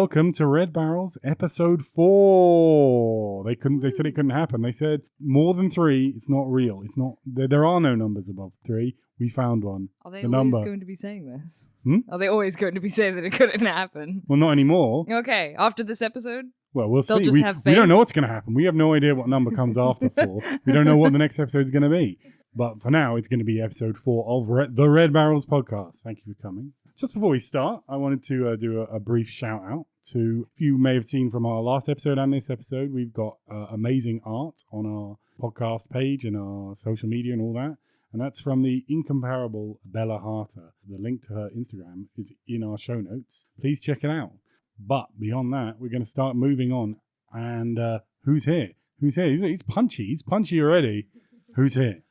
welcome to Red Barrels episode 4. They said it couldn't happen. They said more than 3, it's not real. It's not. There are no numbers above 3. We found one. Are they always going to be saying this? Hmm? Are they always going to be saying that it couldn't happen? Well, not anymore. Okay, after this episode? Well, we'll They'll see. just have faith. We don't know what's going to happen. We have no idea what number comes after 4. We don't know what the next episode is going to be. But for now, it's going to be episode 4 of the Red Barrels podcast. Thank you for coming. Just before we start, I wanted to do a brief shout out to, if you may have seen from our last episode and this episode, we've got amazing art on our podcast page and our social media and all that. And that's from the incomparable Bella Harter. The link to her Instagram is in our show notes. Please check it out. But beyond that, we're going to start moving on. And who's here? Who's here? He's punchy. He's punchy already. Who's here?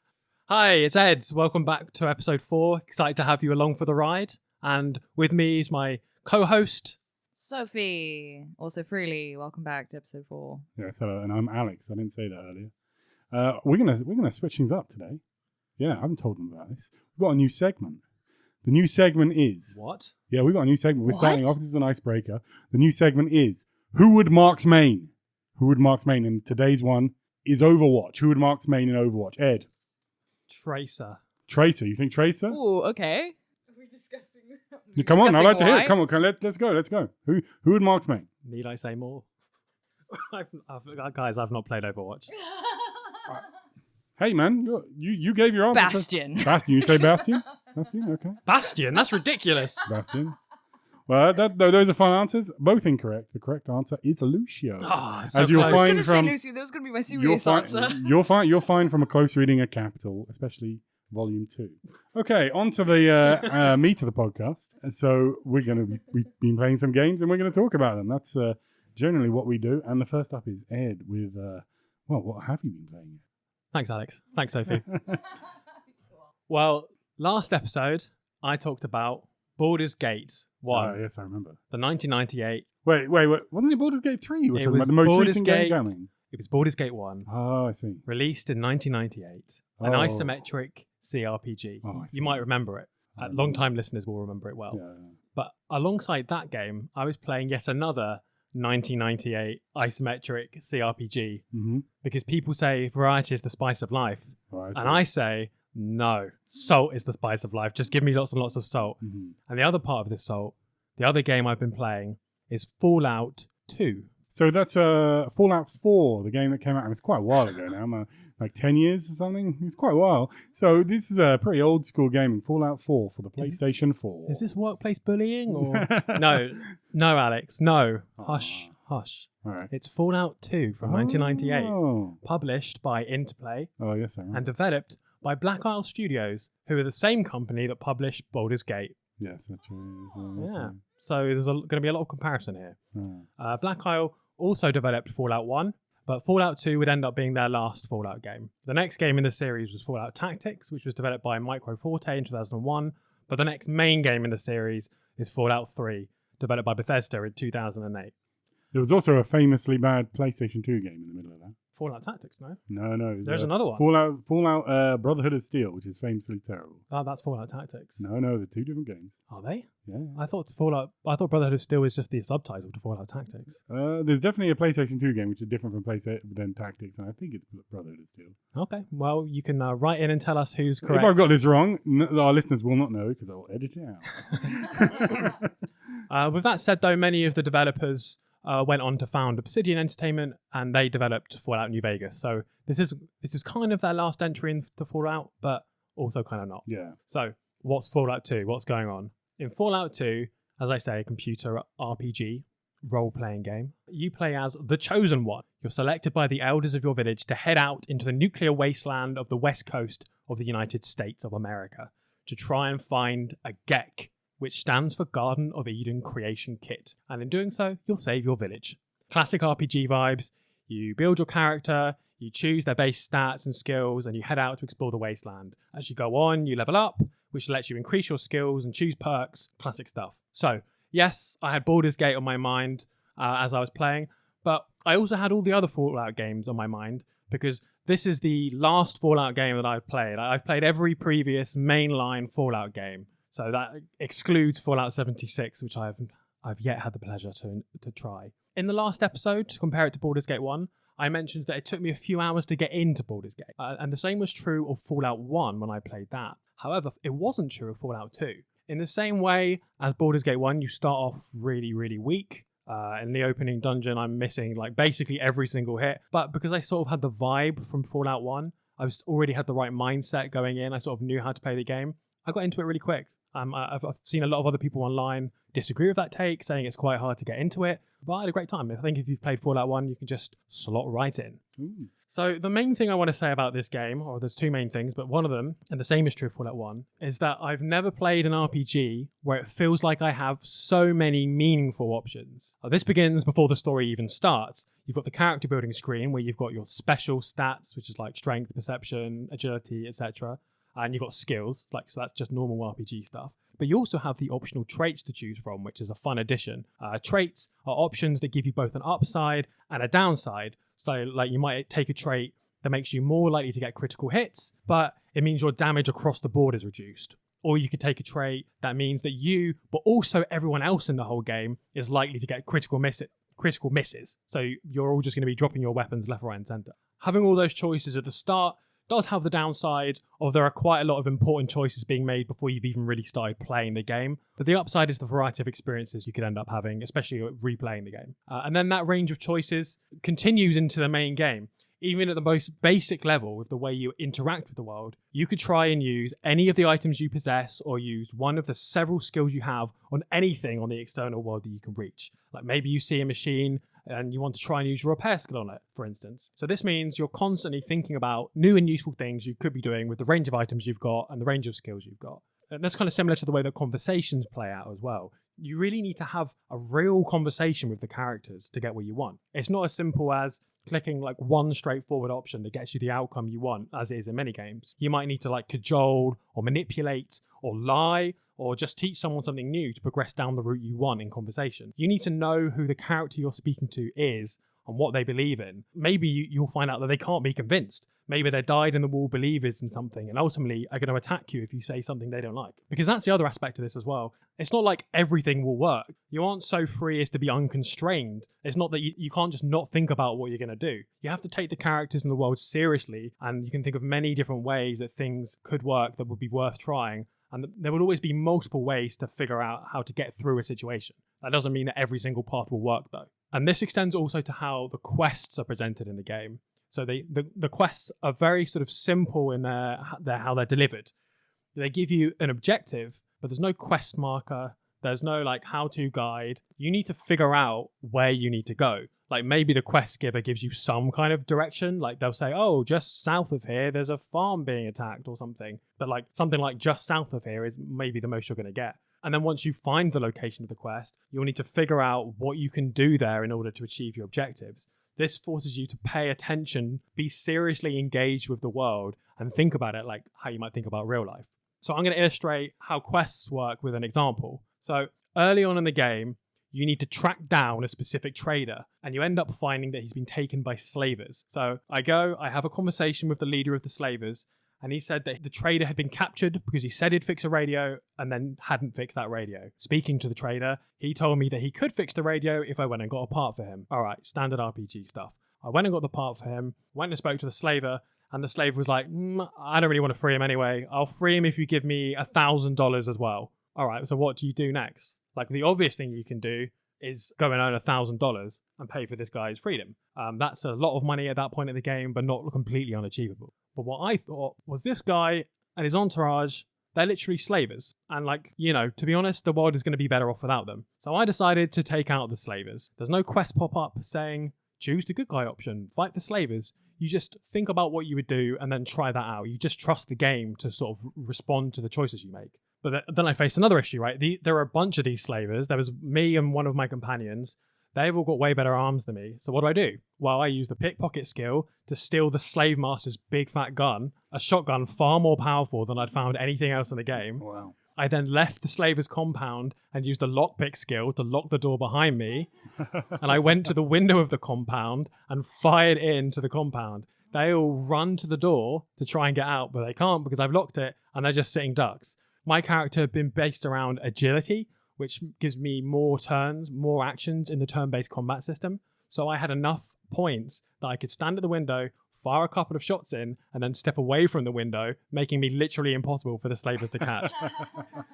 Hi, it's Ed. Welcome back to episode 4. Excited to have you along for the ride. And with me is my co-host, Sophie. Also Freely. Welcome back to episode 4. Yes, hello. And I'm Alex. I didn't say that earlier. We're gonna switch things up today. Yeah, I haven't told them about this. We've got a new segment. The new segment is... What? Yeah, we've got a new segment. We're starting off. This is an icebreaker. The new segment is Who Would Mark's Main? Who would Mark's Main? And today's one is Overwatch. Who would Mark's Main in Overwatch? Ed? Tracer. Tracer. You think Tracer? Ooh, okay. Are we discussing... Come on, I'd like to hear it. Come on, let's go. Who would Mark's Main? Need I say more? Guys, I've not played Overwatch. Hey, man, you gave your answer. Bastion. Bastion. You say Bastion? Bastion, okay. Bastion? That's ridiculous. Bastion. Well, those are fun answers. Both incorrect. The correct answer is Lucio. Oh, so as you'll close. find I was from going to say Lucio. That was going to be my serious answer. You'll find from a close reading of Capital, especially Volume 2. Okay, on to the meat of the podcast. So we've been playing some games and we're going to talk about them. That's generally what we do. And the first up is Ed with, what have you been playing? Thanks, Alex. Thanks, Sophie. Well, last episode, I talked about Baldur's Gate 1. Oh, yes, I remember. The 1998. Wait. Wasn't it Baldur's Gate 3? You were talking was about the most Baldur's recent Gate. game coming. It was Baldur's Gate 1. Oh, I see. Released in 1998. An isometric CRPG. Oh, I see. You might remember it. Long-time listeners will remember it well. Yeah. But alongside that game, I was playing yet another 1998 isometric CRPG because people say variety is the spice of life. Oh, and I say, no, salt is the spice of life. Just give me lots and lots of salt. And the other part of this salt, the other game I've been playing is Fallout 2. So that's Fallout 4, the game that came out, and it's quite a while ago now, like 10 years or something. It's quite a while. So this is a pretty old school gaming, Fallout 4 for the PlayStation 4. Is this workplace bullying? Or No, Alex, no. Hush. All right. It's Fallout 2 from 1998, published by Interplay Oh, yes, I remember. and developed by Black Isle Studios, who are the same company that published Baldur's Gate. Yes, that's true. Yeah. So there's going to be a lot of comparison here. Oh. Black Isle also developed Fallout 1, but Fallout 2 would end up being their last Fallout game. The next game in the series was Fallout Tactics, which was developed by Micro Forte in 2001, but the next main game in the series is Fallout 3, developed by Bethesda in 2008. There was also a famously bad PlayStation 2 game in the middle of that. Fallout Tactics, no? No. There's another one. Fallout Brotherhood of Steel, which is famously terrible. Oh, that's Fallout Tactics. No, they're two different games. Are they? Yeah. I thought Brotherhood of Steel was just the subtitle to Fallout Tactics. There's definitely a PlayStation 2 game which is different from than Tactics, and I think it's Brotherhood of Steel. Okay, well, you can write in and tell us who's correct. If I've got this wrong, our listeners will not know because I will edit it out. With that said, though, many of the developers went on to found Obsidian Entertainment, and they developed Fallout New Vegas. So this is kind of their last entry into Fallout, but also kind of not. Yeah. So what's Fallout 2? What's going on? In Fallout 2, as I say, a computer RPG, role-playing game, you play as the Chosen One. You're selected by the elders of your village to head out into the nuclear wasteland of the west coast of the United States of America to try and find a GECK, which stands for Garden of Eden Creation Kit. And in doing so, you'll save your village. Classic RPG vibes. You build your character, you choose their base stats and skills, and you head out to explore the wasteland. As you go on, you level up, which lets you increase your skills and choose perks. Classic stuff. So, yes, I had Baldur's Gate on my mind as I was playing, but I also had all the other Fallout games on my mind because this is the last Fallout game that I've played. I've played every previous mainline Fallout game. So that excludes Fallout 76, which I I've yet had the pleasure to try. In the last episode, to compare it to Baldur's Gate 1, I mentioned that it took me a few hours to get into Baldur's Gate. And the same was true of Fallout 1 when I played that. However, it wasn't true of Fallout 2. In the same way as Baldur's Gate 1, you start off really, really weak. In the opening dungeon, I'm missing like basically every single hit. But because I sort of had the vibe from Fallout 1, I already had the right mindset going in. I sort of knew how to play the game. I got into it really quick. I've seen a lot of other people online disagree with that take, saying it's quite hard to get into it. But I had a great time. I think if you've played Fallout 1, you can just slot right in. Ooh. So the main thing I want to say about this game, or there's two main things, but one of them, and the same is true of Fallout 1, is that I've never played an RPG where it feels like I have so many meaningful options. This begins before the story even starts. You've got the character building screen where you've got your special stats, which is like strength, perception, agility, etc. And you've got skills, so that's just normal RPG stuff. But you also have the optional traits to choose from, which is a fun addition. Traits are options that give you both an upside and a downside. So you might take a trait that makes you more likely to get critical hits, but it means your damage across the board is reduced. Or you could take a trait that means that you, but also everyone else in the whole game, is likely to get critical misses. So you're all just going to be dropping your weapons left, right, and center. Having all those choices at the start does have the downside of there are quite a lot of important choices being made before you've even really started playing the game. But the upside is the variety of experiences you could end up having, especially replaying the game. And then that range of choices continues into the main game. Even at the most basic level, with the way you interact with the world, you could try and use any of the items you possess or use one of the several skills you have on anything on the external world that you can reach. Like maybe you see a machine and you want to try and use your repair skill on it, for instance. So this means you're constantly thinking about new and useful things you could be doing with the range of items you've got and the range of skills you've got. And that's kind of similar to the way that conversations play out as well. You really need to have a real conversation with the characters to get what you want. It's not as simple as clicking one straightforward option that gets you the outcome you want, as it is in many games. You might need to cajole or manipulate or lie or just teach someone something new to progress down the route you want in conversation. You need to know who the character you're speaking to is and what they believe in. Maybe you'll find out that they can't be convinced. Maybe they're dyed-in-the-wool believers in something and ultimately are going to attack you if you say something they don't like. Because that's the other aspect of this as well. It's not like everything will work. You aren't so free as to be unconstrained. It's not that you can't just not think about what you're going to do. You have to take the characters in the world seriously, and you can think of many different ways that things could work that would be worth trying. And there will always be multiple ways to figure out how to get through a situation. That doesn't mean that every single path will work, though. And this extends also to how the quests are presented in the game. So the quests are very sort of simple in how they're delivered. They give you an objective, but there's no quest marker. There's no how-to guide. You need to figure out where you need to go. Maybe the quest giver gives you some kind of direction. They'll say, oh, just south of here, there's a farm being attacked or something. But something like just south of here is maybe the most you're going to get. And then once you find the location of the quest, you'll need to figure out what you can do there in order to achieve your objectives. This forces you to pay attention, be seriously engaged with the world, and think about it like how you might think about real life. So I'm going to illustrate how quests work with an example. So early on in the game, you need to track down a specific trader, and you end up finding that he's been taken by slavers. So I have a conversation with the leader of the slavers, and he said that the trader had been captured because he said he'd fix a radio and then hadn't fixed that radio. Speaking to the trader, he told me that he could fix the radio if I went and got a part for him. All right, standard RPG stuff. I went and got the part for him, went and spoke to the slaver, and the slave was like, I don't really want to free him anyway. I'll free him if you give me $1,000 as well. All right, so what do you do next? The obvious thing you can do is go and earn $1,000 and pay for this guy's freedom. That's a lot of money at that point in the game, but not completely unachievable. But what I thought was this guy and his entourage, they're literally slavers. And to be honest, the world is going to be better off without them. So I decided to take out the slavers. There's no quest pop up saying, choose the good guy option, fight the slavers. You just think about what you would do and then try that out. You just trust the game to sort of respond to the choices you make. But then I faced another issue, right? There are a bunch of these slavers. There was me and one of my companions. They've all got way better arms than me. So what do? Well, I use the pickpocket skill to steal the slave master's big fat gun, a shotgun far more powerful than I'd found anything else in the game. Wow. I then left the slaver's compound and used the lockpick skill to lock the door behind me. And I went to the window of the compound and fired into the compound. They all run to the door to try and get out, but they can't because I've locked it and they're just sitting ducks. My character had been based around agility, which gives me more turns, more actions in the turn-based combat system. So I had enough points that I could stand at the window, fire a couple of shots in, and then step away from the window, making me literally impossible for the slavers to catch.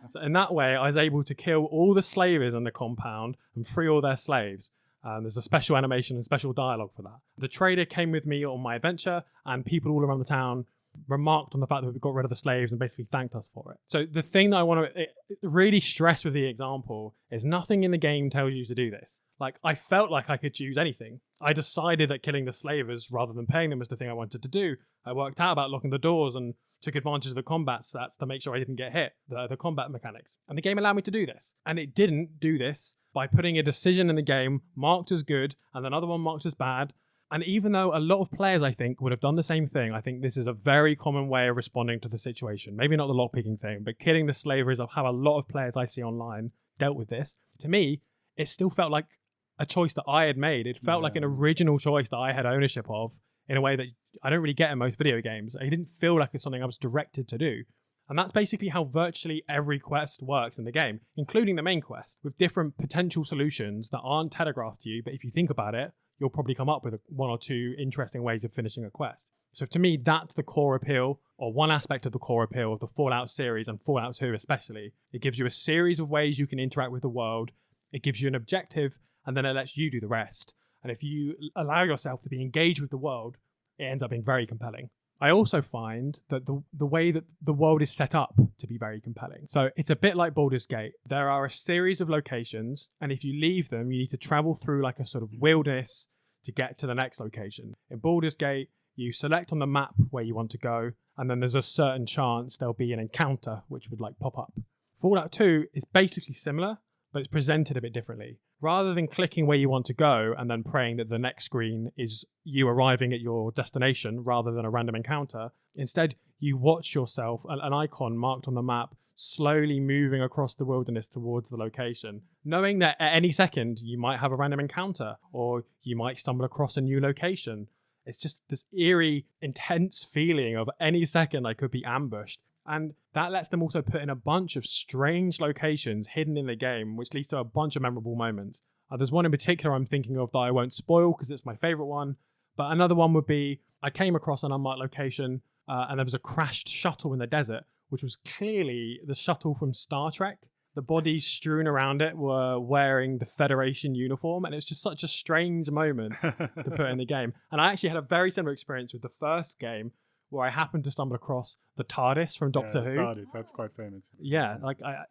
So in that way, I was able to kill all the slavers in the compound and free all their slaves. There's a special animation and special dialogue for that. The trader came with me on my adventure, and people all around the town remarked on the fact that we got rid of the slaves and basically thanked us for it. So the thing that I want to really stress with the example is nothing in the game tells you to do this. Like, I felt like I could choose anything. I decided that killing the slavers rather than paying them was the thing I wanted to do. I worked out about locking the doors and took advantage of the combat stats to make sure I didn't get hit, the combat mechanics. And the game allowed me to do this. And it didn't do this by putting a decision in the game marked as good and another one marked as bad. And even though a lot of players, I think, would have done the same thing, I think this is a very common way of responding to the situation. Maybe not the lockpicking thing, but killing the slavers of how a lot of players I see online dealt with this. To me, it still felt like a choice that I had made. It felt like an original choice that I had ownership of in a way that I don't really get in most video games. It didn't feel like it's something I was directed to do. And that's basically how virtually every quest works in the game, including the main quest, with different potential solutions that aren't telegraphed to you, but if you think about it, you'll probably come up with one or two interesting ways of finishing a quest. So to me, that's the core appeal, or one aspect of the core appeal of the Fallout series, and Fallout 2 especially. It gives you a series of ways you can interact with the world. It gives you an objective, and then it lets you do the rest. And if you allow yourself to be engaged with the world, it ends up being very compelling. I also find that the way that the world is set up to be very compelling. So it's a bit like Baldur's Gate. There are a series of locations, and if you leave them, you need to travel through like a sort of wilderness to get to the next location. In Baldur's Gate, you select on the map where you want to go, and then there's a certain chance there'll be an encounter which would like pop up. Fallout 2 is basically similar, but it's presented a bit differently. Rather than clicking where you want to go and then praying that the next screen is you arriving at your destination rather than a random encounter, instead you watch yourself, an icon marked on the map, slowly moving across the wilderness towards the location, knowing that at any second you might have a random encounter or you might stumble across a new location. It's just this eerie, intense feeling of any second I could be ambushed. And that lets them also put in a bunch of strange locations hidden in the game, which leads to a bunch of memorable moments. There's one in particular I'm thinking of that I won't spoil because it's my favourite one. But another one would be, I came across an unmarked location and there was a crashed shuttle in the desert, which was clearly the shuttle from Star Trek. The bodies strewn around it were wearing the Federation uniform, and it's just such a strange moment to put in the game. And I actually had a very similar experience with the first game, where I happened to stumble across the TARDIS from Doctor Who. TARDIS, that's quite famous. Yeah,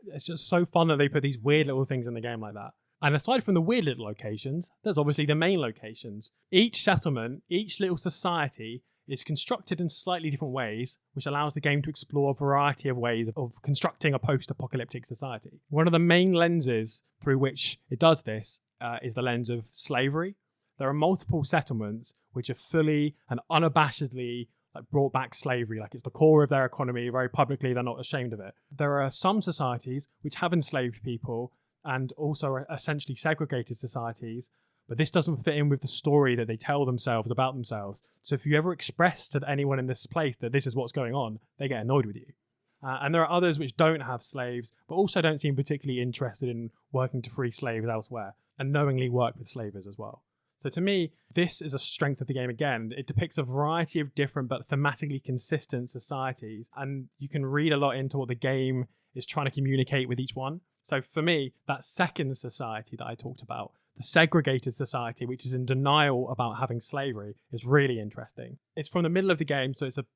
it's just so fun that they put these weird little things in the game like that. And aside from the weird little locations, there's obviously the main locations. Each settlement, each little society is constructed in slightly different ways, which allows the game to explore a variety of ways of constructing a post-apocalyptic society. One of the main lenses through which it does this is the lens of slavery. There are multiple settlements which are fully and unabashedly brought back slavery, like it's the core of their economy. Very publicly, they're not ashamed of it. There are some societies which have enslaved people and also are essentially segregated societies, but this doesn't fit in with the story that they tell themselves about themselves. So if you ever express to anyone in this place that this is what's going on, they get annoyed with you. And there are others which don't have slaves, but also don't seem particularly interested in working to free slaves elsewhere, and knowingly work with slavers as well. So to me, this is a strength of the game again. It depicts a variety of different but thematically consistent societies, and you can read a lot into what the game is trying to communicate with each one. So for me, that second society that I talked about, the segregated society, which is in denial about having slavery, is really interesting. It's from the middle of the game, so it's a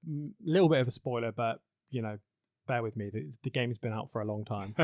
little bit of a spoiler, but, you know, bear with me. The game's been out for a long time.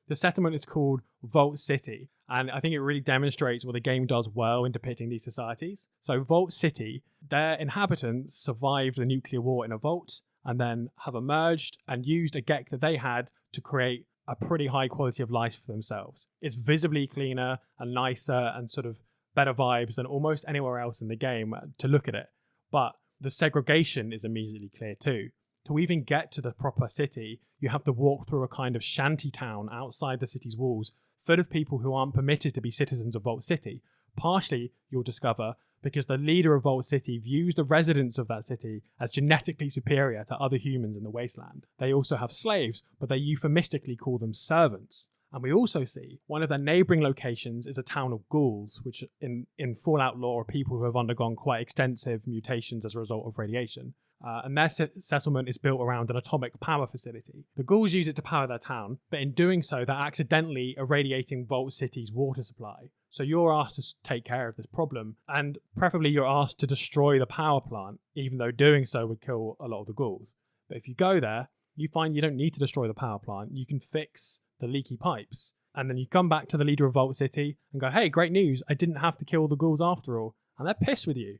The settlement is called Vault City, and I think it really demonstrates what the game does well in depicting these societies. So Vault City, their inhabitants survived the nuclear war in a vault and then have emerged and used a GEC that they had to create a pretty high quality of life for themselves. It's visibly cleaner and nicer and sort of better vibes than almost anywhere else in the game to look at it. But the segregation is immediately clear too. To even get to the proper city, you have to walk through a kind of shanty town outside the city's walls, full of people who aren't permitted to be citizens of Vault City. Partially, you'll discover, because the leader of Vault City views the residents of that city as genetically superior to other humans in the wasteland. They also have slaves, but they euphemistically call them servants. And we also see one of their neighboring locations is a town of ghouls, which in Fallout lore are people who have undergone quite extensive mutations as a result of radiation. And their settlement is built around an atomic power facility. The ghouls use it to power their town, but in doing so, they're accidentally irradiating Vault City's water supply. So you're asked to take care of this problem, and preferably you're asked to destroy the power plant, even though doing so would kill a lot of the ghouls. But if you go there, you find you don't need to destroy the power plant. You can fix the leaky pipes. And then you come back to the leader of Vault City and go, hey, great news. I didn't have to kill the ghouls after all. And they're pissed with you.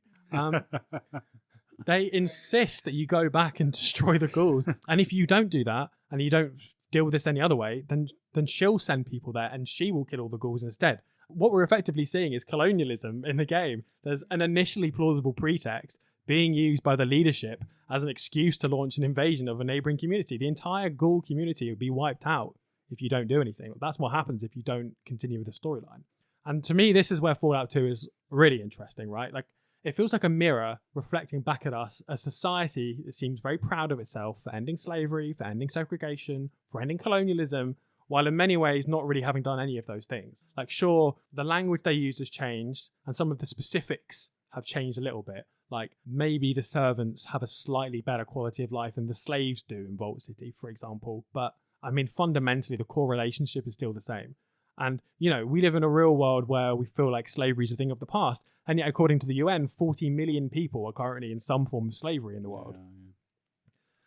They insist that you go back and destroy the ghouls. And if you don't do that, and you don't deal with this any other way, then she'll send people there and she will kill all the ghouls instead. What we're effectively seeing is colonialism in the game. There's an initially plausible pretext being used by the leadership as an excuse to launch an invasion of a neighboring community. The entire ghoul community would be wiped out if you don't do anything. That's what happens if you don't continue with the storyline. And to me, this is where Fallout 2 is really interesting, right? Like, it feels like a mirror reflecting back at us, a society that seems very proud of itself for ending slavery, for ending segregation, for ending colonialism, while in many ways not really having done any of those things. Like, sure, the language they use has changed, and some of the specifics have changed a little bit. Like, maybe the servants have a slightly better quality of life than the slaves do in Vault City, for example. But, I mean, fundamentally, the core relationship is still the same. And, you know, we live in a real world where we feel like slavery is a thing of the past. And yet, according to the UN, 40 million people are currently in some form of slavery in the world. Yeah.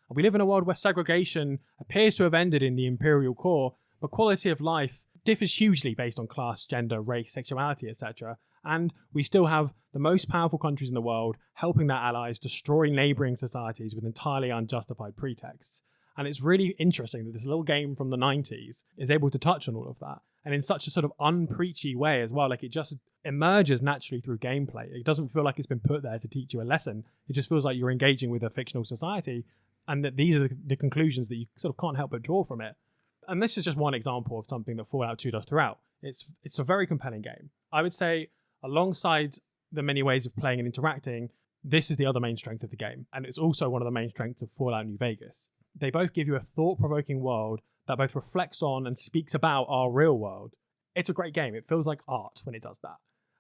We live in a world where segregation appears to have ended in the imperial core, but quality of life differs hugely based on class, gender, race, sexuality, etc. And we still have the most powerful countries in the world helping their allies destroy neighbouring societies with entirely unjustified pretexts. And it's really interesting that this little game from the 90s is able to touch on all of that. And in such a sort of unpreachy way as well. Like, it just emerges naturally through gameplay. It doesn't feel like it's been put there to teach you a lesson. It just feels like you're engaging with a fictional society, and that these are the conclusions that you sort of can't help but draw from it. And this is just one example of something that Fallout 2 does throughout. It's a very compelling game. I would say, alongside the many ways of playing and interacting, this is the other main strength of the game. And it's also one of the main strengths of Fallout New Vegas. They both give you a thought-provoking world that both reflects on and speaks about our real world. It's a great game. It feels like art when it does that.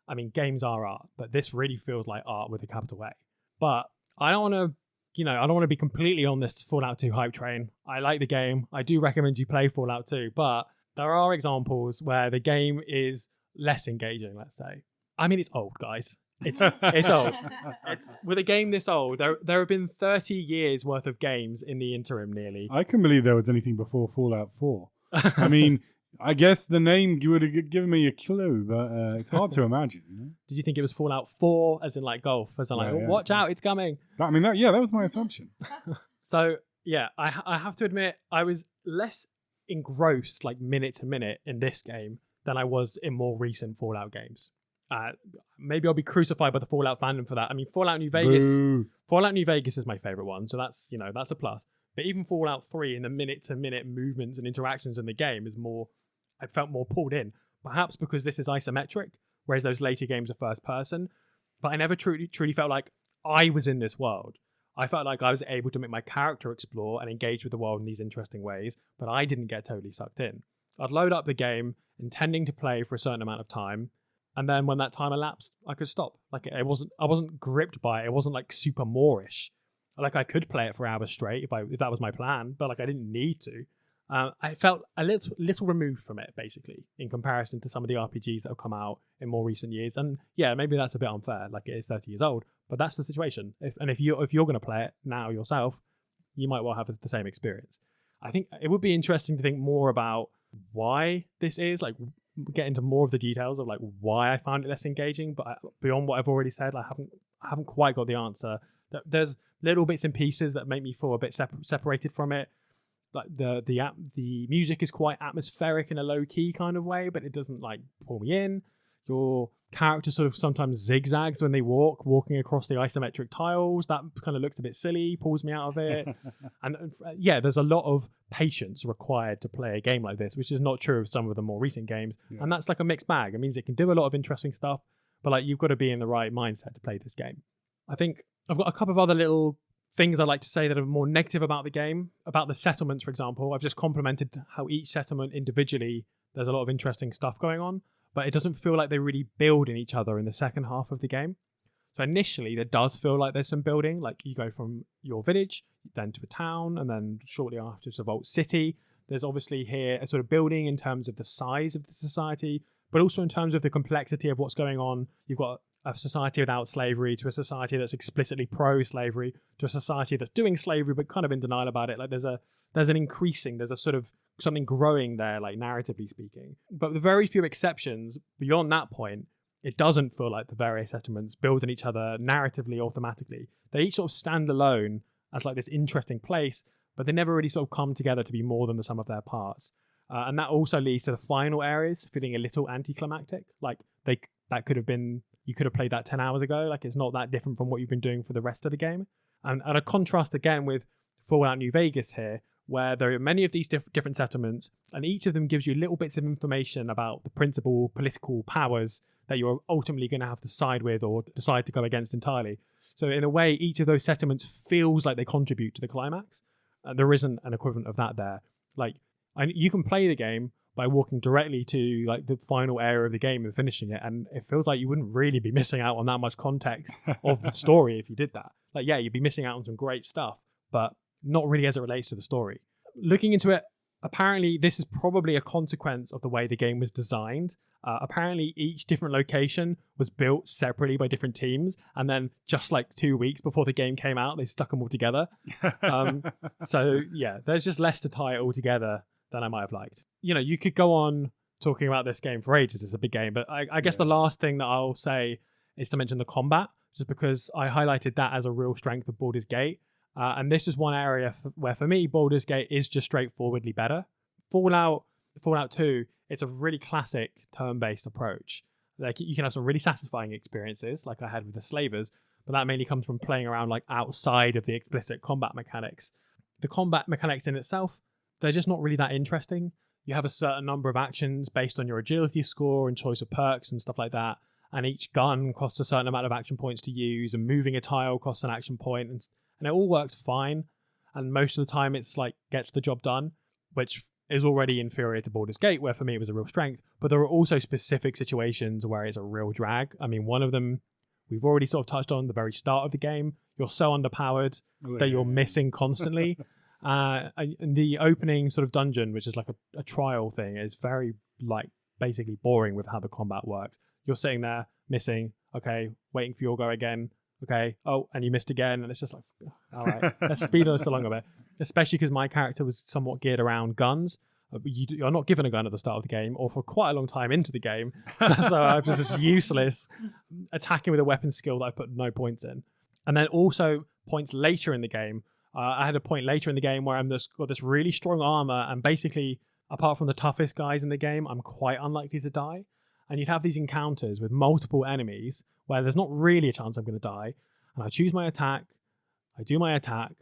I mean, games are art, but this really feels like art with a capital A. But I don't want to be completely on this Fallout 2 hype train. I like the game. I do recommend you play Fallout 2, but there are examples where the game is less engaging, let's say. I mean, it's old, guys. It's old. With a game this old, there have been 30 years worth of games in the interim, nearly. I couldn't believe there was anything before Fallout 4. I mean, I guess the name would have given me a clue, but it's hard to imagine. You know? Did you think it was Fallout 4, as in like golf, as in like, watch out, it's coming? I mean, that was my assumption. So, yeah, I have to admit, I was less engrossed, like minute to minute, in this game than I was in more recent Fallout games. Maybe I'll be crucified by the Fallout fandom for that. I mean, Fallout New Vegas is my favorite one, so that's a plus. But even Fallout 3, in the minute-to-minute movements and interactions in the game, I felt more pulled in. Perhaps because this is isometric, whereas those later games are first person. But I never truly felt like I was in this world. I felt like I was able to make my character explore and engage with the world in these interesting ways, but I didn't get totally sucked in. I'd load up the game, intending to play for a certain amount of time, and then when that time elapsed, I could stop. Like, I wasn't gripped by it. It wasn't like super Moorish. Like, I could play it for hours straight if that was my plan, but like I didn't need to. I felt a little removed from it, basically, in comparison to some of the RPGs that have come out in more recent years. And yeah, maybe that's a bit unfair. Like, it is 30 years old, but that's the situation. If you're going to play it now yourself, you might well have the same experience. I think it would be interesting to think more about why this is, like, get into more of the details of like why I found it less engaging. But beyond what I've already said, I haven't quite got the answer. There's little bits and pieces that make me feel a bit separated from it. Like the music is quite atmospheric in a low key kind of way, but it doesn't like pull me in. Your character sort of sometimes zigzags when they walking across the isometric tiles. That kind of looks a bit silly, pulls me out of it. And yeah, there's a lot of patience required to play a game like this, which is not true of some of the more recent games. Yeah. And that's like a mixed bag. It means it can do a lot of interesting stuff, but like you've got to be in the right mindset to play this game. I think I've got a couple of other little things I'd like to say that are more negative about the game. About the settlements, for example. I've just complimented how each settlement individually, There's a lot of interesting stuff going on, but it doesn't feel like they really build in each other in the second half of the game. So initially, there does feel like there's some building. Like you go from your village, then to a town, and then shortly after to a vault city. There's obviously here a sort of building in terms of the size of the society, but also in terms of the complexity of what's going on. You've got a society without slavery to a society that's explicitly pro-slavery to a society that's doing slavery but kind of in denial about it. Like there's a sort of something growing there, like narratively speaking. But with very few exceptions, beyond that point, it doesn't feel like the various settlements build on each other narratively or thematically. They each sort of stand alone as like this interesting place, but they never really sort of come together to be more than the sum of their parts. And that also leads to the final areas feeling a little anticlimactic. Like that could have been, you could have played that 10 hours ago. Like it's not that different from what you've been doing for the rest of the game. And a contrast again with Fallout New Vegas here, where there are many of these different settlements, and each of them gives you little bits of information about the principal political powers that you're ultimately going to have to side with or decide to go against entirely. So in a way, each of those settlements feels like they contribute to the climax. There isn't an equivalent of that there. Like you can play the game by walking directly to like the final area of the game and finishing it, and it feels like you wouldn't really be missing out on that much context of the story if you did that. Like, yeah, you'd be missing out on some great stuff, but not really as it relates to the story. Looking into it, apparently this is probably a consequence of the way the game was designed. Apparently each different location was built separately by different teams, and then just like 2 weeks before the game came out, they stuck them all together. So yeah, there's just less to tie it all together than I might have liked. You know, you could go on talking about this game for ages. It's a big game, but I guess the last thing that I'll say is to mention the combat, just because I highlighted that as a real strength of Baldur's Gate. And this is one area where, for me, Baldur's Gate is just straightforwardly better. Fallout 2, it's a really classic turn-based approach. Like you can have some really satisfying experiences, like I had with the Slavers, but that mainly comes from playing around like outside of the explicit combat mechanics. The combat mechanics in itself, they're just not really that interesting. You have a certain number of actions based on your agility score and choice of perks and stuff like that. And each gun costs a certain amount of action points to use, and moving a tile costs an action point, and it all works fine. And most of the time it's like gets the job done, which is already inferior to Baldur's Gate, where for me it was a real strength. But there are also specific situations where it's a real drag. I mean, one of them we've already sort of touched on, the very start of the game. You're so underpowered that you're missing constantly. And the opening sort of dungeon, which is like a trial thing, is very like basically boring with how the combat works. You're sitting there missing, okay, waiting for your go again, okay, oh, and you missed again, and it's just like, all right, let's speed us along a bit. Especially because my character was somewhat geared around guns. You're not given a gun at the start of the game, or for quite a long time into the game, so I was just useless attacking with a weapon skill that I put no points in. And then also points later in the game, I had a point later in the game where got this really strong armor, and basically, apart from the toughest guys in the game, I'm quite unlikely to die. And you'd have these encounters with multiple enemies where there's not really a chance I'm going to die. And I choose my attack, I do my attack,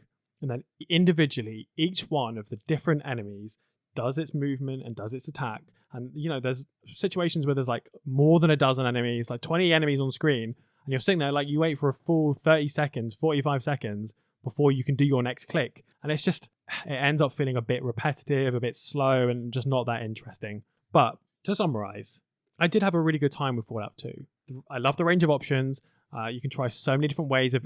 and then individually, each one of the different enemies does its movement and does its attack. And, you know, there's situations where there's like more than a dozen enemies, like 20 enemies on screen, and you're sitting there like you wait for a full 30 seconds, 45 seconds before you can do your next click. And it's just, it ends up feeling a bit repetitive, a bit slow, and just not that interesting. But to summarize, I did have a really good time with Fallout 2. I love the range of options. You can try so many different ways of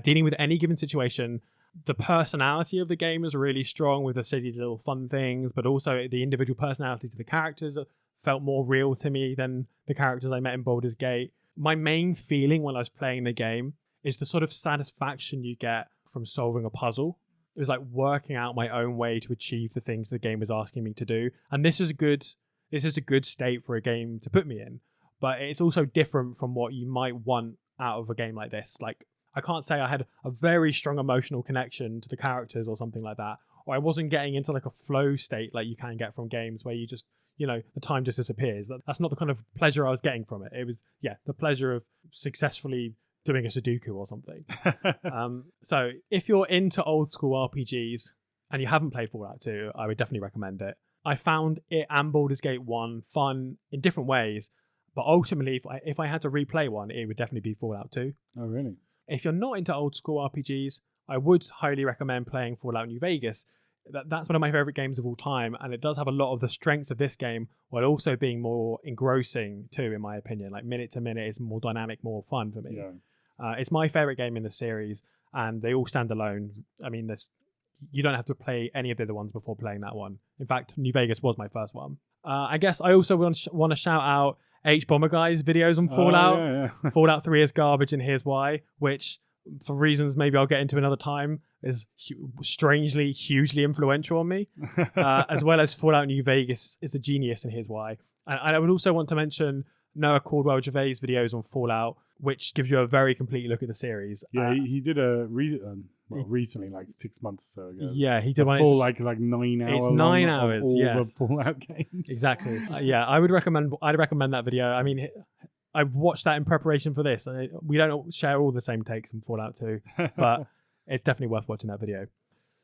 dealing with any given situation. The personality of the game is really strong with the silly little fun things, but also the individual personalities of the characters felt more real to me than the characters I met in Baldur's Gate. My main feeling when I was playing the game is the sort of satisfaction you get from solving a puzzle. It was like working out my own way to achieve the things the game was asking me to do. And this is a good state for a game to put me in. But it's also different from what you might want out of a game like this. Like, I can't say I had a very strong emotional connection to the characters or something like that. Or I wasn't getting into like a flow state like you can get from games where you just, you know, the time just disappears. That's not the kind of pleasure I was getting from it. It was, the pleasure of successfully doing a Sudoku or something. So if you're into old school RPGs and you haven't played Fallout 2, I would definitely recommend it. I found it and Baldur's Gate 1 fun in different ways, but ultimately, if I had to replay one, it would definitely be Fallout 2. Oh, really? If you're not into old school RPGs, I would highly recommend playing Fallout New Vegas. That's one of my favorite games of all time, and it does have a lot of the strengths of this game while also being more engrossing too, in my opinion. Like minute to minute is more dynamic, more fun for me. It's my favorite game in the series, and they all stand alone. I mean, you don't have to play any of the other ones before playing that one. In fact, New Vegas was my first one. I guess I also want to shout out H Bomber Guy's videos on Fallout. Fallout 3 is garbage, and here's why, which, for reasons maybe I'll get into another time, is strangely, hugely influential on me. As well as Fallout New Vegas is a genius, and here's why. And I would also want to mention Noah Caldwell Gervais' videos on Fallout, which gives you a very complete look at the series. Yeah, he did a recently, like 6 months or so ago. Yeah, he did one. Full like 9 hours. It's 9 hours. All yes, the Fallout games. Exactly. I'd recommend that video. I mean, I watched that in preparation for this. We don't share all the same takes on Fallout 2, but it's definitely worth watching that video.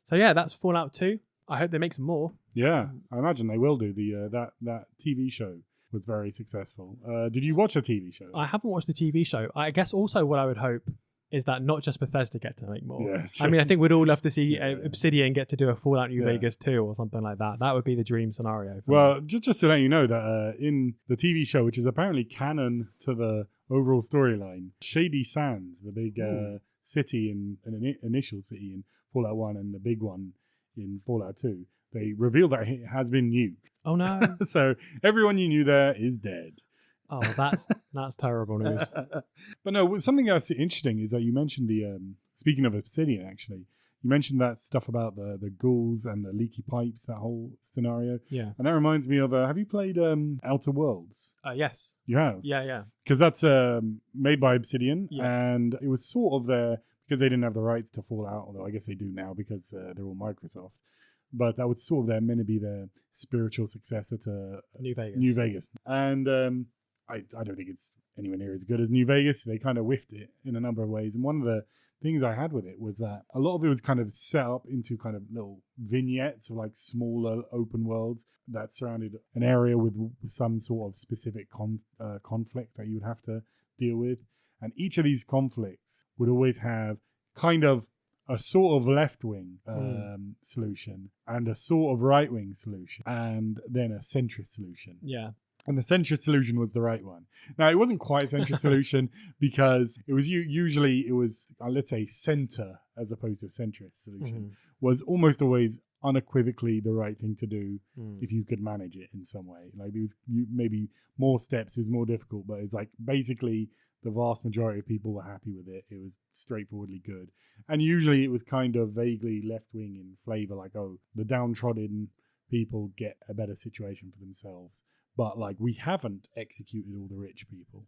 So yeah, that's Fallout 2. I hope they make some more. Yeah, I imagine they will do. That TV show was very successful. Did you watch the TV show? I haven't watched the TV show. I guess also what I would hope is that not just Bethesda get to make more. Yeah, I mean, I think we'd all love to see Obsidian get to do a Fallout New Vegas 2 or something like that. That would be the dream scenario. Well, just to let you know that in the TV show, which is apparently canon to the overall storyline, Shady Sands, the big city an initial city in Fallout 1 and the big one in Fallout 2, they reveal that it has been nuked. Oh no. So everyone you knew there is dead. Oh, that's terrible news. But no, something that's interesting is that you mentioned speaking of Obsidian, actually, you mentioned that stuff about the ghouls and the leaky pipes, that whole scenario. Yeah. And that reminds me of, have you played Outer Worlds? Yes. You have? Yeah. Because that's made by Obsidian, and it was sort of because they didn't have the rights to Fallout, although I guess they do now because they're all Microsoft. But that was sort of meant to be their spiritual successor to New Vegas. And I don't think it's anywhere near as good as New Vegas. They kind of whiffed it in a number of ways. And one of the things I had with it was that a lot of it was kind of set up into kind of little vignettes of like smaller open worlds that surrounded an area with some sort of specific conflict that you would have to deal with. And each of these conflicts would always have kind of a sort of left-wing solution and a sort of right-wing solution and then a centrist solution. Yeah. And the centrist solution was the right one. Now, it wasn't quite a centrist solution because it was usually it was, let's say, center as opposed to a centrist solution, was almost always unequivocally the right thing to do if you could manage it in some way. Like there was maybe more steps, it was more difficult, but it's like basically the vast majority of people were happy with it. It was straightforwardly good. And usually it was kind of vaguely left-wing in flavor, like, oh, the downtrodden people get a better situation for themselves. But like we haven't executed all the rich people,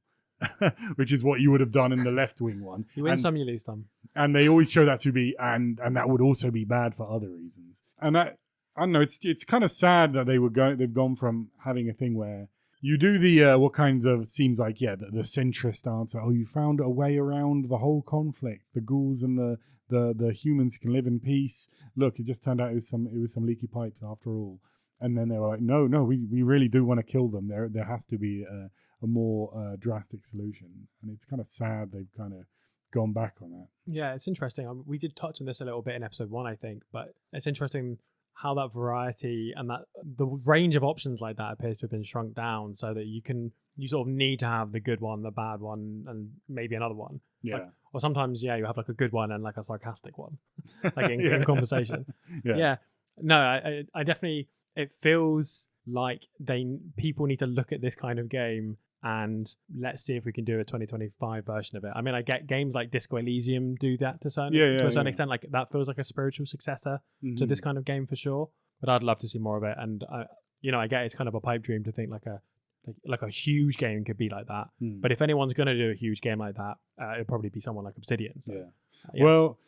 which is what you would have done in the left-wing one. You win some, you lose some. And they always show that to be, and that would also be bad for other reasons. And that, I don't know, it's kind of sad that they've gone from having a thing where you do the what kinds of seems like the centrist answer. Oh, you found a way around the whole conflict. The ghouls and the humans can live in peace. Look, it just turned out it was some leaky pipes after all. And then they were like, no, we really do want to kill them. There has to be a more drastic solution. And it's kind of sad they've kind of gone back on that. Yeah, it's interesting. We did touch on this a little bit in episode 1, I think, but it's interesting how that variety and that the range of options like that appears to have been shrunk down so that you sort of need to have the good one, the bad one, and maybe another one. Yeah. Like, or sometimes, you have like a good one and like a sarcastic one, like in conversation. Yeah. No, I definitely, it feels like people need to look at this kind of game and let's see if we can do a 2025 version of it. I mean, I get games like Disco Elysium do that to a certain extent. Like that feels like a spiritual successor to this kind of game for sure. But I'd love to see more of it. And I get it's kind of a pipe dream to think like a huge game could be like that. But if anyone's going to do a huge game like that, it'd probably be someone like Obsidian. So, Well,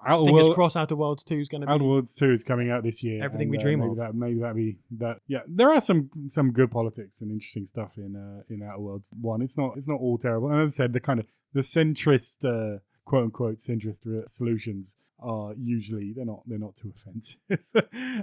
fingers crossed Outer Worlds 2 is going to be... Outer Worlds 2 is coming out this year. Everything we dream of. Maybe that'd be that. Yeah, there are some good politics and interesting stuff in Outer Worlds 1. It's not all terrible. And as I said, the centrist, quote unquote centrist solutions are usually they're not too offensive.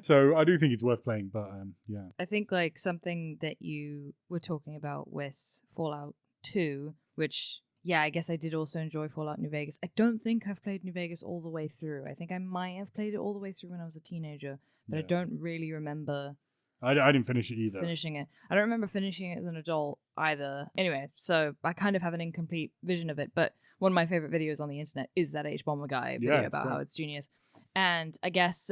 So I do think it's worth playing. But yeah, I think like something that you were talking about with Fallout 2, which yeah, I guess I did also enjoy Fallout New Vegas. I don't think I've played New Vegas all the way through. I think I might have played it all the way through when I was a teenager, but I don't really remember I didn't finish it either. finishing it. I don't remember finishing it as an adult either. Anyway, so I kind of have an incomplete vision of it, but one of my favorite videos on the internet is that H-Bomber Guy video about great. how it's genius. And I guess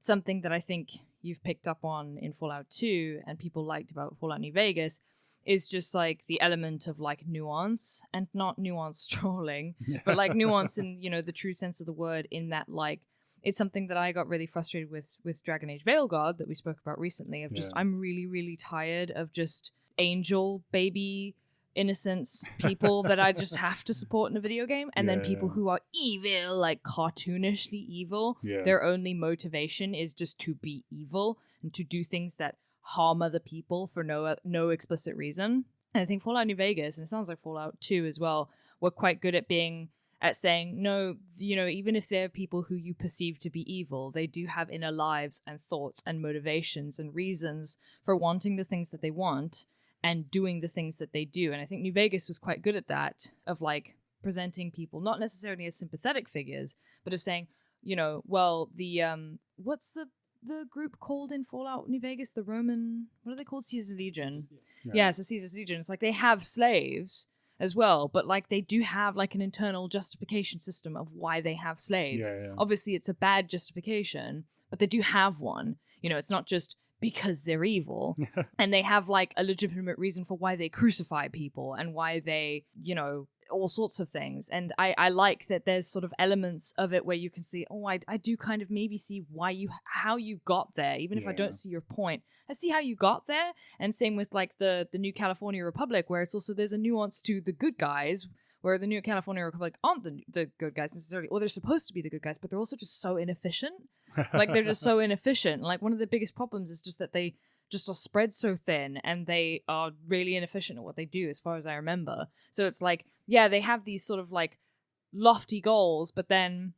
something that I think you've picked up on in Fallout 2 and people liked about Fallout New Vegas is just like the element of like nuance, and not nuance trolling, but like nuance in, you know, the true sense of the word, in that like it's something that I got really frustrated with Dragon Age Veilguard that we spoke about recently, of just I'm really, really tired of just angel baby innocence people that I just have to support in a video game, and then people who are evil, like cartoonishly evil, their only motivation is just to be evil and to do things that harm other people for no explicit reason. And I think Fallout New Vegas, and it sounds like Fallout 2 as well, were quite good at saying, no, you know, even if they're people who you perceive to be evil, they do have inner lives and thoughts and motivations and reasons for wanting the things that they want and doing the things that they do. And I think New Vegas was quite good at that, of like presenting people not necessarily as sympathetic figures, but of saying, you know, well, the what's the group called in Fallout New Vegas? The Roman, what are they called? Caesar's Legion. Yeah, so Caesar's Legion. It's like they have slaves as well, but like they do have like an internal justification system of why they have slaves. Obviously, it's a bad justification, but they do have one. You know, it's not just because they're evil. And they have like a legitimate reason for why they crucify people and why they, you know, all sorts of things. And I like that there's sort of elements of it where you can see, oh, I do kind of maybe see how you got there, even if I don't see your point. I see how you got there. And same with like the New California Republic, where it's also, there's a nuance to the good guys, where the New California Republic aren't the good guys necessarily, or they're supposed to be the good guys, but they're also just so inefficient. Like they're just so inefficient. Like one of the biggest problems is just that they just are spread so thin, and they are really inefficient at what they do, as far as I remember. So it's like, yeah, they have these sort of like lofty goals, but then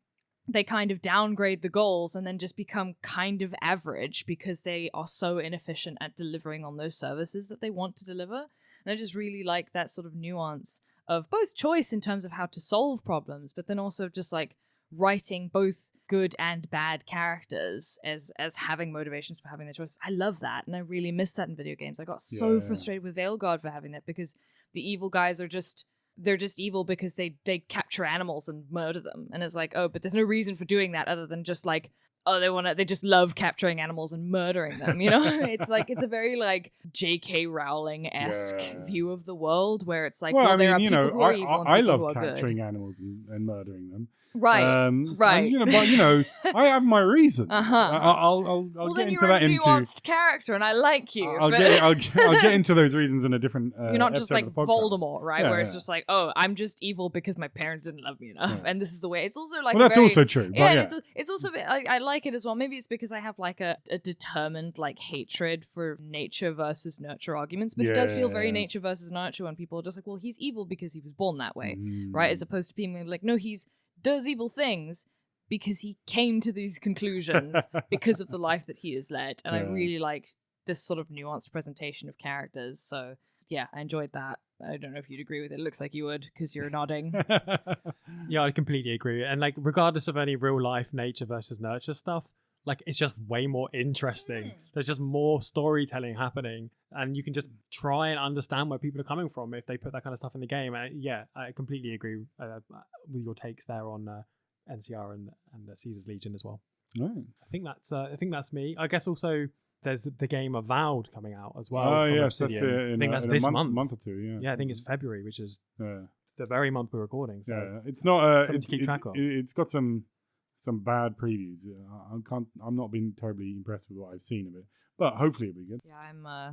they kind of downgrade the goals and then just become kind of average because they are so inefficient at delivering on those services that they want to deliver. And I just really like that sort of nuance of both choice in terms of how to solve problems, but then also just like writing both good and bad characters as having motivations for having their choices. I love that, and I really miss that in video games. I got so frustrated with Veilguard for having that, because the evil guys are just, they're just evil because they capture animals and murder them, and it's like, oh, but there's no reason for doing that other than just like, oh, they just love capturing animals and murdering them, you know? It's like, it's a very like J.K. Rowling-esque view of the world, where it's like, well, there are people who are evil and I people love who are capturing good. animals and murdering them. Right, right. And, you know, but you know, I have my reasons. I'll Well, get then into you're that a nuanced character, and I like you. I'll get into those reasons in a different. You're not just like Voldemort, right? Yeah, where it's just like, oh, I'm just evil because my parents didn't love me enough, and this is the way. It's also like, well, that's also true. But yeah, it's also I like it as well. Maybe it's because I have like a determined like hatred for nature versus nurture arguments, but it does feel very nature versus nurture when people are just like, well, he's evil because he was born that way, right? As opposed to being like, no, he's does evil things because he came to these conclusions because of the life that he has led. And I really liked this sort of nuanced presentation of characters. So yeah, I enjoyed that. I don't know if you'd agree with it. It looks like you would, because you're nodding. Yeah, I completely agree. And like, regardless of any real life nature versus nurture stuff, like it's just way more interesting. There's just more storytelling happening, and you can just try and understand where people are coming from if they put that kind of stuff in the game. And yeah, I completely agree with your takes there on NCR and the Caesar's Legion as well. Right. I think that's me. I guess also there's the game Avowed coming out as well. Oh from yes, Obsidian. that's I think that's this month. month or two. Yeah. Yeah, I think it's February, which is the very month we're recording. So it's not. something to keep track of. It's got some bad previews. I'm not being terribly impressed with what I've seen of it, but hopefully it'll be good. Yeah,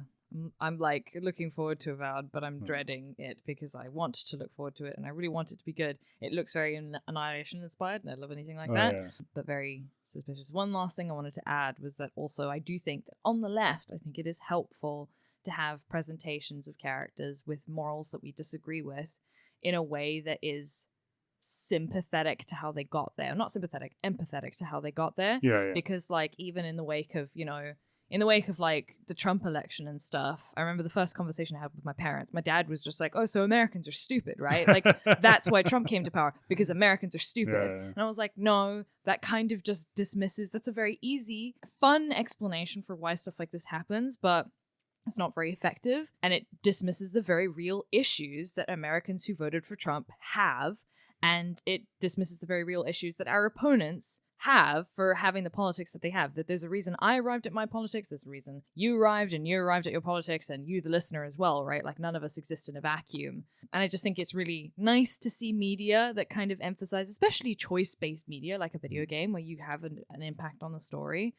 I'm like looking forward to Avowed, but I'm dreading it because I want to look forward to it, and I really want it to be good. It looks very Annihilation inspired, and I love anything like that, but very suspicious. One last thing I wanted to add was that also I do think that on the left, I think it is helpful to have presentations of characters with morals that we disagree with in a way that is sympathetic to how they got there. Not sympathetic, empathetic to how they got there. Yeah. Because like even in the wake of, you know, in the wake of like the Trump election and stuff, I remember the first conversation I had with my parents. My dad was just like, "Oh, so Americans are stupid, right? Like that's why Trump came to power, because Americans are stupid." Yeah. And I was like, "No, that kind of just dismisses. That's a very easy, fun explanation for why stuff like this happens, but it's not very effective, and it dismisses the very real issues that Americans who voted for Trump have, and it dismisses the very real issues that our opponents have for having the politics that they have. That there's a reason I arrived at my politics, there's a reason you arrived, and you arrived at your politics, and you, the listener, as well, right? Like, none of us exist in a vacuum. And I just think it's really nice to see media that kind of emphasize, especially choice-based media, like a video game, where you have an impact on the story.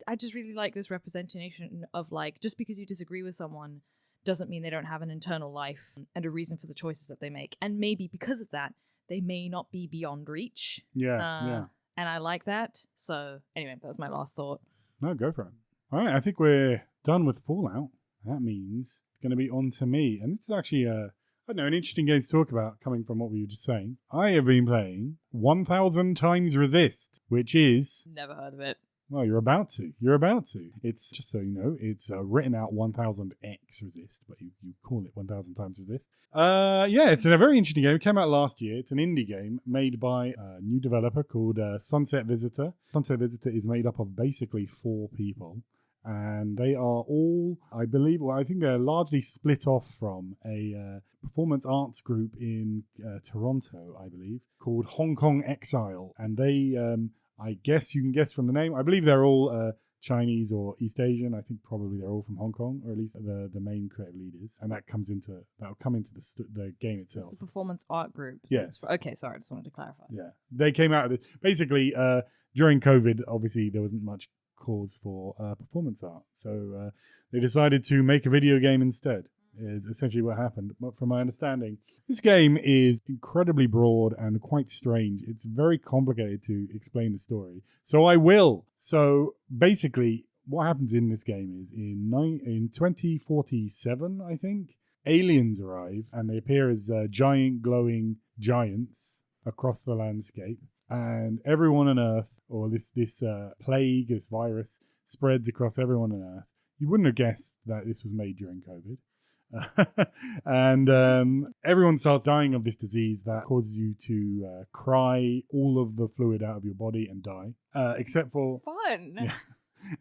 I just really like this representation of, like, just because you disagree with someone doesn't mean they don't have an internal life and a reason for the choices that they make. And maybe because of that, they may not be beyond reach. Yeah. And I like that. So anyway, that was my last thought. No, go for it. All right, I think we're done with Fallout. That means it's going to be on to me. And this is actually, I don't know, an interesting game to talk about coming from what we were just saying. I have been playing 1000 times Resist, which is... Never heard of it. Well, you're about to. You're about to. It's, just so you know, it's written out 1000x Resist, but you call it 1000 times Resist. Yeah, it's a very interesting game. It came out last year. It's an indie game made by a new developer called Sunset Visitor. Sunset Visitor is made up of basically 4 people. And they are all, I believe, well, I think they're largely split off from a performance arts group in Toronto, I believe, called Hong Kong Exile. And they... I guess you can guess from the name. I believe they're all Chinese or East Asian. I think probably they're all from Hong Kong, or at least the main creative leaders. And that'll come into the game itself. It's the performance art group. Yes. Okay, sorry, I just wanted to clarify. Yeah. They came out of this. Basically, during COVID, obviously, there wasn't much cause for performance art. So they decided to make a video game instead, is essentially what happened. But from my understanding, this game is incredibly broad and quite strange. It's very complicated to explain the story. So I will. So basically, what happens in this game is in 2047, I think, aliens arrive and they appear as giant glowing giants across the landscape. And everyone on Earth, or this plague, this virus, spreads across everyone on Earth. You wouldn't have guessed that this was made during COVID. And everyone starts dying of this disease that causes you to cry all of the fluid out of your body and die, except for Fun.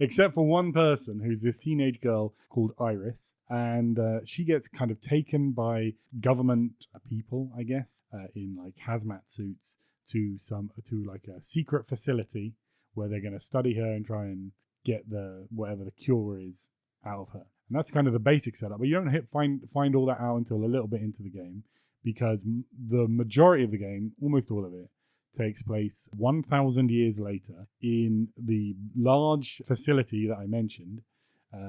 except for one person who's this teenage girl called Iris, and she gets kind of taken by government people, I guess, in like hazmat suits to like a secret facility where they're going to study her and try and get whatever the cure is out of her. And that's kind of the basic setup. But you don't find all that out until a little bit into the game, because the majority of the game, almost all of it, takes place 1,000 years later in the large facility that I mentioned,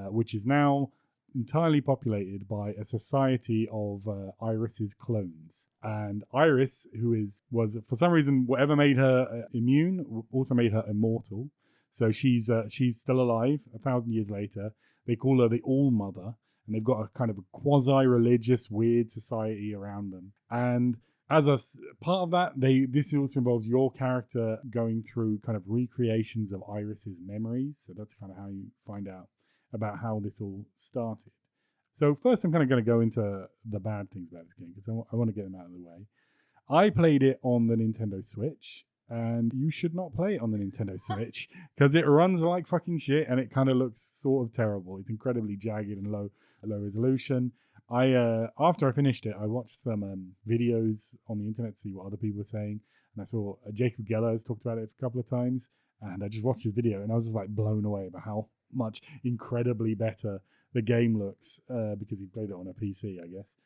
which is now entirely populated by a society of Iris's clones. And Iris, was for some reason, whatever made her immune, also made her immortal. So she's still alive 1,000 years later. They call her the All-Mother, and they've got a kind of a quasi-religious, weird society around them. And as a part of that, this also involves your character going through kind of recreations of Iris's memories. So that's kind of how you find out about how this all started. So first, I'm kind of going to go into the bad things about this game, because I want to get them out of the way. I played it on the Nintendo Switch. And you should not play it on the Nintendo Switch, because it runs like fucking shit and it kind of looks sort of terrible. It's incredibly jagged and low resolution. After I finished it, I watched some videos on the internet to see what other people were saying. And I saw Jacob Geller has talked about it a couple of times. And I just watched his video and I was just like blown away by how much incredibly better the game looks, because he played it on a PC, I guess.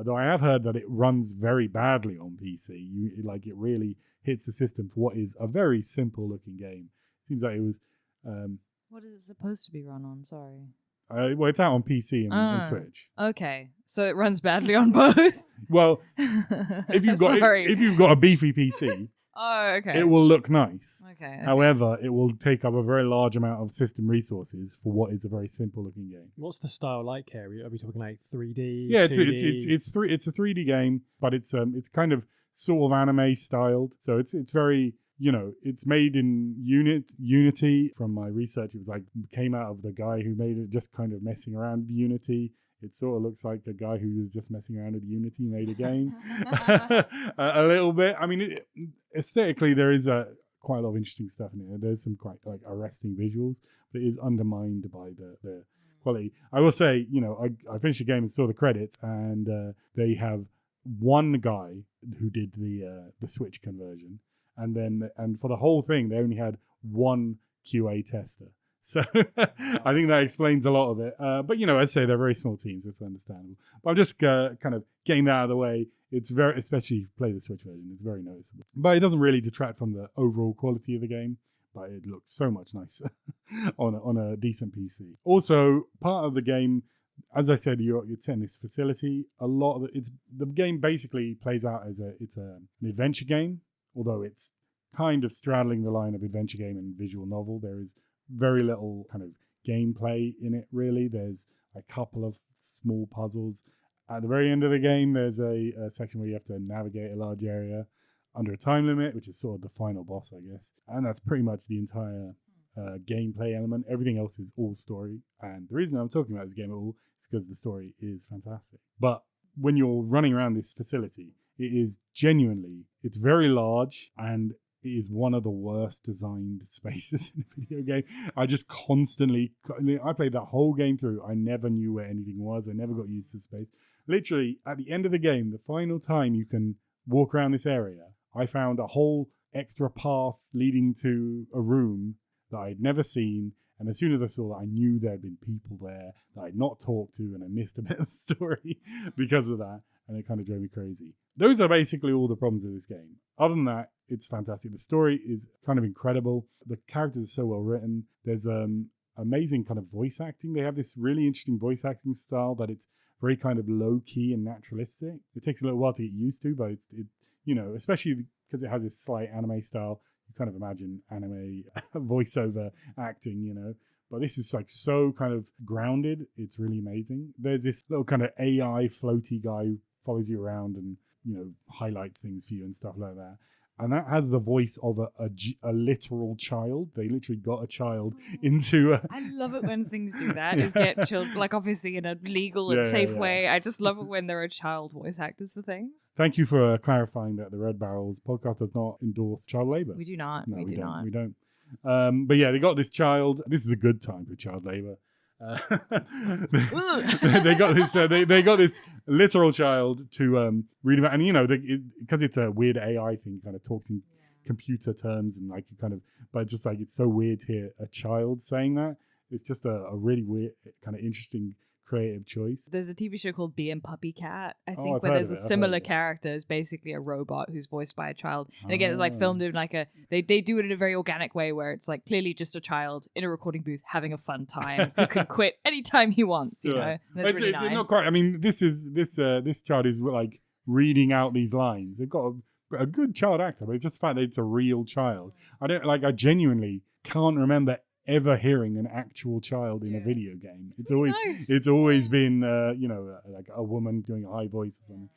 Though I have heard that it runs very badly on PC. It really hits the system for what is a very simple looking game. Seems like it was... What is it supposed to be run on? Sorry. Well, it's out on PC and Switch. Okay, so it runs badly on both. Well, if you've got a beefy PC, oh, okay, it will look nice. Okay. However, it will take up a very large amount of system resources for what is a very simple looking game. What's the style like here? Are we talking like 3D? Yeah, 2D? it's a 3D game, but it's kind of sort of anime styled. So it's very, it's made in Unity. From my research, it was like came out of the guy who made it, just kind of messing around with Unity. It sort of looks like a guy who was just messing around with Unity made a game. A little bit. I mean, aesthetically, there is quite a lot of interesting stuff in it. There's some quite like arresting visuals, but it is undermined by the quality. I will say, I finished the game and saw the credits, and they have one guy who did the Switch conversion, and for the whole thing, they only had one QA tester. So I think that explains a lot of it. But, I'd say they're very small teams. It's understandable. But I'm just kind of getting that out of the way. It's very, especially if you play the Switch version, it's very noticeable. But it doesn't really detract from the overall quality of the game. But it looks so much nicer on a decent PC. Also, part of the game, as I said, you're set in this facility. A lot of the game basically plays out as an adventure game, although it's kind of straddling the line of adventure game and visual novel. There is very little kind of gameplay in it, really. There's a couple of small puzzles. At the very end of the game, there's a section where you have to navigate a large area under a time limit, which is sort of the final boss, I guess. And that's pretty much the entire gameplay element. Everything else is all story. And the reason I'm talking about this game at all is because the story is fantastic. But when you're running around this facility, it is genuinely, it's very large, and it is one of the worst designed spaces in a video game. I just constantly, I played that whole game through. I never knew where anything was. I never got used to the space. Literally, at the end of the game, the final time you can walk around this area, I found a whole extra path leading to a room that I'd never seen. And as soon as I saw that, I knew there had been people there that I'd not talked to, and I missed a bit of the story because of that. And it kind of drove me crazy. Those are basically all the problems of this game. Other than that, it's fantastic. The story is kind of incredible. The characters are so well written. There's amazing kind of voice acting. They have this really interesting voice acting style that it's very kind of low key and naturalistic. It takes a little while to get used to, but it especially because it has this slight anime style. You kind of imagine anime voiceover acting, But this is like so kind of grounded. It's really amazing. There's this little kind of AI floaty guy who follows you around and, highlights things for you and stuff like that. And that has the voice of a literal child. They literally got a child into a... I love it when things do that, is get children, like obviously in a legal and safe way. I just love it when there are child voice actors for things. Thank you for clarifying that the Red Barrels podcast does not endorse child labor. We do not. No, we don't. not. We don't. But yeah, they got this child. This is a good time for child labor. They got this. They got this literal child to read about, and because it's a weird AI thing, kind of talks in computer terms, and like but just like it's so weird to hear a child saying that. It's just a really weird, kind of interesting, creative choice. There's a TV show called Bee and Puppy Cat, I think, I've where heard there's of a it. similar character. It's basically a robot who's voiced by a child. And again, it's like filmed in like they do it in a very organic way where it's like clearly just a child in a recording booth having a fun time who can quit anytime he wants, you know. And that's really nice. It's not quite. I mean, this child is like reading out these lines. They've got a good child actor, but it's just the fact that it's a real child. I genuinely can't remember ever hearing an actual child in a video game. It's always been like a woman doing a high voice or something.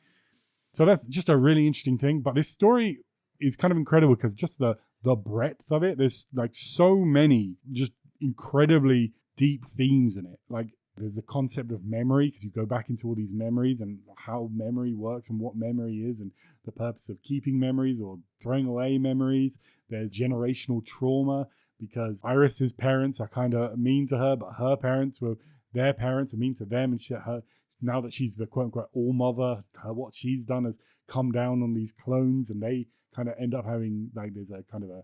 So that's just a really interesting thing. But this story is kind of incredible because just the breadth of it. There's like so many just incredibly deep themes in it. Like there's the concept of memory, because you go back into all these memories and how memory works and what memory is and the purpose of keeping memories or throwing away memories. There's generational trauma, because Iris's parents are kind of mean to her, but their parents were mean to them, and now that she's the quote unquote all mother, what she's done has come down on these clones, and they kind of end up having like there's a kind of a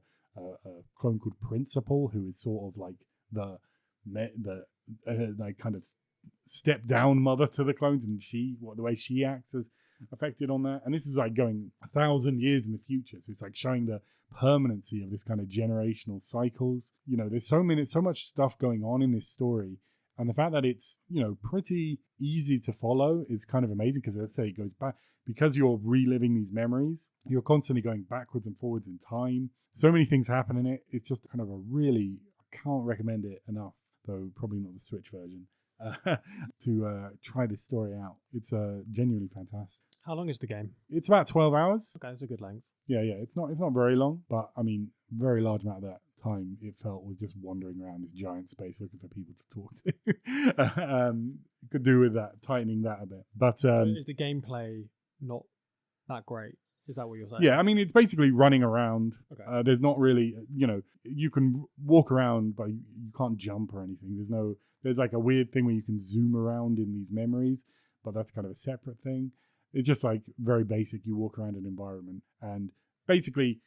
clone called Principal, who is sort of like the like kind of step down mother to the clones, and the way she acts has affected on that. And this is like going 1,000 years in the future, so it's like showing the permanency of this kind of generational cycles. There's so much stuff going on in this story, and the fact that it's pretty easy to follow is kind of amazing, because as I say, it goes back, because you're reliving these memories, you're constantly going backwards and forwards in time. So many things happen in it. It's just kind of I can't recommend it enough, though probably not the Switch version, to try this story out. It's genuinely fantastic. How long is the game? It's about 12 hours. Okay, it's a good length. Yeah. It's not very long, but I mean, very large amount of that time it felt was just wandering around this giant space looking for people to talk to. Could do with that, tightening that a bit. But So is the gameplay not that great? Is that what you're saying? yeah, I mean, it's basically running around. Okay. There's not really, you can walk around, but you can't jump or anything. There's like a weird thing where you can zoom around in these memories, but that's kind of a separate thing. It's just like very basic. You walk around an environment, and basically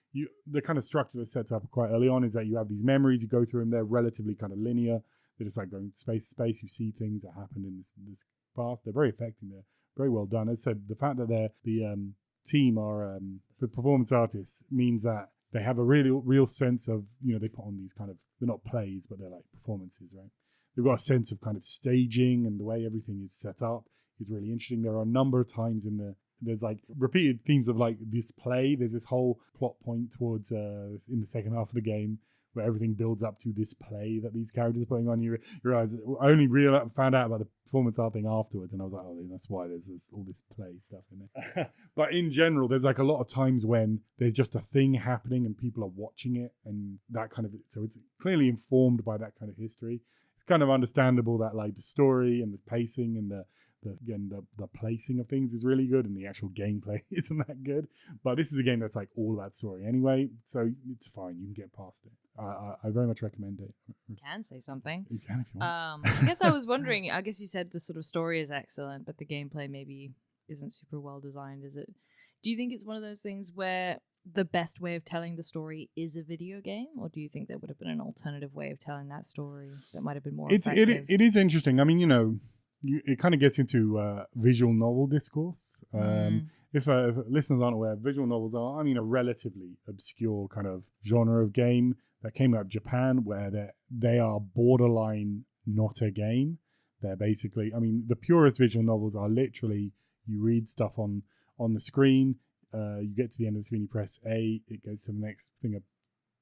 the kind of structure that sets up quite early on is that you have these memories, you go through them, they're relatively kind of linear. They're just like going space to space. You see things that happened in this past. They're very affecting. They're very well done. As I said, the fact that they're the team are the performance artists means that they have a really real sense of, they put on these kind of, they're not plays, but they're like performances, right? They've got a sense of kind of staging, and the way everything is set up is really interesting. There are a number of times there's like repeated themes of like this play. There's this whole plot point towards in the second half of the game where everything builds up to this play that these characters are putting on. You realize, I only found out about the performance art thing afterwards, and I was like, oh, that's why there's all this play stuff in it. But in general, there's like a lot of times when there's just a thing happening and people are watching it, and that kind of, so it's clearly informed by that kind of history. It's kind of understandable that like the story and the pacing and the placing of things is really good, and the actual gameplay isn't that good. But this is a game that's like all about story anyway, so it's fine. You can get past it. I very much recommend it. You can say something. You can if you want. I guess I was wondering, I guess you said the sort of story is excellent, but the gameplay maybe isn't super well designed, is it? Do you think it's one of those things where the best way of telling the story is a video game, or do you think there would have been an alternative way of telling that story that might have been more effective? It is interesting. I mean, it kind of gets into visual novel discourse. If listeners aren't aware, visual novels are, a relatively obscure kind of genre of game that came out of Japan, where they are borderline not a game. They're basically, the purest visual novels are literally you read stuff on the screen, you get to the end of the screen, you press A, it goes to the next thing of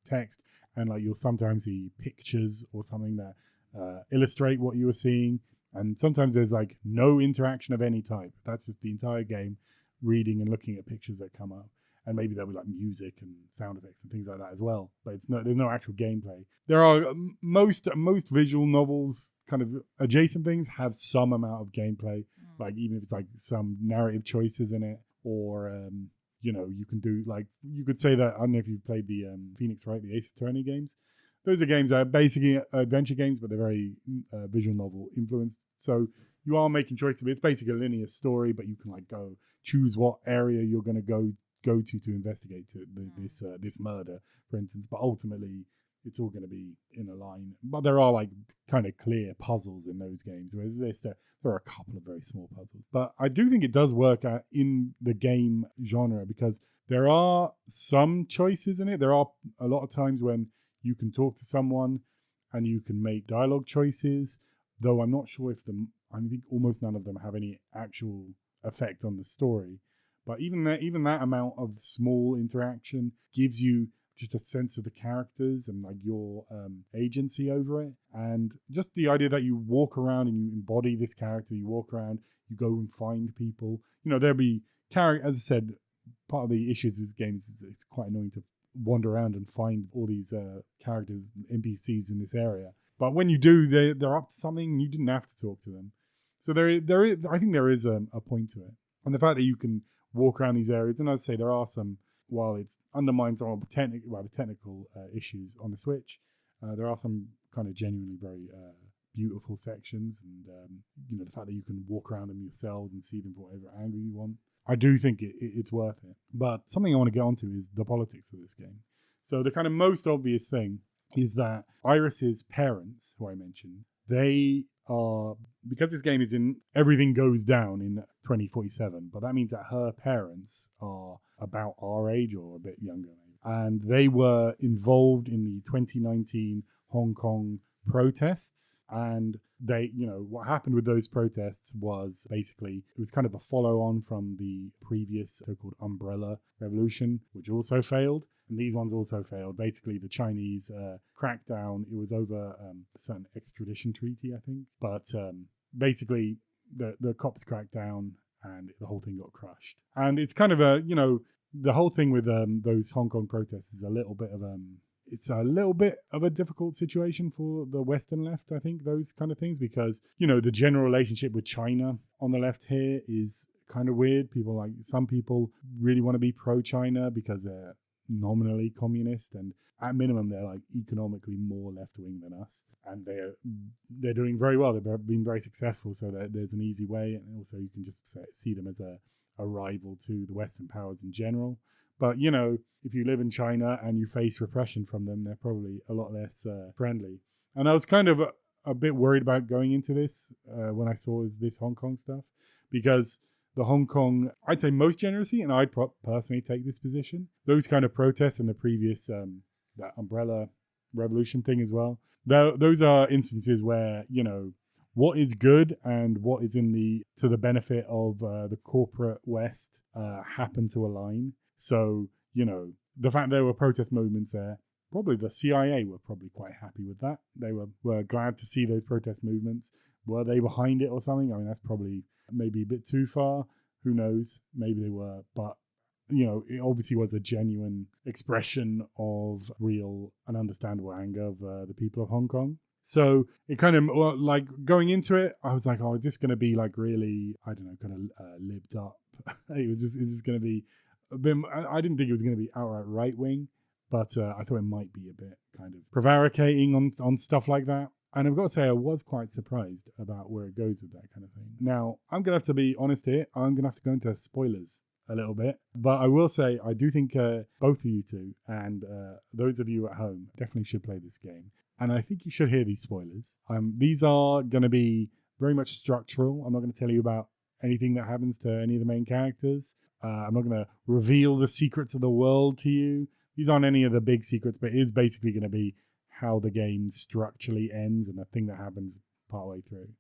text, and like you'll sometimes see pictures or something that illustrate what you were seeing. And sometimes there's like no interaction of any type. That's just the entire game, reading and looking at pictures that come up. And maybe there'll be like music and sound effects and things like that as well. But there's no actual gameplay. There are most visual novels, kind of adjacent things, have some amount of gameplay. Like even if it's like some narrative choices in it, or you can do like, you could say that, I don't know if you've played the Phoenix Wright, the Ace Attorney games. Those are games that are basically adventure games, but they're very visual novel influenced. So you are making choices. It's basically a linear story, but you can like go choose what area you're going to go to investigate this murder, for instance. But ultimately, it's all going to be in a line. But there are like kind of clear puzzles in those games. Whereas there are a couple of very small puzzles. But I do think it does work in the game genre, because there are some choices in it. There are a lot of times when you can talk to someone and you can make dialogue choices, though I'm not sure I think almost none of them have any actual effect on the story. But even that amount of small interaction gives you just a sense of the characters and like your agency over it. And just the idea that you walk around and you embody this character, you walk around, you go and find people. There'll be as I said, part of the issues of this game is it's quite annoying to wander around and find all these characters, NPCs in this area. But when you do, they're up to something. You didn't have to talk to them. So there is, I think there is a point to it. And the fact that you can walk around these areas, and as I say, there are some, while it undermines some of the technical issues on the Switch, there are some kind of genuinely very beautiful sections, and the fact that you can walk around them yourselves and see them from whatever angle you want. I do think it's worth it. But something I want to get onto is the politics of this game. So the kind of most obvious thing is that Iris's parents, who I mentioned, they are, because this game is in, everything goes down in 2047, but that means that her parents are about our age or a bit younger. And they were involved in the 2019 Hong Kong protests, and what happened with those protests was basically it was kind of a follow-on from the previous so-called Umbrella Revolution, which also failed, and these ones also failed. Basically the Chinese crackdown, it was over a certain extradition treaty, I think, but basically the cops cracked down and the whole thing got crushed. And it's kind of the whole thing with those Hong Kong protests is a little bit of it's a little bit of a difficult situation for the Western left, I think, those kind of things, because, the general relationship with China on the left here is kind of weird. Some people really want to be pro-China because they're nominally communist, and at minimum they're like economically more left-wing than us, and they're doing very well. They've been very successful, so there's an easy way, and also you can just see them as a rival to the Western powers in general. But, if you live in China and you face repression from them, they're probably a lot less friendly. And I was kind of a bit worried about going into this when I saw this Hong Kong stuff, because the Hong Kong, I'd say most generously, and I'd personally take this position, those kind of protests and the previous, that umbrella revolution thing as well, those are instances where, what is good and what is to the benefit of the corporate West happen to align. So, the fact there were protest movements there, probably the CIA were probably quite happy with that. They were glad to see those protest movements. Were they behind it or something? I mean, that's probably maybe a bit too far. Who knows? Maybe they were. But, it obviously was a genuine expression of real and understandable anger of the people of Hong Kong. So it kind of, like, going into it, I was like, oh, is this going to be like really, I don't know, kind of libbed up? Is this going to be a bit, I didn't think it was going to be outright right wing, but I thought it might be a bit kind of prevaricating on stuff like that. And I've got to say, I was quite surprised about where it goes with that kind of thing. Now, I'm going to have to be honest here. I'm going to have to go into spoilers a little bit. But I will say, I do think both of you two and those of you at home definitely should play this game. And I think you should hear these spoilers. These are going to be very much structural. I'm not going to tell you about anything that happens to any of the main characters. I'm not going to reveal the secrets of the world to you. These aren't any of the big secrets, but it is basically going to be how the game structurally ends and the thing that happens partway through.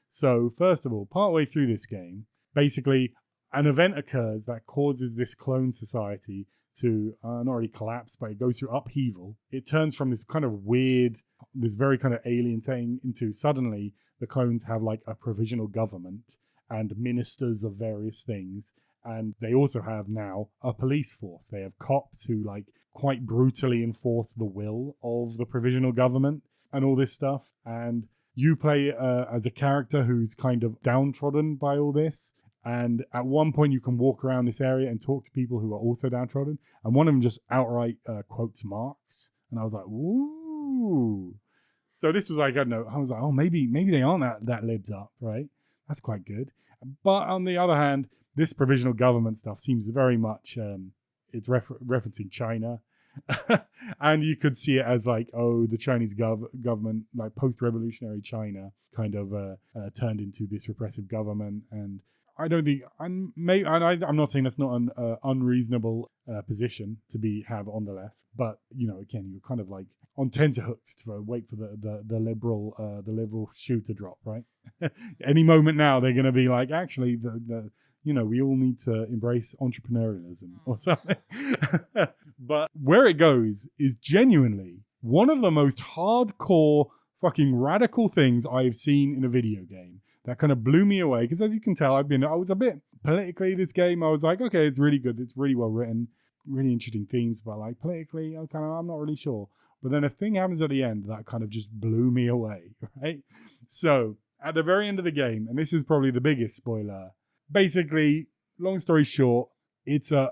So first of all, partway through this game, basically an event occurs that causes this clone society to not really collapse, but it goes through upheaval. It turns from this kind of weird, this very kind of alien thing into suddenly the clones have like a provisional government and ministers of various things. And they also have now a police force. They have cops who like quite brutally enforce the will of the provisional government and all this stuff. And you play as a character who's kind of downtrodden by all this. And at one point you can walk around this area and talk to people who are also downtrodden. And one of them just outright quotes Marx. And I was like, woo. So this was like, I don't know. I was like, oh, maybe they aren't that libs up, right? That's quite good. But on the other hand, this provisional government stuff seems very much, it's referencing China. And you could see it as like, oh, the Chinese government, like post-revolutionary China, kind of turned into this repressive government. And I don't think, I'm not saying that's not an unreasonable position to have on the left. But, again, you're kind of like on tenterhooks to wait for the liberal shoe to drop, right? Any moment now, they're going to be like, actually, we all need to embrace entrepreneurialism or something. But where it goes is genuinely one of the most hardcore fucking radical things I've seen in a video game that kind of blew me away. Because as you can tell, I was a bit politically this game. I was like, okay, it's really good. It's really well written, really interesting themes. But like politically, I'm not really sure. But then a thing happens at the end that kind of just blew me away, right? So at the very end of the game, and this is probably the biggest spoiler, basically, long story short, it's a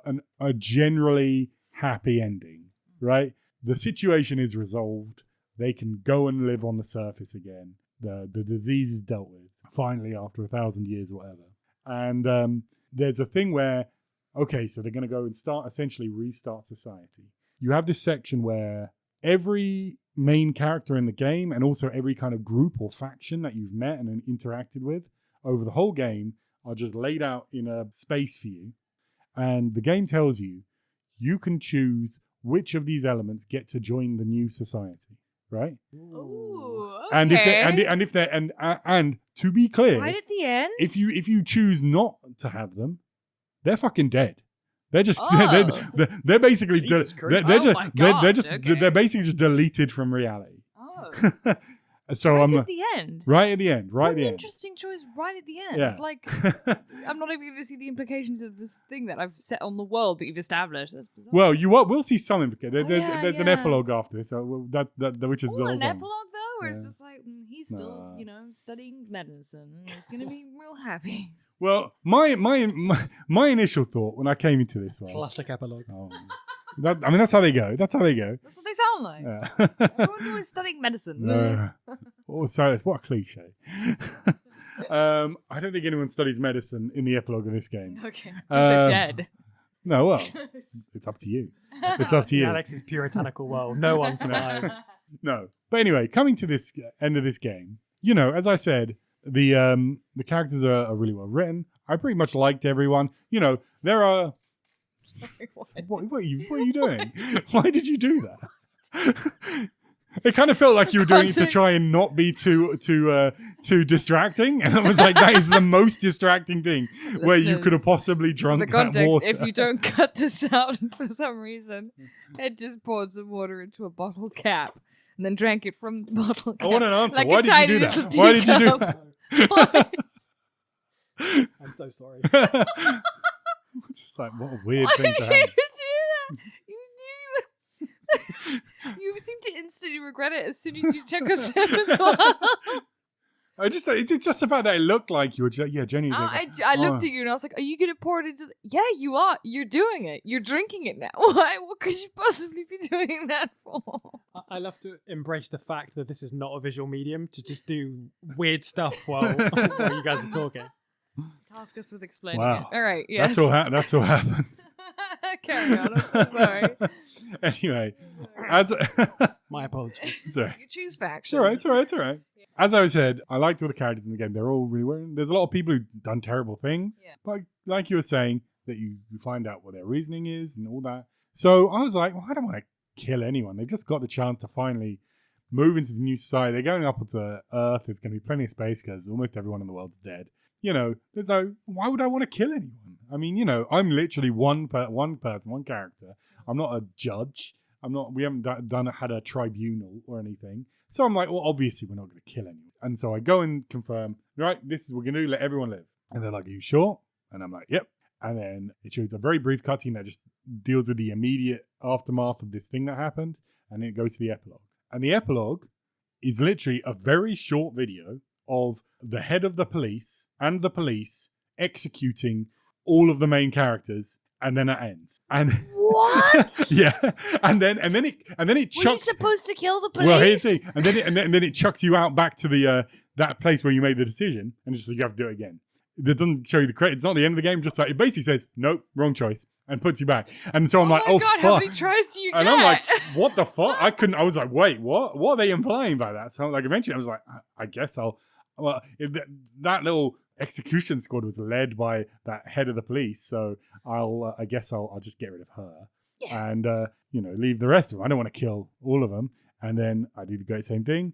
generally happy ending, right? The situation is resolved. They can go and live on the surface again. The disease is dealt with, finally, after 1,000 years or whatever. And there's a thing where, okay, so they're going to go and essentially restart society. You have this section where every main character in the game and also every kind of group or faction that you've met and interacted with over the whole game are just laid out in a space for you. And the game tells you can choose which of these elements get to join the new society, right? Ooh, okay. And to be clear, right at the end, if you choose not to have them, they're fucking dead. They're just they're basically they're basically just deleted from reality. Oh. So Right I'm at the end. right at the end. Right What at the an end. interesting choice right at the end. Yeah. Like, I'm not even going to see the implications of this thing that I've set on the world that you've established. That's bizarre. Well, we'll see some implications. Oh, There's an yeah. epilogue after this, so which is the Ooh, whole an thing. epilogue, though? Where Yeah. it's just like, he's still, Nah. studying medicine. And he's going to be real happy. Well, my initial thought when I came into this was, Classic epilogue. that's how they go. That's how they go. That's what they sound like. Yeah. Everyone's always studying medicine. So it's what a cliche. I don't think anyone studies medicine in the epilogue of this game. Okay. They're dead. No, well, it's up to you. It's up to you. Alex's puritanical world. No one survived. No, but anyway, coming to this end of this game, as I said, the characters are really well written. I pretty much liked everyone. There are. What are you doing? Why did you do that? It kind of felt like you were doing it to try and not be too distracting, and I was like, that is the most distracting thing where you could have possibly drunk the context, that water. if you don't cut this out for some reason, Ed just poured some water into a bottle cap and then drank it from the bottle cap. I want an answer. Like Why a did you tiny do that? little Why did you do teacup. that? I'm so sorry. Just like, what a weird Why thing did to you happen. do that? You seem to instantly regret it as soon as you took a sip as well. It's just the fact that it looked like you were, genuinely. I looked at you and I was like, are you going to pour it into yeah, you are. You're doing it. You're drinking it now. Why? What could you possibly be doing that for? I love to embrace the fact that this is not a visual medium to just do weird stuff while you guys are talking. Task us with explaining Wow. it. All right, yes. That's all happened. Carry on, I'm so sorry. Anyway, My apologies. sorry. You choose factions. It's all right. As I said, I liked all the characters in the game. They're all really well. There's a lot of people who've done terrible things. Yeah. But like you were saying, that you find out what their reasoning is and all that. So I was like, well, I don't want to kill anyone. They've just got the chance to finally move into the new society. They're going up to Earth. There's going to be plenty of space because almost everyone in the world's dead. Why would I want to kill anyone? I mean, I'm literally one person, one character. I'm not a judge. We haven't had a tribunal or anything. So I'm like, well, obviously we're not going to kill anyone. And so I go and confirm, right, this is what we're going to do, let everyone live. And they're like, are you sure? And I'm like, yep. And then it shows a very brief cutscene that just deals with the immediate aftermath of this thing that happened. And then it goes to the epilogue. And the epilogue is literally a very short video of the head of the police and the police executing all of the main characters, and then it ends. And what? yeah, and then it chucks. Were you supposed to kill the police? Well, here's the thing, and then it chucks you out back to the that place where you made the decision, and it's just like you have to do it again. It doesn't show you the credit. It's not the end of the game. Just like it basically says, nope, wrong choice, and puts you back. And so I'm like, oh God, fuck. how many tries do you get? And I'm like, what the fuck? I was like, wait, what? What are they implying by that? So like eventually I was like, I guess I'll. Well, that little execution squad was led by that head of the police, so I guess I'll just get rid of her and leave the rest of them. I don't want to kill all of them. And then I do the great same thing,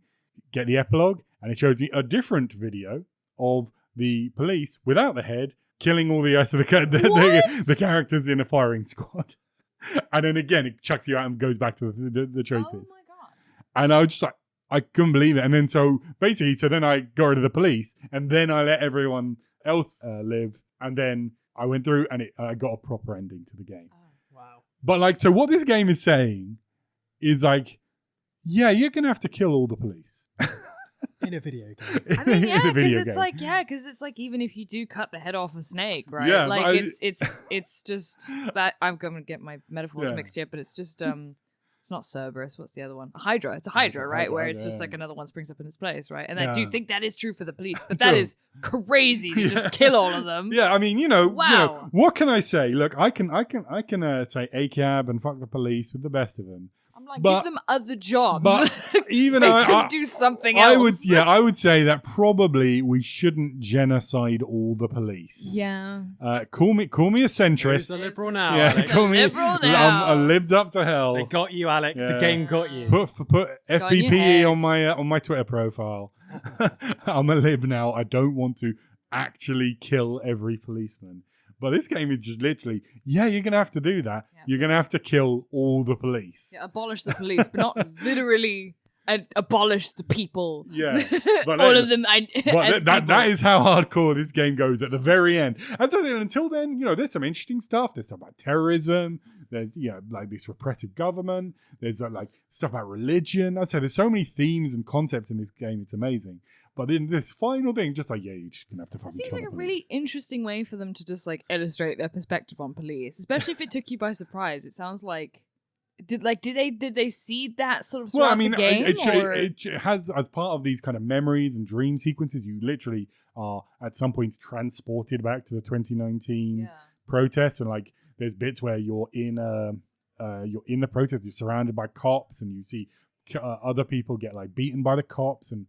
get the epilogue, and it shows me a different video of the police without the head killing all the rest of the characters in a firing squad. And then again, it chucks you out and goes back to the traitors. Oh my god! And I was just like, I couldn't believe it. And then so then I got rid of the police, and then I let everyone else live. And then I went through and I got a proper ending to the game. Oh, Wow. But so what this game is saying is like, yeah, you're going to have to kill all the police. In a video game. I mean, yeah, In a video because it's like even if you do cut the head off a snake, right? Yeah, like it's just that I'm going to get my metaphors Yeah. mixed here, but it's just it's not Cerberus. What's the other one? A Hydra. It's a Hydra, right? Where it's just like another one springs up in its place, right? And I do think that is true for the police, but that True. is crazy to just kill all of them. Yeah, I mean, Wow. what can I say? Look, I can say ACAB and fuck the police with the best of them. I'm like, But- give them other jobs. But even they I can do something else. I would say that probably we shouldn't genocide all the police. Yeah. Call me a Who's centrist. the liberal now, Yeah, Alex? call me. Liberal now. I'm lived up to hell. They got you, Alex. Yeah. The game got you. Put Got in your FBPE head. on my Twitter profile. I'm a lib now. I don't want to actually kill every policeman. But this game is just literally, you're going to have to do that. Yeah. You're going to have to kill all the police. Yeah, abolish the police, but not literally and abolish the people. Yeah, but All of them. But that is how hardcore this game goes at the very end. And so until then, there's some interesting stuff. There's stuff about terrorism. There's like this repressive government. There's like stuff about religion. I'd say there's so many themes and concepts in this game. It's amazing. But then this final thing, just like you're just gonna have to fucking. It seems kill like a the really police. interesting way for them to just like illustrate their perspective on police, especially if it took you by surprise. It sounds like. Did they see that sort of throughout the game? It has, as part of these kind of memories and dream sequences, you literally are at some points transported back to the 2019 protests, and like there's bits where you're in the protest, you're surrounded by cops, and you see other people get like beaten by the cops, and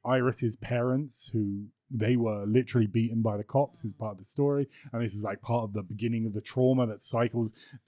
Iris's parents, who they were literally beaten by the cops, is part of the story. And this is like part of the beginning of the trauma that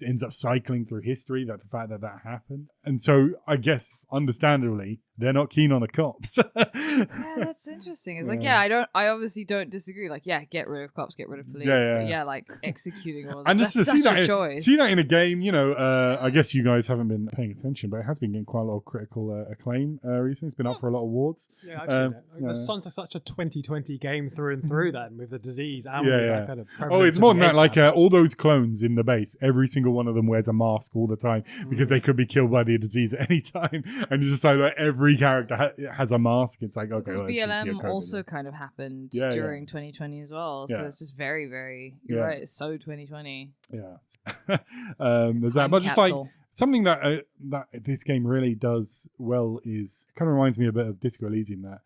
ends up cycling through history, that the fact that happened. And so I guess understandably they're not keen on the cops. Yeah, that's interesting. It's like, I obviously don't disagree. Like, get rid of cops, get rid of police. But like executing all of and that's just to such see that a choice. See that in a game, I guess you guys haven't been paying attention, but it has been getting quite a lot of critical acclaim recently. It's been up for a lot of awards. Yeah, I've seen it. It sounds like such a 2020 game through and through then, with the disease and with that kind of it's more than that. Like all those clones in the base, every single one of them wears a mask all the time because they could be killed by the disease at any time. And it's just like every character has a mask. It's like, okay, well, BLM also kind of happened during 2020 as well. So it's just very, very, you're right, it's so 2020. Yeah. There's that. But just like something that this game really does well is, it kind of reminds me a bit of Disco Elysium, that,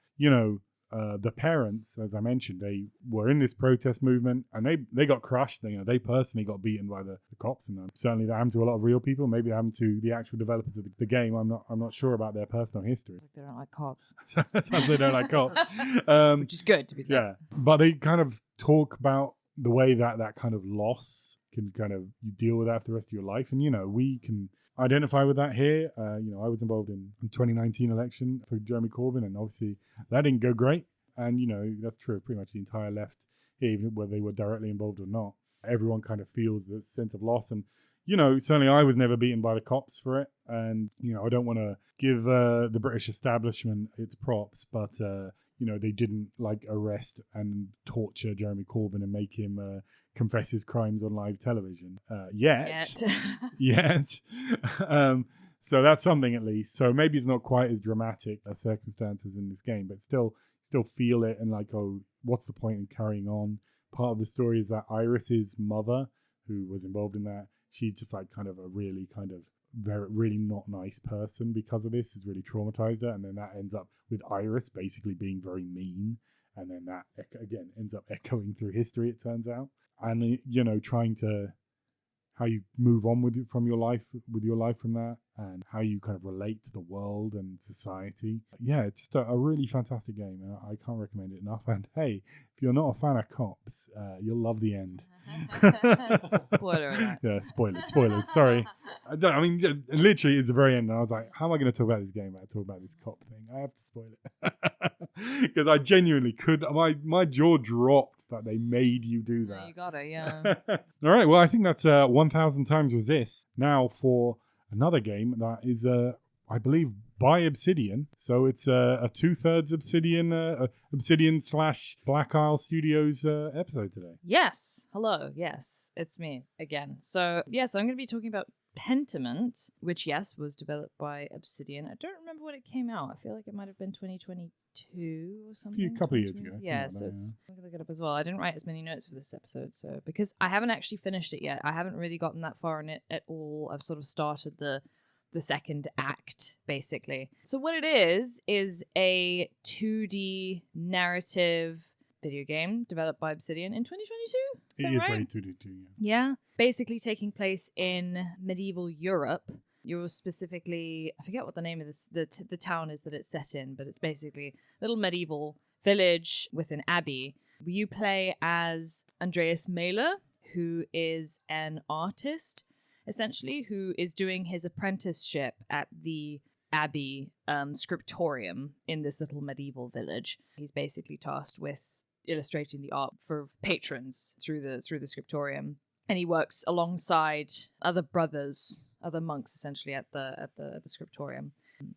the parents, as I mentioned, they were in this protest movement and they got crushed. They personally got beaten by the cops, and certainly that happened to a lot of real people. Maybe it happened to the actual developers of the game. I'm not sure about their personal history. They don't like cops. Sounds they don't like cops. Which is good, to be fair. Yeah, but they kind of talk about the way that kind of loss can kind of, you deal with that for the rest of your life, and we can identify with that here. I was involved in the 2019 election for Jeremy Corbyn, and obviously that didn't go great. And, that's true of pretty much the entire left here, even whether they were directly involved or not. Everyone kind of feels the sense of loss. And, certainly I was never beaten by the cops for it. And, I don't want to give the British establishment its props, but, they didn't arrest and torture Jeremy Corbyn and make him confess his crimes on live television yet. So that's something, at least. So maybe it's not quite as dramatic as circumstances in this game, but still feel it, and what's the point in carrying on? Part of the story is that Iris's mother, who was involved in that, she's just kind of a really really not nice person because of this, has really traumatized her, and then that ends up with Iris basically being very mean, and then that again ends up echoing through history, it turns out. And trying to, how you move on with your life from that, and how you kind of relate to the world and society. Yeah, it's just a really fantastic game, and I can't recommend it enough. And hey, if you're not a fan of cops, you'll love the end. Spoiler alert. Yeah, spoilers. Sorry. I mean, literally, it's the very end, and I was like, how am I going to talk about this game? I talk about this cop thing. I have to spoil it because I genuinely could. My jaw dropped that they made you do that. You got it, yeah. All right, well, I think that's 1,000 times Resist. Now for another game that is, I believe, by Obsidian. So it's a 2/3 Obsidian / Black Isle Studios episode today. Yes. Hello. Yes, it's me again. So, I'm going to be talking about Pentiment, which, was developed by Obsidian. I don't remember when it came out. I feel like it might have been 2022 or something. A couple of years ago. Yeah, so I'm going to look it up as well. I didn't write as many notes for this episode, so because I haven't actually finished it yet. I haven't really gotten that far in it at all. I've sort of started the second act, basically. So what it is a 2D narrative video game developed by Obsidian in 2022. It is right? 2022, yeah. Basically taking place in medieval Europe. You're specifically, I forget what the name of this, the town is that it's set in, but it's basically a little medieval village with an abbey. You play as Andreas Mahler, who is an artist, essentially, who is doing his apprenticeship at the abbey scriptorium in this little medieval village. He's basically tasked with illustrating the art for patrons through the scriptorium, and he works alongside other monks, essentially, at the scriptorium.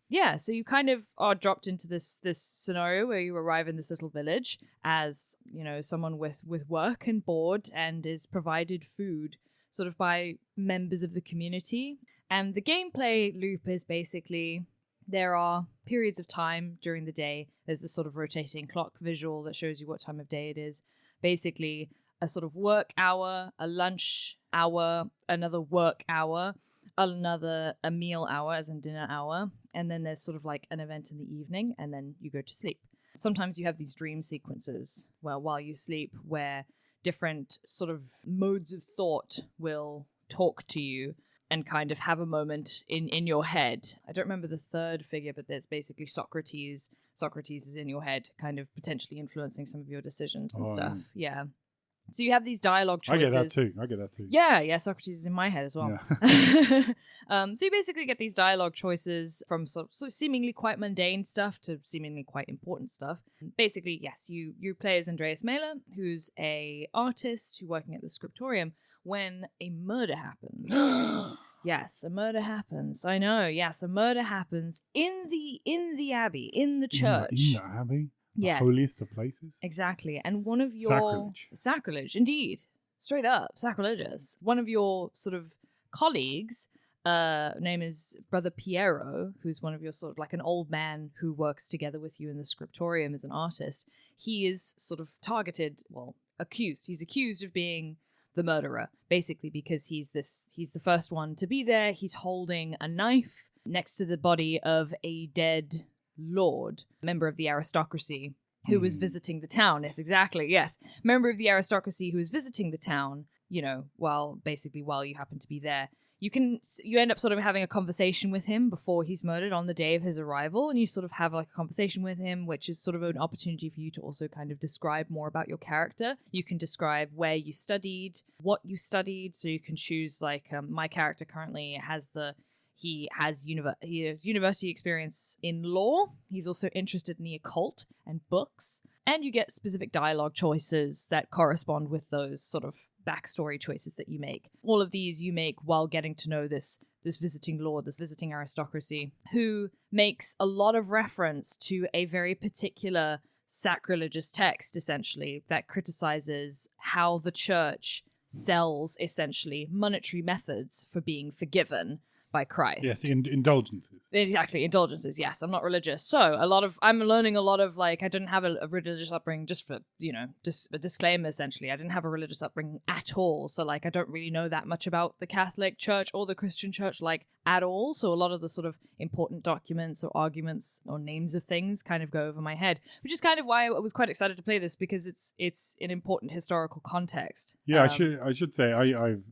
Yeah, so you kind of are dropped into this scenario where you arrive in this little village as, someone with work and board, and is provided food sort of by members of the community. And the gameplay loop is basically there are periods of time during the day. There's this sort of rotating clock visual that shows you what time of day it is. Basically, a sort of work hour, a lunch hour, another work hour, a meal hour, as in dinner hour, and then there's sort of like an event in the evening, and then you go to sleep. Sometimes you have these dream sequences while you sleep, where different sort of modes of thought will talk to you and kind of have a moment in your head. I don't remember the third figure, but there's basically Socrates. Socrates is in your head, kind of potentially influencing some of your decisions and stuff. Yeah. So you have these dialogue choices. I get that too. Yeah, Socrates is in my head as well. Yeah. So you basically get these dialogue choices from sort of seemingly quite mundane stuff to seemingly quite important stuff. Basically, yes, you play as Andreas Mailer, who's a artist who's working at the scriptorium when a murder happens. Yes, a murder happens. I know. Yes, a murder happens in the abbey, in the church. In the abbey? The Yes. holiest of places? Exactly. And one of your... Sacrilege. Sacrilege, indeed. Straight up, sacrilegious. One of your sort of colleagues, name is Brother Piero, who's one of your sort of like an old man who works together with you in the scriptorium as an artist. He is sort of accused. He's accused of being the murderer, basically because he's the first one to be there. He's holding a knife next to the body of a dead lord, member of the aristocracy who was visiting the town. Yes, exactly. Yes. Member of the aristocracy who was visiting the town, while you happen to be there. You end up sort of having a conversation with him before he's murdered on the day of his arrival, and you sort of have like a conversation with him, which is sort of an opportunity for you to also kind of describe more about your character. You can describe where you studied, what you studied, so you can choose my character currently he has university experience in law. He's also interested in the occult and books. And you get specific dialogue choices that correspond with those sort of backstory choices that you make. All of these you make while getting to know this visiting lord, this visiting aristocracy, who makes a lot of reference to a very particular sacrilegious text, essentially, that criticizes how the church sells, essentially, monetary methods for being forgiven by Christ. Yes, indulgences. Exactly, indulgences. Yes, I'm not religious, so I'm learning a lot of I didn't have a religious upbringing. Just for just a disclaimer. Essentially, I didn't have a religious upbringing at all. So I don't really know that much about the Catholic Church or the Christian Church at all. So a lot of the sort of important documents or arguments or names of things kind of go over my head, which is kind of why I was quite excited to play this, because it's an important historical context. Yeah, I should say I've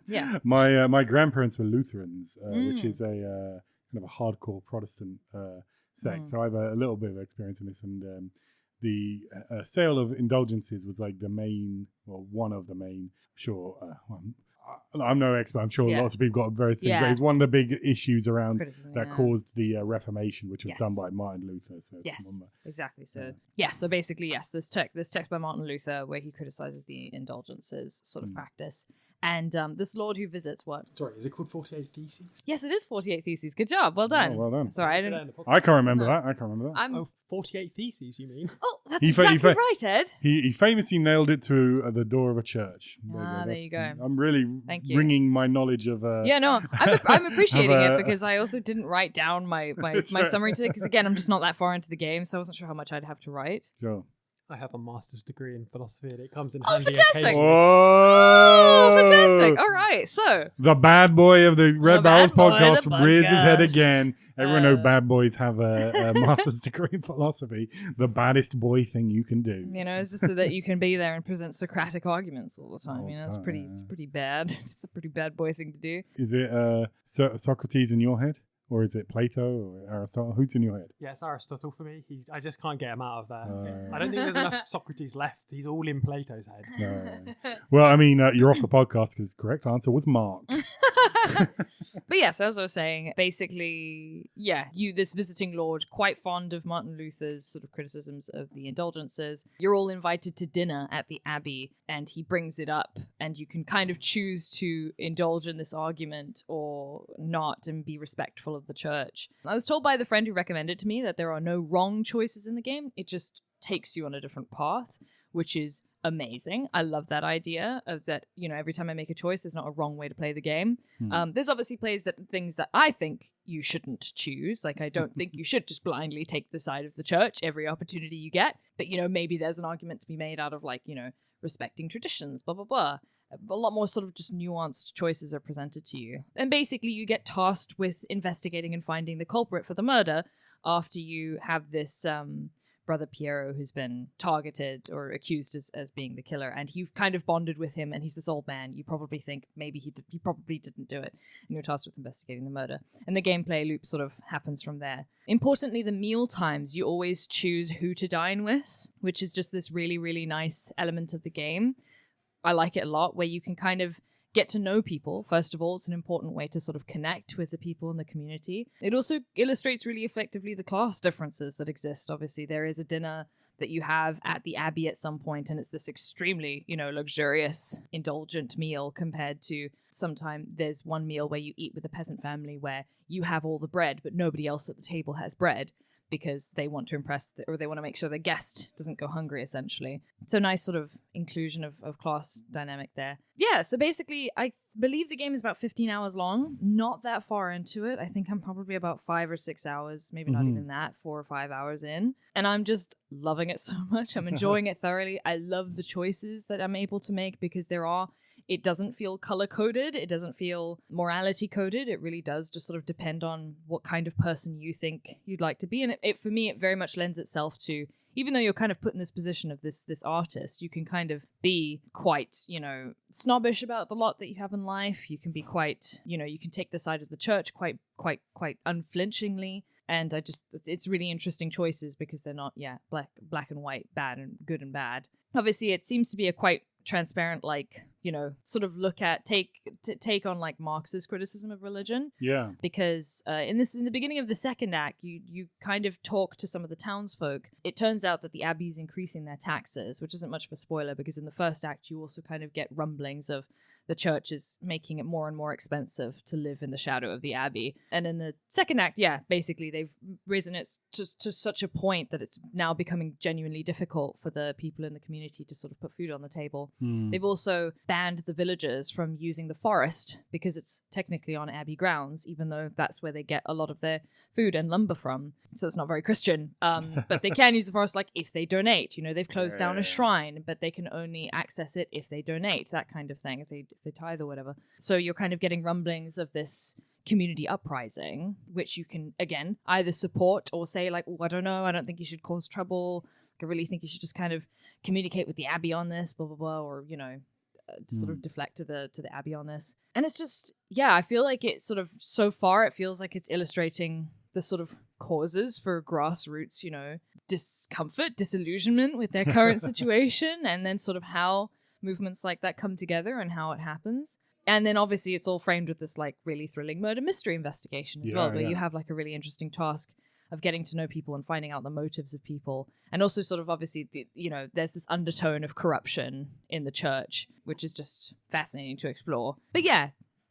yeah. My grandparents were Lutherans, which is a kind of a hardcore Protestant sect. So I have a little bit of experience in this, and the sale of indulgences was one of the main. I'm no expert. I'm sure lots of people got various things, but it's one of the big issues around that caused the Reformation, which was done by Martin Luther. So exactly. So so basically, this text by Martin Luther where he criticizes the indulgences sort of practice. And this lord who visits what? Sorry, is it called 48 Theses? Yes, it is 48 Theses. Good job. Well done. Oh, well done. Sorry, I can't remember that. 48 Theses, you mean? Oh, that's exactly right, Ed. He famously nailed it to the door of a church. There you go. I'm really bringing my knowledge of... I'm appreciating it, because I also didn't write down my summary today, because again, I'm just not that far into the game, so I wasn't sure how much I'd have to write. Sure. I have a master's degree in philosophy, and it comes in handy. Fantastic! Fantastic! Oh, fantastic! All right, so the bad boy of the Red Barrels podcast rears his head again. Everyone knows bad boys have a master's degree in philosophy. The baddest boy thing you can do. It's just so that you can be there and present Socratic arguments all the time. It's pretty bad. It's a pretty bad boy thing to do. Is it Socrates in your head? Or is it Plato or Aristotle? Who's in your head? Yeah, it's Aristotle for me. I just can't get him out of there. I don't think there's enough Socrates left. He's all in Plato's head. Well, you're off the podcast because the correct answer was Marx. But yes, as I was saying, basically, yeah, this visiting lord, quite fond of Martin Luther's sort of criticisms of the indulgences. You're all invited to dinner at the Abbey, and he brings it up, and you can kind of choose to indulge in this argument or not and be respectful of the church. I was told by the friend who recommended it to me that there are no wrong choices in the game. It just takes you on a different path, which is amazing. I love that idea of that, every time I make a choice, there's not a wrong way to play the game. There's obviously things that I think you shouldn't choose. Like, I don't think you should just blindly take the side of the church every opportunity you get. But, maybe there's an argument to be made out of, like, respecting traditions, blah, blah, blah. A lot more sort of just nuanced choices are presented to you. And basically you get tasked with investigating and finding the culprit for the murder after you have this brother Piero who's been targeted or accused as being the killer, and you've kind of bonded with him, and he's this old man. You probably think maybe he probably didn't do it, and you're tasked with investigating the murder. And the gameplay loop sort of happens from there. Importantly, the meal times, you always choose who to dine with, which is just this really, really nice element of the game. I like it a lot, where you can kind of get to know people. First of all, it's an important way to sort of connect with the people in the community. It also illustrates really effectively the class differences that exist. Obviously, there is a dinner that you have at the Abbey at some point, and it's this extremely, luxurious, indulgent meal compared to sometime there's one meal where you eat with a peasant family where you have all the bread, but nobody else at the table has bread, because they want to impress or they want to make sure the guest doesn't go hungry, essentially. So nice sort of inclusion of class dynamic there. Yeah, so basically, I believe the game is about 15 hours long. Not that far into it. I think I'm probably about 5 or 6 hours, maybe not even that, 4 or 5 hours in. And I'm just loving it so much. I'm enjoying it thoroughly. I love the choices that I'm able to make, because it doesn't feel color-coded. It doesn't feel morality-coded. It really does just sort of depend on what kind of person you think you'd like to be. And for me, it very much lends itself to, even though you're kind of put in this position of this artist, you can kind of be quite, snobbish about the lot that you have in life. You can be quite, you can take the side of the church quite unflinchingly. And it's really interesting choices, because they're not, black and white, bad and good and bad. Obviously, it seems to be a quite transparent, sort of take on like Marx's criticism of religion. Yeah. Because in the beginning of the second act, you kind of talk to some of the townsfolk. It turns out that the Abbey is increasing their taxes, which isn't much of a spoiler, because in the first act you also kind of get rumblings of the church is making it more and more expensive to live in the shadow of the Abbey. And in the second act, basically they've risen it to such a point that it's now becoming genuinely difficult for the people in the community to sort of put food on the table. They've also banned the villagers from using the forest, because it's technically on Abbey grounds, even though that's where they get a lot of their food and lumber from. So it's not very Christian. But they can use the forest, like, if they donate. They've closed down a shrine, but they can only access it if they donate, that kind of thing, if they tithe or whatever. So you're kind of getting rumblings of this community uprising, which you can, again, either support or say, like, I don't know, I don't think you should cause trouble. I really think you should just kind of communicate with the Abbey on this, blah, blah, blah, or, to sort of deflect to the Abbey on this. And it's just, I feel like it sort of, so far, it feels like it's illustrating the sort of causes for grassroots, discomfort, disillusionment with their current situation, and then sort of how movements like that come together and how it happens. And then obviously it's all framed with this like really thrilling murder mystery investigation as well, where you have like a really interesting task of getting to know people and finding out the motives of people. And also sort of obviously, there's this undertone of corruption in the church, which is just fascinating to explore. But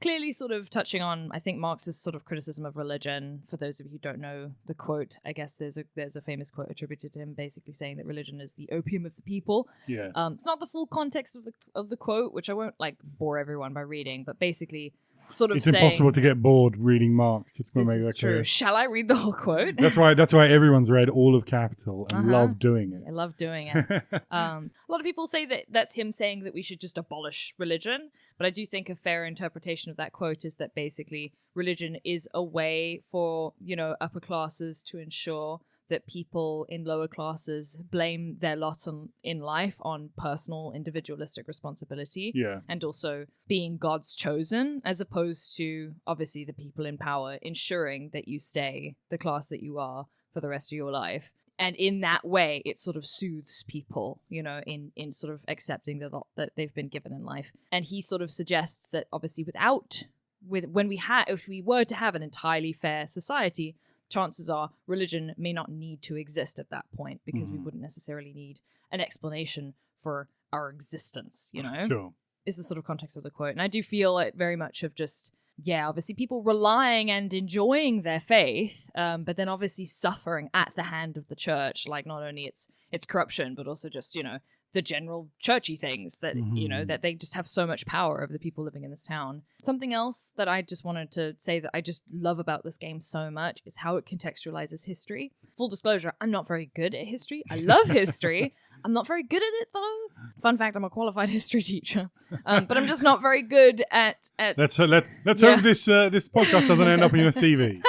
clearly sort of touching on, I think, Marx's sort of criticism of religion. For those of you who don't know the quote, I guess there's a famous quote attributed to him, basically saying that religion is the opium of the people. Yeah. It's not the full context of the quote, which I won't like bore everyone by reading, but basically sort of it's saying, impossible to get bored reading Marx. Just going to make this that is true. clear. Shall I read the whole quote? That's why everyone's read all of Capital and love doing it. I love doing it. A lot of people say that that's him saying that we should just abolish religion, but I do think a fair interpretation of that quote is that basically religion is a way for, upper classes to ensure that people in lower classes blame their lot in life on personal, individualistic responsibility. Yeah. And also being God's chosen, as opposed to, obviously, the people in power ensuring that you stay the class that you are for the rest of your life. And in that way, it sort of soothes people, in sort of accepting the lot that they've been given in life. And he sort of suggests that, obviously, without if we were to have an entirely fair society, chances are religion may not need to exist at that point, because we wouldn't necessarily need an explanation for our existence, you know? Sure. Is the sort of context of the quote. And I do feel it very much of just, obviously people relying and enjoying their faith, but then obviously suffering at the hand of the church, like not only its corruption, but also just, the general churchy things that, that they just have so much power over the people living in this town. Something else that I just wanted to say that I just love about this game so much is how it contextualizes history. Full disclosure, I'm not very good at history. I love history. I'm not very good at it, though. Fun fact, I'm a qualified history teacher. But I'm just not very good at... Let's hope this podcast doesn't end up in your CV.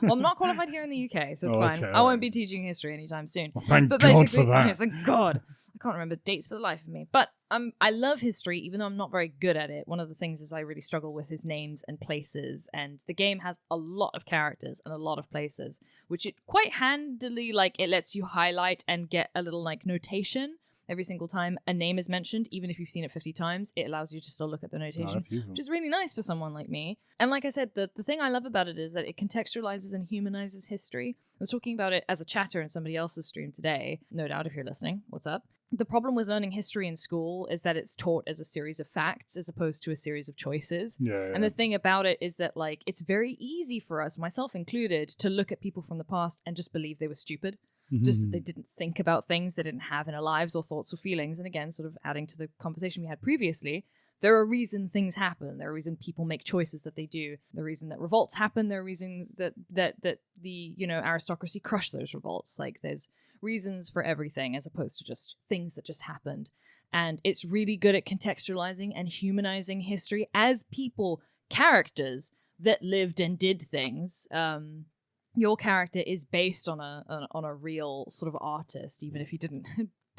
Well, I'm not qualified here in the UK, so it's fine. Okay, I won't be teaching history anytime soon. Well, thank but God for that. Yes, thank God. I can't remember dates for the life of me. But I love history, even though I'm not very good at it. One of the things is I really struggle with is names and places. And the game has a lot of characters and a lot of places, which it quite handily, it lets you highlight and get a little, notation. Every single time a name is mentioned, even if you've seen it 50 times, it allows you to still look at the notation, which is really nice for someone like me. And like I said, the thing I love about it is that it contextualizes and humanizes history. I was talking about it as a chatter in somebody else's stream today. No doubt if you're listening, what's up? The problem with learning history in school is that it's taught as a series of facts as opposed to a series of choices. Yeah. And the thing about it is that, it's very easy for us, myself included, to look at people from the past and just believe they were stupid. Just that they didn't think about things they didn't have in their lives or thoughts or feelings. And again, sort of adding to the conversation we had previously, there are reasons things happen. There are reasons people make choices that they do. There are reasons that revolts happen. There are reasons that the aristocracy crush those revolts. There's reasons for everything as opposed to just things that just happened. And it's really good at contextualizing and humanizing history as people, characters that lived and did things. Your character is based on a real sort of artist, even if he didn't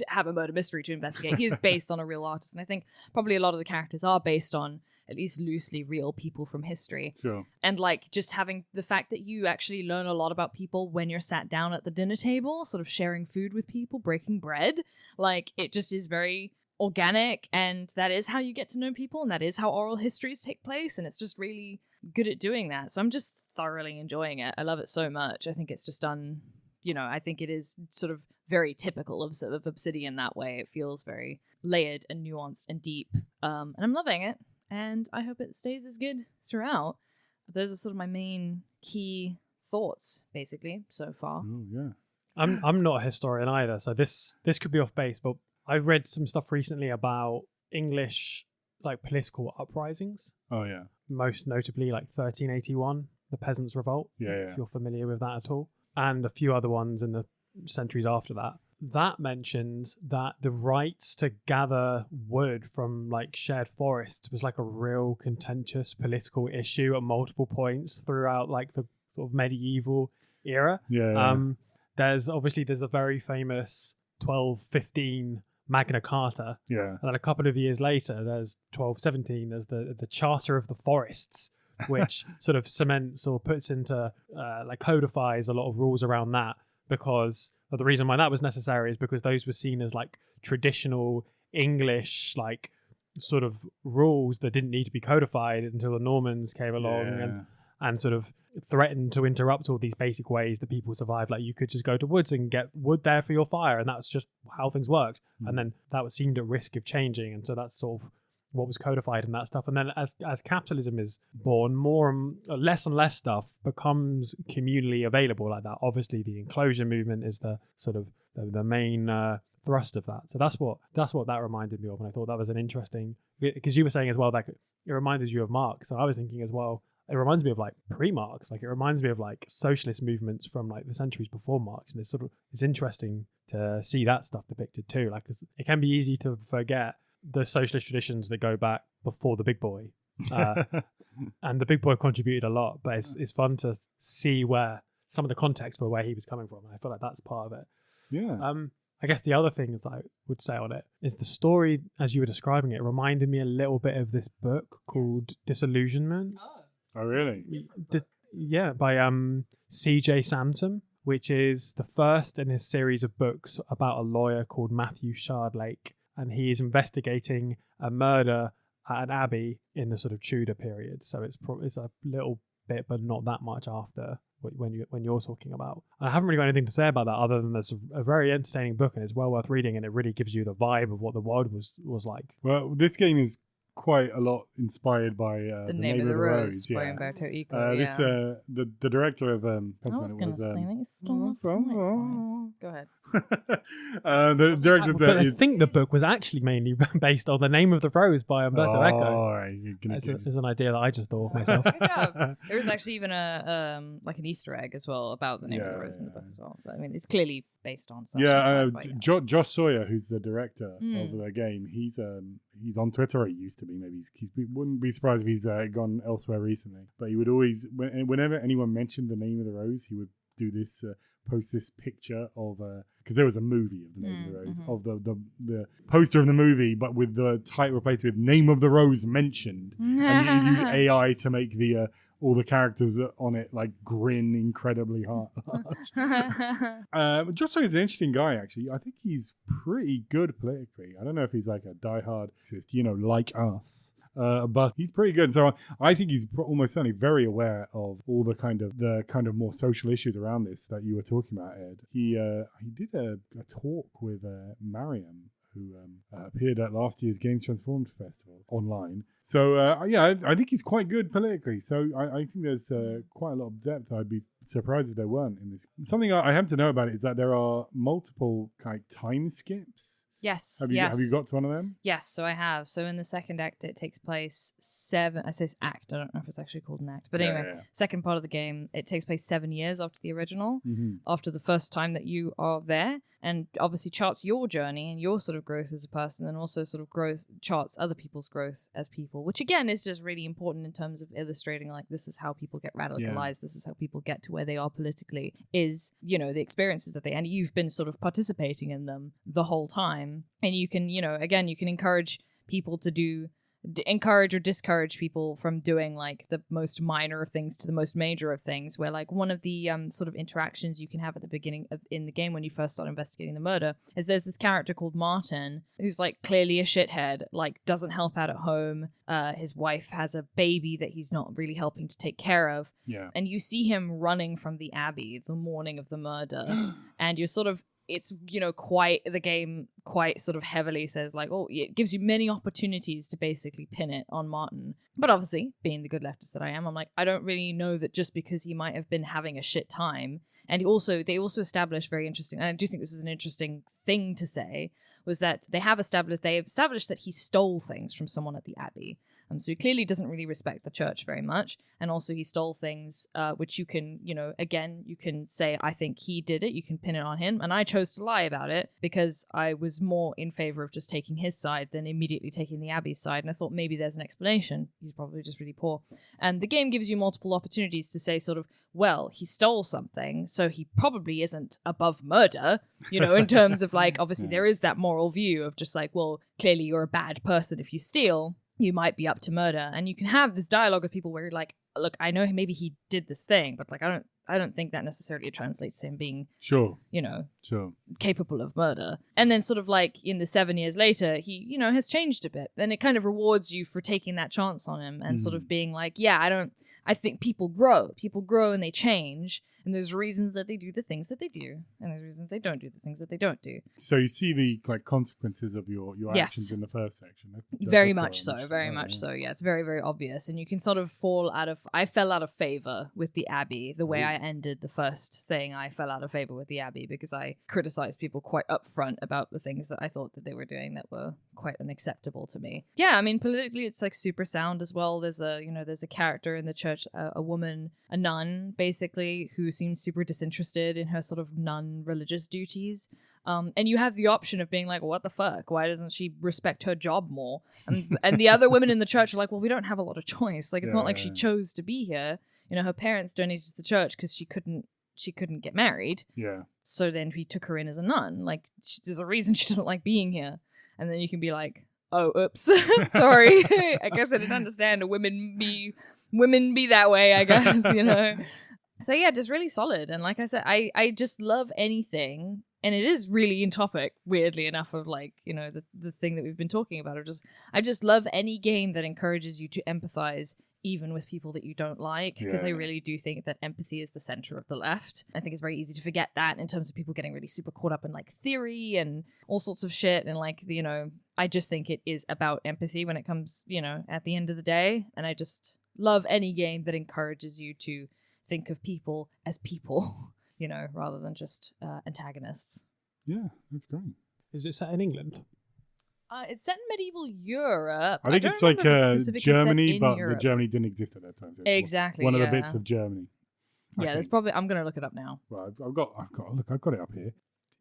have a murder mystery to investigate. He is based on a real artist. And I think probably a lot of the characters are based on at least loosely real people from history. Sure. And just having the fact that you actually learn a lot about people when you're sat down at the dinner table, sort of sharing food with people, breaking bread. It just is very organic, and that is how you get to know people, and that is how oral histories take place, and it's just really good at doing that. So I'm just thoroughly enjoying it. I love it so much. I think it's just done, I think it is sort of very typical of Obsidian that way. It feels very layered and nuanced and deep, and I'm loving it, and I hope it stays as good throughout. Those are sort of my main key thoughts, basically, so far. Oh, yeah. I'm not a historian either, so this could be off base, but I read some stuff recently about English political uprisings. Oh, yeah. Most notably 1381, the Peasants' Revolt, if you're familiar with that at all. And a few other ones in the centuries after that. That mentions that the rights to gather wood from shared forests was a real contentious political issue at multiple points throughout the sort of medieval era. Yeah. There's a very famous 1215 Magna Carta. Yeah. And then a couple of years later, there's 1217, there's the Charter of the Forests, which sort of cements or puts into, codifies a lot of rules around that, because the reason why that was necessary is because those were seen as traditional English, sort of rules that didn't need to be codified until the Normans came along and sort of threatened to interrupt all these basic ways that people survived. You could just go to woods and get wood there for your fire, and that's just how things worked. And then that was seemed at risk of changing, and so that's sort of what was codified in that stuff. And then as capitalism is born, less and less stuff becomes communally available like that. Obviously, the enclosure movement is the sort of the main thrust of that. So that's what that reminded me of, and I thought that was an interesting, because you were saying as well that it reminded you of Marx. So I was thinking as well, it reminds me of pre-Marx. It reminds me of socialist movements from the centuries before Marx, and it's interesting to see that stuff depicted too. It can be easy to forget the socialist traditions that go back before the big boy, and the big boy contributed a lot. But it's fun to see where some of the context for where he was coming from, and I feel like that's part of it. Yeah. I guess the other thing that I would say on it is the story, as you were describing it, reminded me a little bit of this book called Disillusionment. Oh, really? By C.J. Sansom, which is the first in his series of books about a lawyer called Matthew Shardlake, and he is investigating a murder at an abbey in the sort of Tudor period. So it's a little bit, but not that much after when you're talking about. I haven't really got anything to say about that other than there's a very entertaining book and it's well worth reading, and it really gives you the vibe of what the world was like. Well, this game is quite a lot inspired by the name of the Rose by Umberto Eco. the director of I was Pentiment going to say that you stole my point. Go ahead. the director But I think the book was actually mainly based on the name of the rose by Umberto Eco. Right, It's an idea that I just thought of myself. Good job. There was actually even a like an Easter egg as well about the name of the rose in the book as well. So I mean, it's clearly based on something. Josh Sawyer, who's the director of the game, he's on Twitter. He used to be. Maybe wouldn't be surprised if he's gone elsewhere recently. But he would always, whenever anyone mentioned the name of the rose, he would do this. Post this picture of because there was a movie of the name of the rose, of the poster of the movie, but with the title replaced with name of the rose mentioned, and you use AI to make the all the characters on it like grin incredibly hard. Josh is an interesting guy, actually. I think he's pretty good politically. I don't know if he's like a diehard fascist, like us. But he's pretty good. So I think he's almost certainly very aware of all the kind of more social issues around this that you were talking about, Ed. He did a talk with Mariam, who appeared at last year's Games Transformed Festival online. So I think he's quite good politically. So I think there's quite a lot of depth. I'd be surprised if there weren't in this. Something I have to know about it is that there are multiple kind of time skips. Yes. Have you got to one of them? Yes, so I have. So in the second act, it takes place I say act. I don't know if it's actually called an act. But anyway, second part of the game, it takes place 7 years after the original, after the first time that you are there. And obviously charts your journey and your sort of growth as a person, and also sort of charts other people's growth as people, which again is just really important in terms of illustrating like this is how people get radicalized, this is how people get to where they are politically, is, the experiences that and you've been sort of participating in them the whole time. And you can, again, you can encourage people to encourage or discourage people from doing like the most minor of things to the most major of things, where like one of the sort of interactions you can have at the beginning in the game when you first start investigating the murder is there's this character called Martin who's like clearly a shithead, like doesn't help out at home. His wife has a baby that he's not really helping to take care of. Yeah. And you see him running from the Abbey the morning of the murder and you're sort of, it's, the game quite sort of heavily says like, oh, it gives you many opportunities to basically pin it on Martin. But obviously, being the good leftist that I am, I'm like, I don't really know that just because he might have been having a shit time. And they also established very interesting, and I do think this was an interesting thing to say, was that they have established that he stole things from someone at the Abbey. So he clearly doesn't really respect the church very much. And also he stole things, which you can, again, you can say, I think he did it. You can pin it on him. And I chose to lie about it because I was more in favor of just taking his side than immediately taking the Abbey's side. And I thought maybe there's an explanation. He's probably just really poor. And the game gives you multiple opportunities to say sort of, well, he stole something, so he probably isn't above murder, in terms of like, obviously there is that moral view of just like, well, clearly you're a bad person if you steal. You might be up to murder. And you can have this dialogue with people where you're like, look, I know maybe he did this thing, but like I don't think that necessarily translates to him being sure capable of murder. And then sort of like in the 7 years later, he, has changed a bit. Then it kind of rewards you for taking that chance on him and sort of being like, I think people grow and they change. And there's reasons that they do the things that they do, and there's reasons they don't do the things that they don't do. So you see the consequences of your actions in the first section. Very much so. Yeah, it's very, very obvious, and you can sort of I fell out of favor with the Abbey. The way I ended the first thing, I fell out of favor with the Abbey because I criticized people quite upfront about the things that I thought that they were doing that were quite unacceptable to me. Yeah, I mean politically, it's like super sound as well. There's a character in the church, a woman, a nun, basically, who seems super disinterested in her sort of non-religious duties. And you have the option of being like, what the fuck? Why doesn't she respect her job more? And the other women in the church are like, well, we don't have a lot of choice. Like, it's not like she chose to be here. Her parents donated to the church because she couldn't get married. Yeah. So then we took her in as a nun. Like, there's a reason she doesn't like being here. And then you can be like, oh, oops, sorry. I guess I didn't understand. Women be that way, I guess, So yeah, just really solid. And like I said, I just love anything And it is really in topic, weirdly enough, of like, you know, the thing that we've been talking about. I just love any game that encourages you to empathize even with people that you don't like, because I really do think that empathy is the center of the left. I think it's very easy to forget that in terms of people getting really super caught up in like theory and all sorts of shit. And like, you know, I just think it is about empathy when it comes, you know, at the end of the day. And I just love any game that encourages you to think of people as people, you know, rather than just antagonists. Yeah, that's great. Is it set in England? It's set in medieval Europe. I think don't it's like remember if it's specifically set Germany, in but Europe. the Germany didn't exist at that time. So it's Exactly. one of the yeah. bits of Germany. Yeah, there's probably. I'm gonna look it up now. Right, I've got it up here.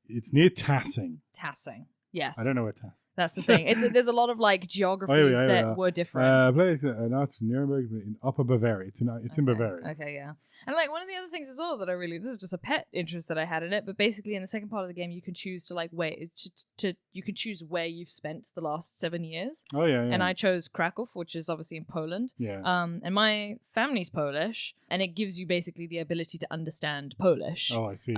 It's near Tassing. Tassing. Yes. I don't know where Tassing. That's the thing. There's a lot of like geographies that were different. Place it's Nuremberg in Upper Bavaria. It's in Bavaria. Okay, yeah. And like one of the other things as well that this is just a pet interest that I had in it, but basically in the second part of the game you can choose to like you can choose where you've spent the last 7 years. Oh yeah. And I chose Krakow, which is obviously in Poland. Yeah. And my family's Polish, and it gives you basically the ability to understand Polish. Oh, I see.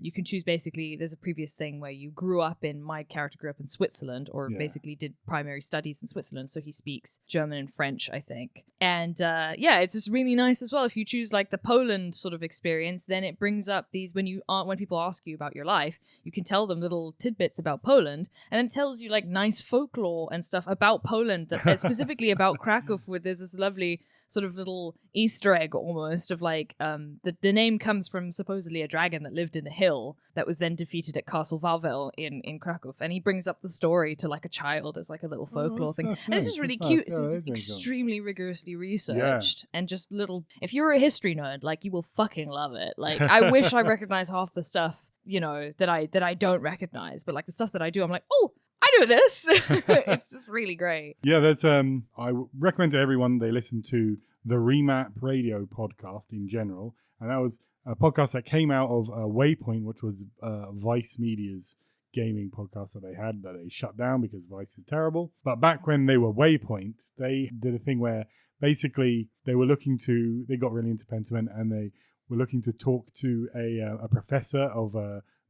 You can choose basically, there's a previous thing where you grew up in, my character grew up in Switzerland, or basically did primary studies in Switzerland, so he speaks German and French, I think. And it's just really nice as well. If you choose like the Poland sort of experience, then it brings up these, when people ask you about your life, you can tell them little tidbits about Poland, and then it tells you like nice folklore and stuff about Poland, that specifically about Krakow, where there's this lovely sort of little Easter egg almost of like the name comes from supposedly a dragon that lived in the hill that was then defeated at Castle Wawel in Krakow, and he brings up the story to like a child as like a little folklore thing. And it's just really cute. So it's extremely rigorously researched and just little. If you're a history nerd, like you will fucking love it. Like I wish I recognized half the stuff, you know, that I don't recognize, but like the stuff that I do, I'm like, oh, I know this. It's just really great. Yeah, that's I recommend to everyone they listen to the Remap Radio podcast in general, and that was a podcast that came out of Waypoint, which was Vice Media's gaming podcast that they had that they shut down because Vice is terrible. But back when they were Waypoint, they did a thing where basically they got really into Pentiment, and they were looking to talk to a professor of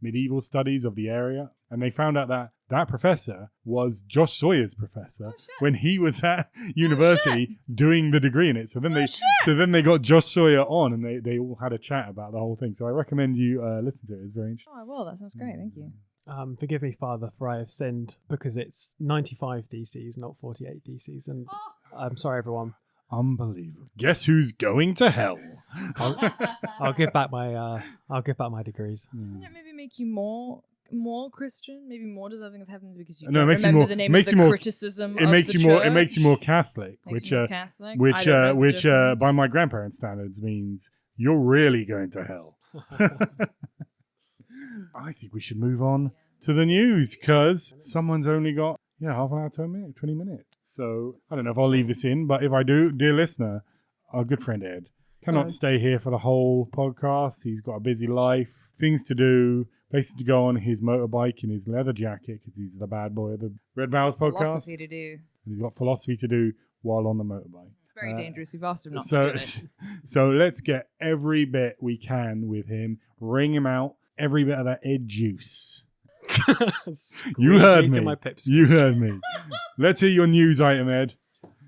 medieval studies of the area, and they found out that professor was Josh Sawyer's professor when he was at university doing the degree in it. So then they got Josh Sawyer on, and they all had a chat about the whole thing. So I recommend you listen to it. It's very interesting. Oh, I will. That sounds great. Thank you. Forgive me, Father, for I have sinned, because it's 95 DCs, not 48 DCs, and I'm sorry, everyone. Unbelievable. Guess who's going to hell? I'll give back my degrees. Doesn't it maybe make you more Christian, maybe more deserving of heavens, because you No, don't it makes you remember more- the name it makes of the you more- criticism It of makes the you more. It church? makes you more Catholic, Makes which you more Catholic? I don't know the difference. by my grandparents' standards means you're really going to hell. I think we should move on to the news, because someone's only got half an hour, 20 minutes. So I don't know if I'll leave this in, but if I do, dear listener, our good friend Ed cannot stay here for the whole podcast. He's got a busy life, things to do, places to go on, his motorbike and his leather jacket, because he's the bad boy of the Red Barrels podcast. Philosophy to do. He's got philosophy to do while on the motorbike. It's very dangerous. We've asked him not So, to do it. so let's get every bit we can with him. Wring him out, every bit of that Ed juice. You heard me. You heard me. Let's hear your news item, Ed.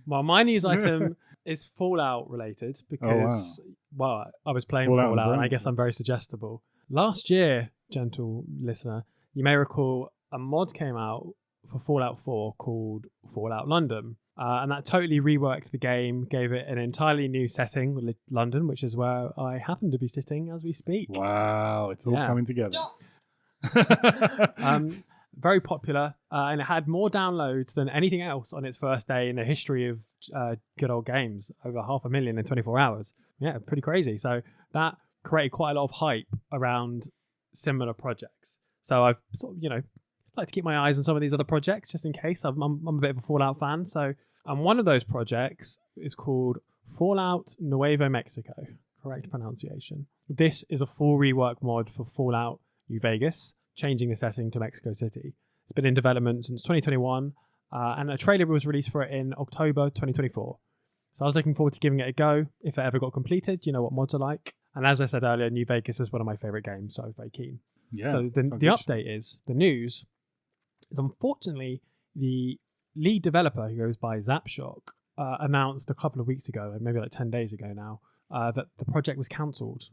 Well, my news item is Fallout related, because I was playing Fallout and I guess I'm very suggestible. Last year, gentle listener, you may recall a mod came out for Fallout 4 called Fallout London. And that totally reworked the game, gave it an entirely new setting, London, which is where I happen to be sitting as we speak. Wow, it's all coming together. Very popular, and it had more downloads than anything else on its first day in the history of good old games, over 500,000 in 24 hours. Yeah, pretty crazy. So that created quite a lot of hype around similar projects. So I've sort of, like to keep my eyes on some of these other projects just in case. I'm a bit of a Fallout fan. So one of those projects is called Fallout Nuevo Mexico, correct pronunciation. This is a full rework mod for Fallout New Vegas, changing the setting to Mexico City. It's been in development since 2021, and a trailer was released for it in October 2024. So I was looking forward to giving it a go if it ever got completed. You know what mods are like. And as I said earlier, New Vegas is one of my favorite games, so I was very keen. Yeah. So the sounds interesting. update is, the news is, unfortunately, the lead developer, who goes by Zapshock, announced a couple of weeks ago, maybe like 10 days ago now, that the project was cancelled,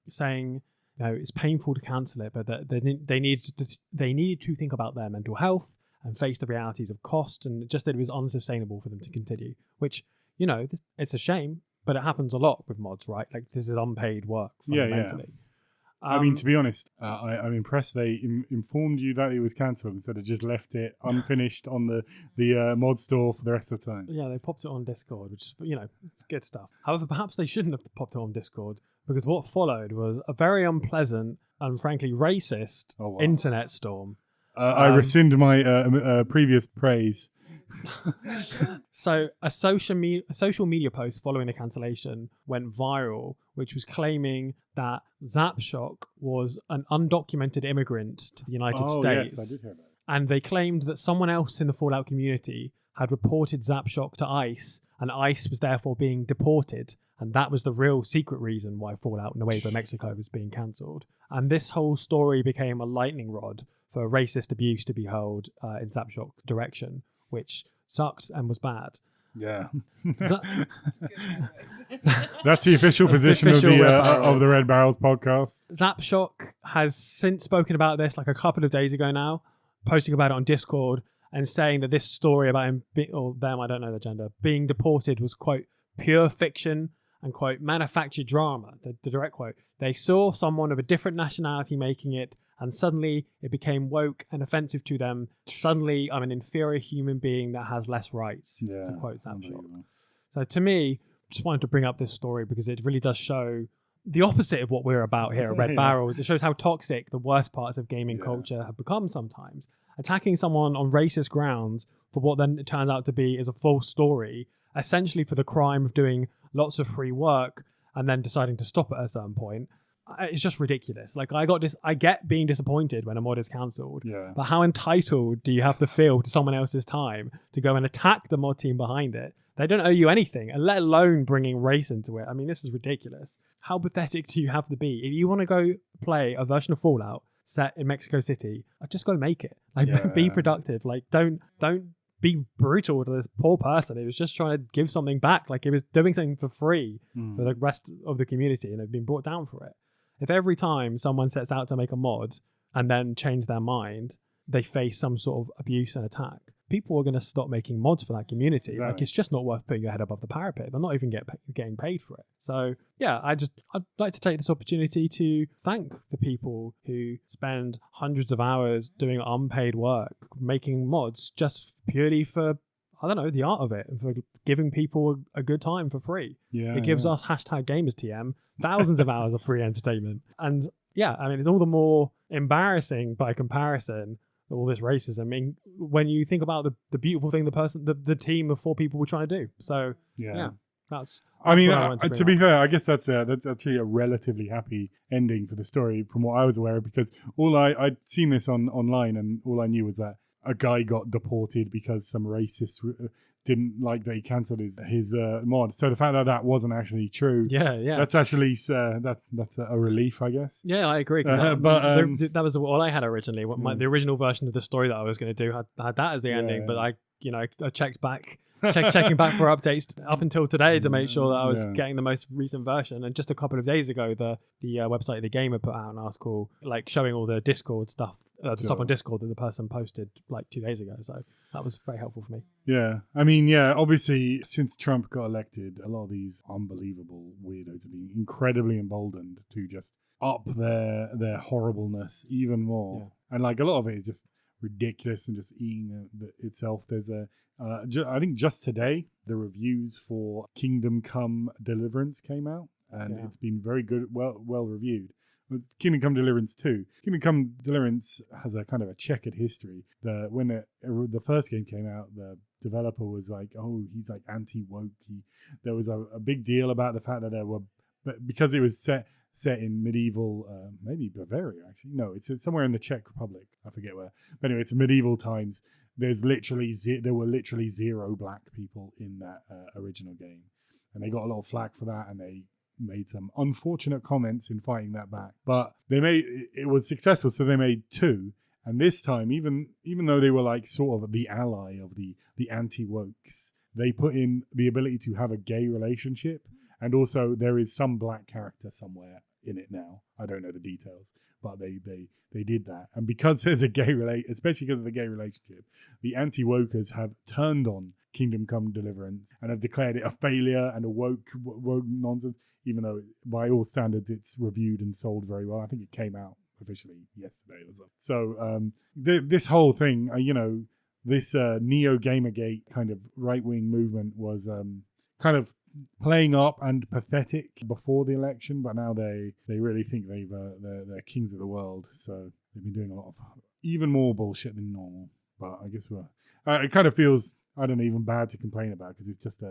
saying, it's painful to cancel it, but that they needed to think about their mental health and face the realities of cost, and just that it was unsustainable for them to continue, which, it's a shame, but it happens a lot with mods, right? Like, this is unpaid work fundamentally. Yeah. I mean, to be honest, I'm impressed they informed you that it was cancelled instead of just left it unfinished on the mod store for the rest of the time. Yeah, they popped it on Discord, which, it's good stuff. However, perhaps they shouldn't have popped it on Discord, because what followed was a very unpleasant and frankly racist internet storm. I rescind my previous praise. So a social media post following the cancellation went viral, which was claiming that Zapshock was an undocumented immigrant to the United States. Yes, I did hear that. And they claimed that someone else in the Fallout community had reported Zapshock to ICE, and ICE was therefore being deported. And that was the real secret reason why Fallout Nuevo Mexico was being cancelled. And this whole story became a lightning rod for racist abuse to be held in Zapshock's direction, which sucked and was bad. Yeah. That's the official position of the Red Barrels podcast. Zapshock has since spoken about this like a couple of days ago now, posting about it on Discord and saying that this story about him, or them, I don't know the gender, being deported was, quote, pure fiction and, quote, manufactured drama. The direct quote. They saw someone of a different nationality making it, and suddenly it became woke and offensive to them. Suddenly I'm an inferior human being that has less rights, to quote Zapshock. So to me, just wanted to bring up this story because it really does show the opposite of what we're about here at Red Barrels. It shows how toxic the worst parts of gaming culture have become sometimes. Attacking someone on racist grounds for what then it turns out to be is a false story, essentially for the crime of doing lots of free work and then deciding to stop at a certain point. It's just ridiculous. Like, I get being disappointed when a mod is cancelled, but how entitled do you have to feel to someone else's time to go and attack the mod team behind it? They don't owe you anything, and let alone bringing race into it. I mean, this is ridiculous. How pathetic do you have to be? If you want to go play a version of Fallout set in Mexico City, just go make it. Like, be productive. Like, don't be brutal to this poor person. He was just trying to give something back. Like, he was doing something for free for the rest of the community, and they've been brought down for it. If every time someone sets out to make a mod and then change their mind, they face some sort of abuse and attack, people are going to stop making mods for that community. Exactly. Like, it's just not worth putting your head above the parapet. They're not even getting paid for it. So yeah, I'd like to take this opportunity to thank the people who spend hundreds of hours doing unpaid work, making mods just purely for, I don't know, the art of it, and for giving people a good time for free. It gives us #GamersTM thousands of hours of free entertainment. And yeah, I mean, it's all the more embarrassing by comparison, all this racism. I mean, when you think about the beautiful thing the team of 4 people were trying to do. So yeah, that's I mean, to be fair, I guess that's actually a relatively happy ending for the story from what I was aware of, because I'd seen this online, and all I knew was that a guy got deported because some racist didn't like that he cancelled his mod. So the fact that wasn't actually true, that's actually that's a relief, I guess. Yeah, I agree. That was all I had originally. The original version of the story that I was going to do had that as the ending, but I checked back. Checking back for updates up until today to make sure that I was getting the most recent version. And just a couple of days ago, the website The Gamer put out an article like showing all the Discord stuff, stuff on Discord that the person posted like 2 days ago. So that was very helpful for me. Yeah, I mean, obviously since Trump got elected, a lot of these unbelievable weirdos have been incredibly emboldened to just up their horribleness even more. And like a lot of it is just ridiculous and just eating itself. There's I think just today the reviews for Kingdom Come Deliverance came out, and it's been very good, well reviewed. It's Kingdom Come Deliverance 2. Kingdom Come Deliverance has a kind of a checkered history. When the first game came out, the developer was like, "Oh, he's like anti-woke." There was a big deal about the fact that but because it was set in medieval, maybe Bavaria actually. No, it's somewhere in the Czech Republic. I forget where. But anyway, it's medieval times. There were literally 0 black people in that original game, and they got a lot of flack for that, and made some unfortunate comments in fighting that back. But it was successful, so they made 2. And this time, even though they were like sort of the ally of the anti-wokes, they put in the ability to have a gay relationship. And also there is some black character somewhere in it now. I don't know the details, but they did that. And because there's a especially because of the gay relationship, the anti-wokers have turned on Kingdom Come Deliverance and have declared it a failure and a woke nonsense, even though by all standards it's reviewed and sold very well. I think it came out officially yesterday or so. So this whole thing, this Neo Gamergate kind of right-wing movement was kind of playing up and pathetic before the election, but now they really think they're kings of the world. So they've been doing a lot of even more bullshit than normal. But I guess it kind of feels, I don't know, even bad to complain about, because it's just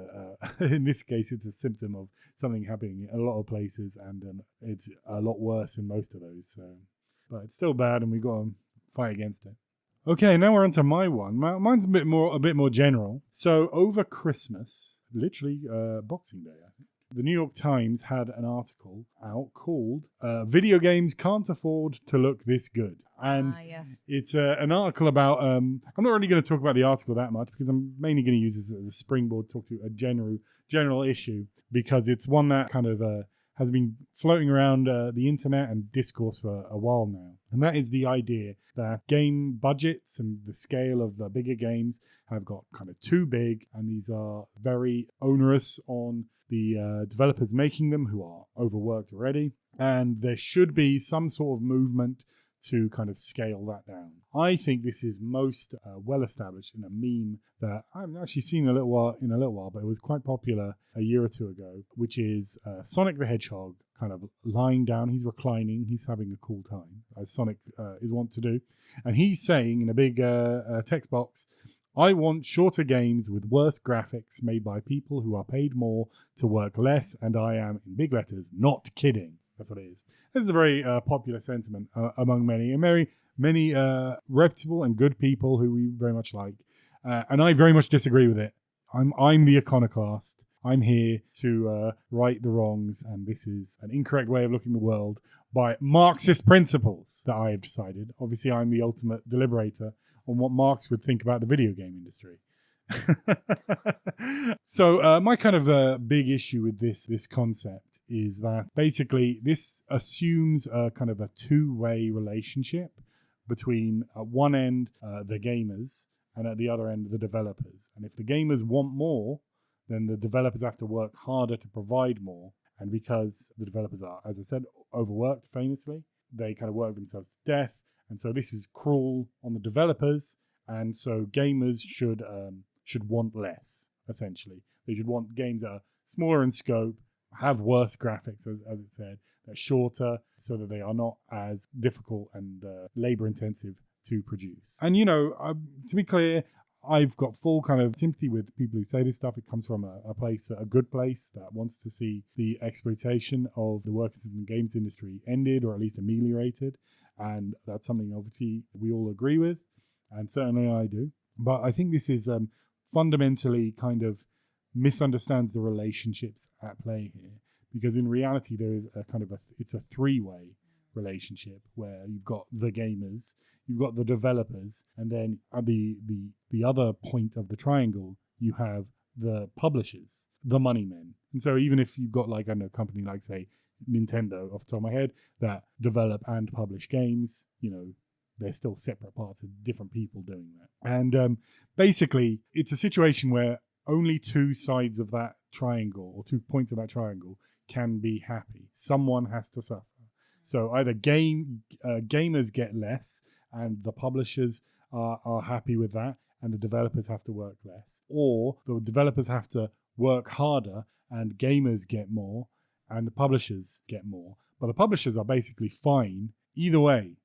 in this case, it's a symptom of something happening in a lot of places, and it's a lot worse in most of those. So, but it's still bad, and we've got to fight against it. Okay, now we're on to my one. Mine's a bit more general. So over Christmas, literally Boxing Day, I think, the New York Times had an article out called "Video Games Can't Afford to Look This Good." And yes. It's an article about, I'm not really going to talk about the article that much, because I'm mainly going to use this as a springboard to talk to a general issue, because it's one that kind of has been floating around the internet and discourse for a while now. And that is the idea that game budgets and the scale of the bigger games have got kind of too big, and these are very onerous on the developers making them, who are overworked already. And there should be some sort of movement to kind of scale that down. I think this is most well established in a meme that I haven't actually seen in a little while, but it was quite popular a year or two ago, which is Sonic the Hedgehog kind of lying down. He's reclining. He's having a cool time, as Sonic is wont to do. And he's saying in a big text box, "I want shorter games with worse graphics made by people who are paid more to work less, and I am, in big letters, not kidding." That's what it is. This is a very popular sentiment among many reputable and good people who we very much like. And I very much disagree with it. I'm the iconoclast. I'm here to right the wrongs, and this is an incorrect way of looking at the world by Marxist principles that I have decided. Obviously, I'm the ultimate deliberator on what Marx would think about the video game industry. So my kind of big issue with this concept is that basically this assumes a kind of a two-way relationship between at one end the gamers and at the other end the developers. And if the gamers want more, then the developers have to work harder to provide more. And because the developers are, as I said, overworked famously, they kind of work themselves to death. And so this is cruel on the developers. And so gamers should want less, essentially. They should want games that are smaller in scope, have worse graphics, as it said, they're shorter, so that they are not as difficult and labor-intensive to produce. And, to be clear, I've got full kind of sympathy with people who say this stuff. It comes from a good place that wants to see the exploitation of the workers in the games industry ended, or at least ameliorated. And that's something, obviously, we all agree with, and certainly I do. But I think this is fundamentally kind of misunderstands the relationships at play here, because in reality there is it's a three-way relationship where you've got the gamers, you've got the developers, and then at the other point of the triangle you have the publishers, the money men. And so even if you've got a company like, say, Nintendo, off the top of my head, that develop and publish games, they're still separate parts of different people doing that. And basically it's a situation where only two sides of that triangle, or 2 points of that triangle, can be happy. Someone has to suffer. So either gamers get less, and the publishers are happy with that, and the developers have to work less. Or the developers have to work harder, and gamers get more, and the publishers get more. But the publishers are basically fine either way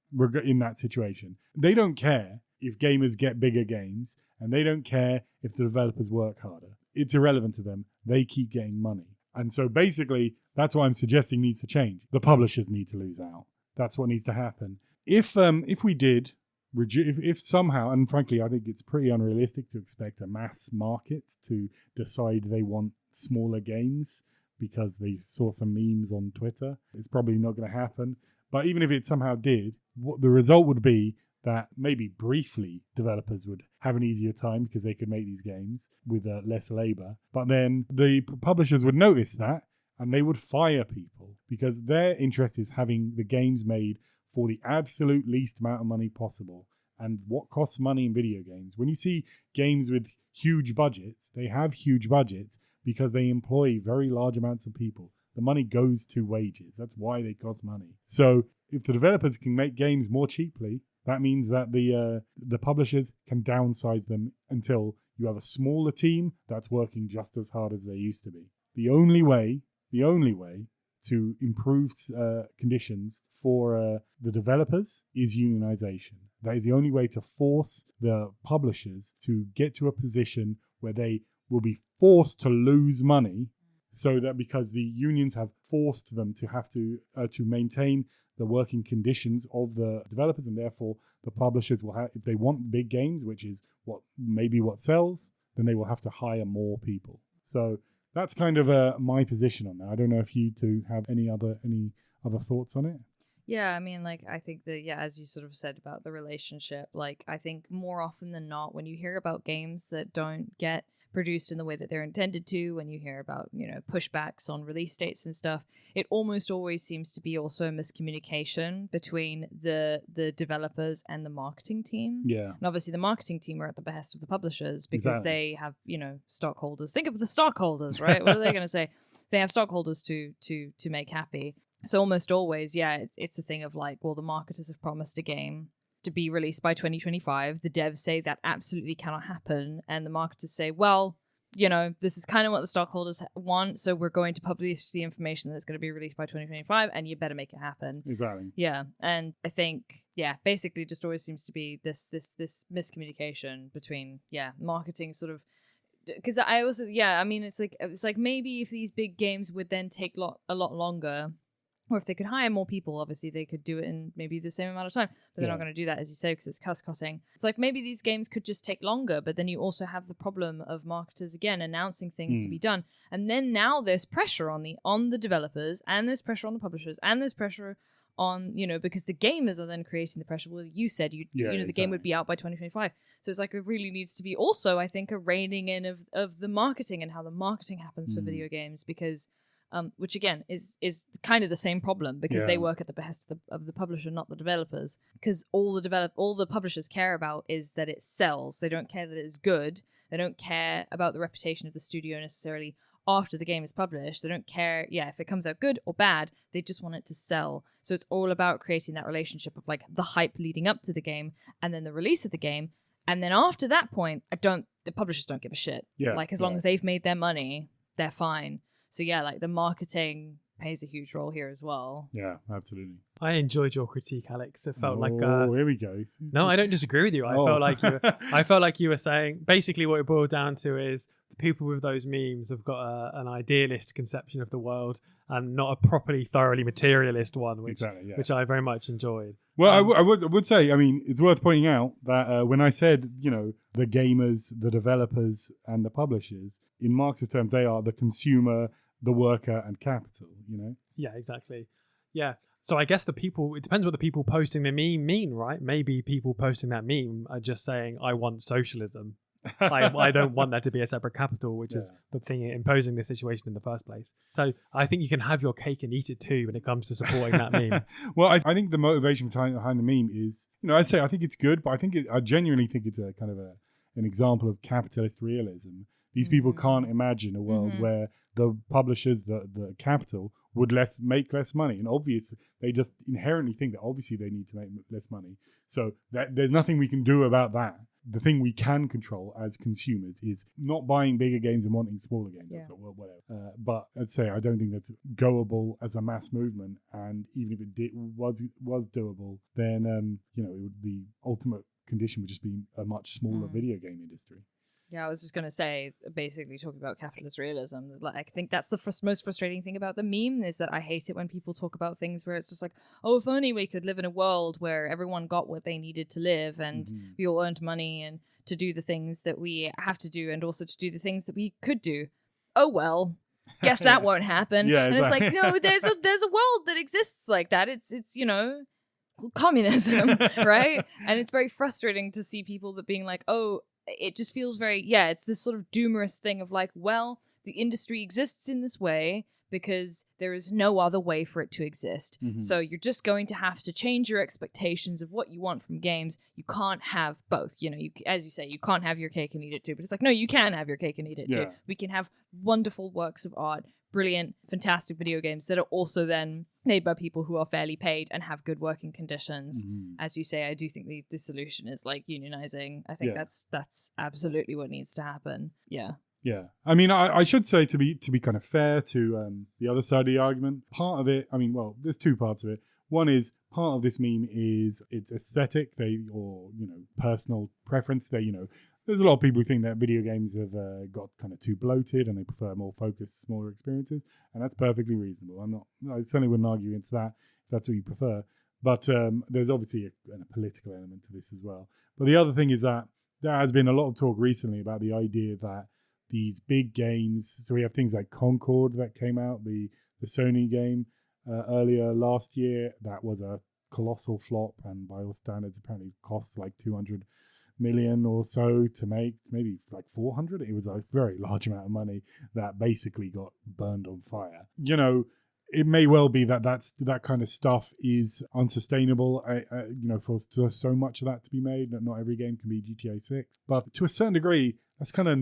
in that situation. They don't care if gamers get bigger games, and they don't care if the developers work harder. It's irrelevant to them. They keep getting money. And so basically, that's what I'm suggesting needs to change. The publishers need to lose out. That's what needs to happen. If we did, if somehow, and frankly, I think it's pretty unrealistic to expect a mass market to decide they want smaller games because they saw some memes on Twitter. It's probably not going to happen. But even if it somehow did, what the result would be that maybe briefly developers would have an easier time because they could make these games with less labor. But then the publishers would notice that and they would fire people because their interest is having the games made for the absolute least amount of money possible. And what costs money in video games? When you see games with huge budgets, they have huge budgets because they employ very large amounts of people. The money goes to wages. That's why they cost money. So if the developers can make games more cheaply, that means that the publishers can downsize them until you have a smaller team that's working just as hard as they used to be. The only way to improve conditions for the developers is unionization. That is the only way to force the publishers to get to a position where they will be forced to lose money, so that because the unions have forced them to have to maintain the working conditions of the developers, and therefore the publishers will have, if they want big games, which is what sells, then they will have to hire more people. So that's kind of my position on that. I don't know if you two have any other thoughts on it. Yeah, I mean, like, I think that, yeah, as you sort of said about the relationship, like, I think more often than not, when you hear about games that don't get produced in the way that they're intended to, when you hear about, you know, pushbacks on release dates and stuff, it almost always seems to be also a miscommunication between the developers and the marketing team. Yeah. And obviously the marketing team are at the behest of the publishers because they have, you know, stockholders. Think of the stockholders, right? What are they going to say? They have stockholders to make happy. So almost always, yeah, it's a thing of like, well, the marketers have promised a game to be released by 2025. The devs say that absolutely cannot happen. And the marketers say, well, you know, this is kind of what the stockholders want. So we're going to publish the information that it's going to be released by 2025 and you better make it happen. Exactly. Yeah. And I think, yeah, basically just always seems to be this miscommunication between, yeah, marketing sort of, because I also, yeah, I mean, it's like maybe if these big games would then take a lot longer, or if they could hire more people, obviously they could do it in maybe the same amount of time. But they're not going to do that, as you say, because it's cost-cutting. It's like maybe these games could just take longer, but then you also have the problem of marketers, again, announcing things to be done. And then now there's pressure on the developers, and there's pressure on the publishers, and there's pressure on, you know, because the gamers are then creating the pressure. Well, you said, the game would be out by 2025. So it's like it really needs to be also, I think, a reining in of the marketing and how the marketing happens for video games, because... which again is kind of the same problem because they work at the behest of the publisher, not the developers. Because all the publishers care about is that it sells. They don't care that it's good. They don't care about the reputation of the studio necessarily after the game is published. They don't care, if it comes out good or bad. They just want it to sell. So it's all about creating that relationship of like the hype leading up to the game and then the release of the game. And then after that point, the publishers don't give a shit. Yeah, like as long as they've made their money, they're fine. So yeah, like the marketing plays a huge role here as well. Yeah, absolutely. I enjoyed your critique, Alex. It felt like here we go. No, I don't disagree with you. I felt like you were saying basically what it boiled down to is the people with those memes have got an idealist conception of the world and not a properly thoroughly materialist one, which I very much enjoyed. Well, I would say, I mean, it's worth pointing out that when I said, you know, the gamers, the developers, and the publishers, in Marxist terms, they are the consumer, the worker, and capital, you know? Yeah, exactly. Yeah. So I guess it depends what the people posting the meme mean, right? Maybe people posting that meme are just saying, I want socialism. I don't want there to be a separate capital, which is the thing imposing this situation in the first place. So I think you can have your cake and eat it too when it comes to supporting that meme. Well, I think the motivation behind the meme is, you know, I think it's good, but I genuinely think it's a kind of an example of capitalist realism. These people can't imagine a world where the publishers, the capital, would make less money. And obviously, they just inherently think that obviously they need to make less money. So there's nothing we can do about that. The thing we can control as consumers is not buying bigger games and wanting smaller games or whatever. But I'd say I don't think that's goable as a mass movement. And even if it was doable, then you know, the ultimate condition would just be a much smaller video game industry. Yeah, I was just going to say, basically talking about capitalist realism, like, I think that's the most frustrating thing about the meme is that I hate it when people talk about things where it's just like, oh, if only we could live in a world where everyone got what they needed to live and we all earned money and to do the things that we have to do and also to do the things that we could do. Oh, well, guess that won't happen. Yeah, and it's like, exactly. no, there's a world that exists like that. It's communism, right? And it's very frustrating to see people that being like, oh, it just feels very, it's this sort of doomerous thing of like, well, the industry exists in this way because there is no other way for it to exist. Mhm. So you're just going to have to change your expectations of what you want from games. You can't have both. As you say, you can't have your cake and eat it too. But it's like, no, you can have your cake and eat it too. Yeah. We can have wonderful works of art, brilliant, fantastic video games that are also then made by people who are fairly paid and have good working conditions. Mhm. As you say, I do think the solution is like unionizing. I think Yeah. that's absolutely what needs to happen. Yeah. Yeah, I mean, I should say to be kind of fair to the other side of the argument. Part of it, I mean, well, there's two parts of it. One is part of this meme is it's aesthetic, or personal preference. There's a lot of people who think that video games have got kind of too bloated and they prefer more focused, smaller experiences, and that's perfectly reasonable. I certainly wouldn't argue against that if that's what you prefer. But there's obviously a political element to this as well. But the other thing is that there has been a lot of talk recently about the idea that these big games, so we have things like Concord that came out, the Sony game earlier last year, that was a colossal flop and by all standards apparently cost like 200 million or so to make, maybe like 400. It was a very large amount of money that basically got burned on fire. It may well be that kind of stuff is unsustainable, for so much of that to be made. That not every game can be GTA 6. But to a certain degree, that's kind of,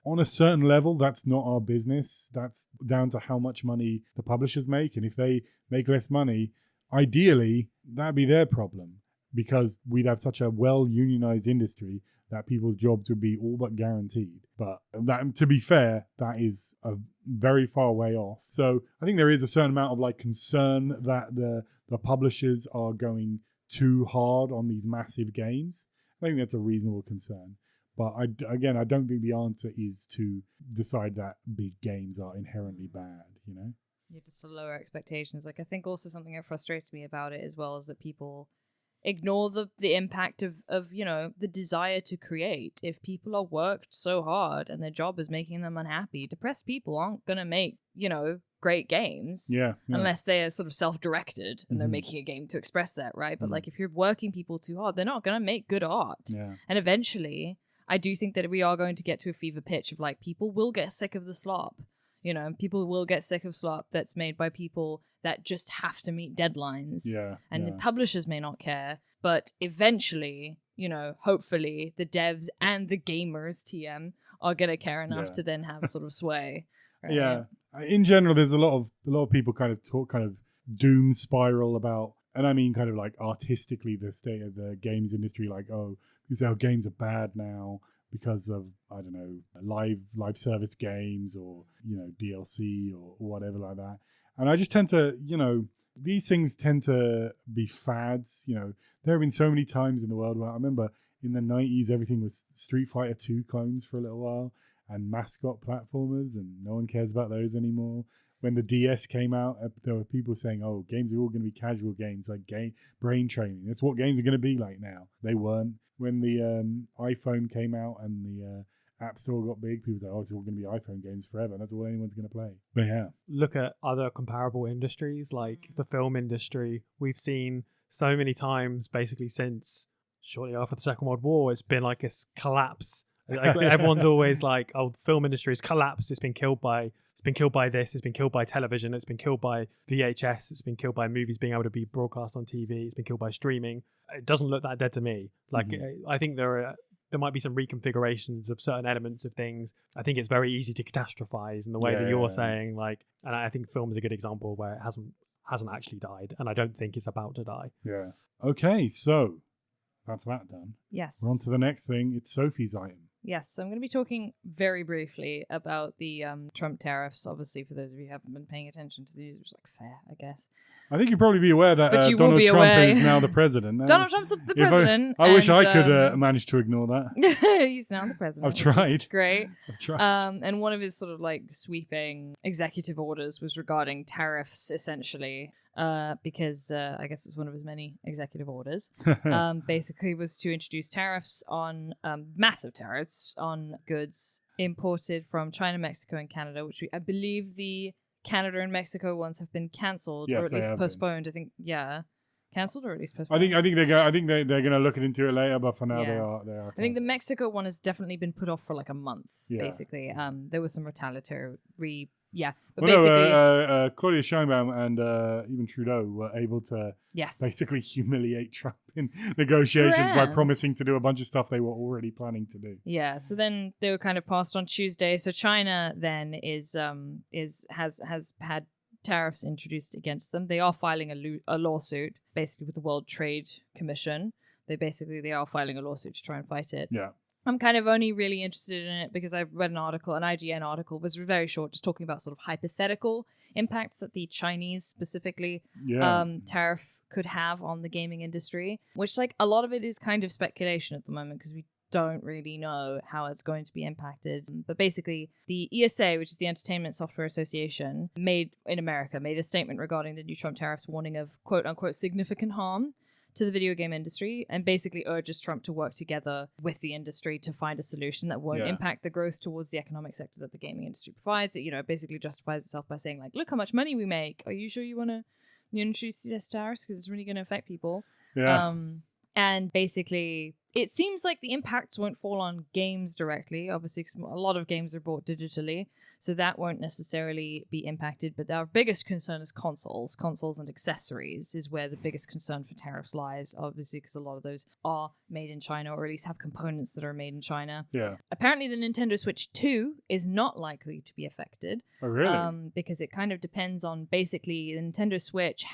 on a certain level, that's not our business. That's down to how much money the publishers make. And if they make less money, ideally, that'd be their problem. Because we'd have such a well-unionized industry that people's jobs would be all but guaranteed. But that, to be fair, that is a very far way off. So I think there is a certain amount of like concern that the publishers are going too hard on these massive games. I think that's a reasonable concern. But I don't think the answer is to decide that big games are inherently bad, Yeah, just to lower expectations. Like, I think also something that frustrates me about it as well is that people ignore the impact of the desire to create. If people are worked so hard and their job is making them unhappy, depressed people aren't gonna make great games, unless they are sort of self-directed and they're making a game to express that, right? But like, if you're working people too hard, they're not gonna make good art. And eventually I do think that we are going to get to a fever pitch of like, people will get sick of the slop. People will get sick of slop that's made by people that just have to meet deadlines. And the publishers may not care, but eventually, hopefully the devs and the gamers, TM, are going to care enough to then have sort of sway. Right? Yeah. In general, there's a lot of people kind of talk kind of doom spiral about, and I mean kind of like artistically the state of the games industry, like, oh, you say, oh, games are bad now because of, I don't know, live service games or, DLC or whatever like that. And I just tend to, these things tend to be fads. There have been so many times in the world where I remember in the 90s, everything was Street Fighter 2 clones for a little while and mascot platformers, and no one cares about those anymore. When the DS came out, there were people saying, oh, games are all going to be casual games, like brain training. That's what games are going to be like now. They weren't. When the iPhone came out and the App Store got big, people said, oh, it's all going to be iPhone games forever. That's all anyone's going to play. But yeah. Look at other comparable industries, like the film industry. We've seen so many times, basically since shortly after the Second World War, it's been like this collapse. Like, everyone's always like, oh, the film industry has collapsed. It's been killed by this. It's been killed by television. It's been killed by VHS. It's been killed by movies being able to be broadcast on TV. It's been killed by streaming. It doesn't look that dead to me. Like, I think there might be some reconfigurations of certain elements of things. I think it's very easy to catastrophize in the way that you're saying. Like, and I think film is a good example where it hasn't actually died, and I don't think it's about to die. Yeah. Okay, so that's that done. Yes. We're on to the next thing. It's Sophie's item. Yes, so I'm going to be talking very briefly about the Trump tariffs. Obviously, for those of you who haven't been paying attention to these, it's like fair, I guess. I think you'd probably be aware that But you will Donald be Trump aware. is now the president. Donald Trump's the president. I wish I and, could manage to ignore that. he's now the president. I've tried. Which is great. I've tried. And one of his sort of like sweeping executive orders was regarding tariffs, essentially. because I guess it's one of his many executive orders, basically was to introduce tariffs on massive tariffs on goods imported from China, Mexico, and Canada, which I believe the Canada and Mexico ones have been cancelled, Yes, or at they least have postponed. I think, cancelled or at least postponed. I think they're going to look into it later, but for now they are. I think the Mexico one has definitely been put off for like a month. Yeah. Basically, there was some retaliatory. But well, basically, Claudia Sheinbaum and even Trudeau were able to basically humiliate Trump in negotiations by promising to do a bunch of stuff they were already planning to do. Yeah, so then they were kind of passed on Tuesday. So China then has had tariffs introduced against them. They are filing a lawsuit basically with the World Trade Commission. They are filing a lawsuit to try and fight it. Yeah. I'm kind of only really interested in it because I read an IGN article, was very short, just talking about sort of hypothetical impacts that the Chinese specifically tariff could have on the gaming industry, which like a lot of it is kind of speculation at the moment because we don't really know how it's going to be impacted. But basically, the ESA, which is the Entertainment Software Association, made a statement regarding the new Trump tariffs, warning of quote-unquote significant harm to the video game industry, and basically urges Trump to work together with the industry to find a solution that won't impact the growth towards the economic sector that the gaming industry provides. It basically justifies itself by saying, like, look how much money we make. Are you sure you want to introduce these tariffs? Because it's really going to affect people. Yeah. And basically, it seems like the impacts won't fall on games directly. Obviously, a lot of games are bought digitally, so that won't necessarily be impacted. But our biggest concern is consoles. Consoles and accessories is where the biggest concern for tariffs lies, obviously, because a lot of those are made in China, or at least have components that are made in China. Yeah. Apparently, the Nintendo Switch 2 is not likely to be affected. Oh, really? Because it kind of depends on, basically, the Nintendo Switch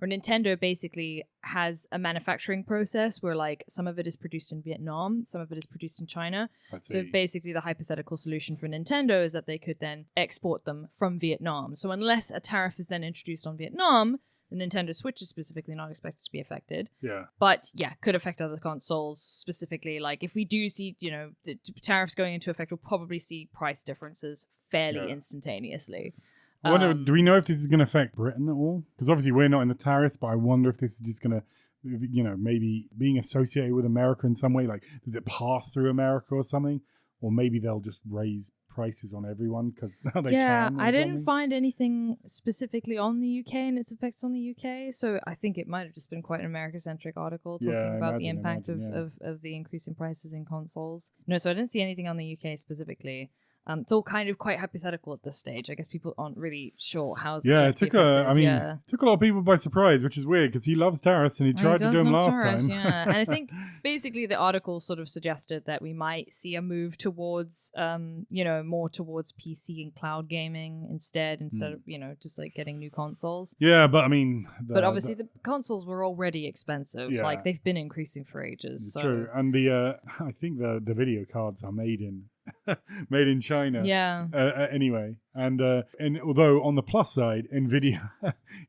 Nintendo basically has a manufacturing process where like some of it is produced in Vietnam, some of it is produced in China. So basically the hypothetical solution for Nintendo is that they could then export them from Vietnam. So unless a tariff is then introduced on Vietnam, the Nintendo Switch is specifically not expected to be affected. Yeah. But could affect other consoles specifically. Like if we do see, the tariffs going into effect, we'll probably see price differences fairly instantaneously. I wonder, do we know if this is going to affect Britain at all? Because obviously we're not in the tariffs, but I wonder if this is just going to, maybe being associated with America in some way. Like, does it pass through America or something? Or maybe they'll just raise prices on everyone because now they can. Yeah, I didn't find anything specifically on the UK and its effects on the UK. So I think it might have just been quite an America-centric article talking about the impact of the increase in prices in consoles. No, so I didn't see anything on the UK specifically. It's all kind of quite hypothetical at this stage. I guess people aren't really sure how it's it took took a lot of people by surprise, which is weird because he loves tariffs and he tried to do them last time. Yeah, and I think basically the article sort of suggested that we might see a move towards, more towards PC and cloud gaming instead of, just like getting new consoles. Yeah, but I mean, but obviously the consoles were already expensive. Yeah. Like they've been increasing for ages. It's true, and I think the video cards are made in China. Yeah. Anyway, and although on the plus side, Nvidia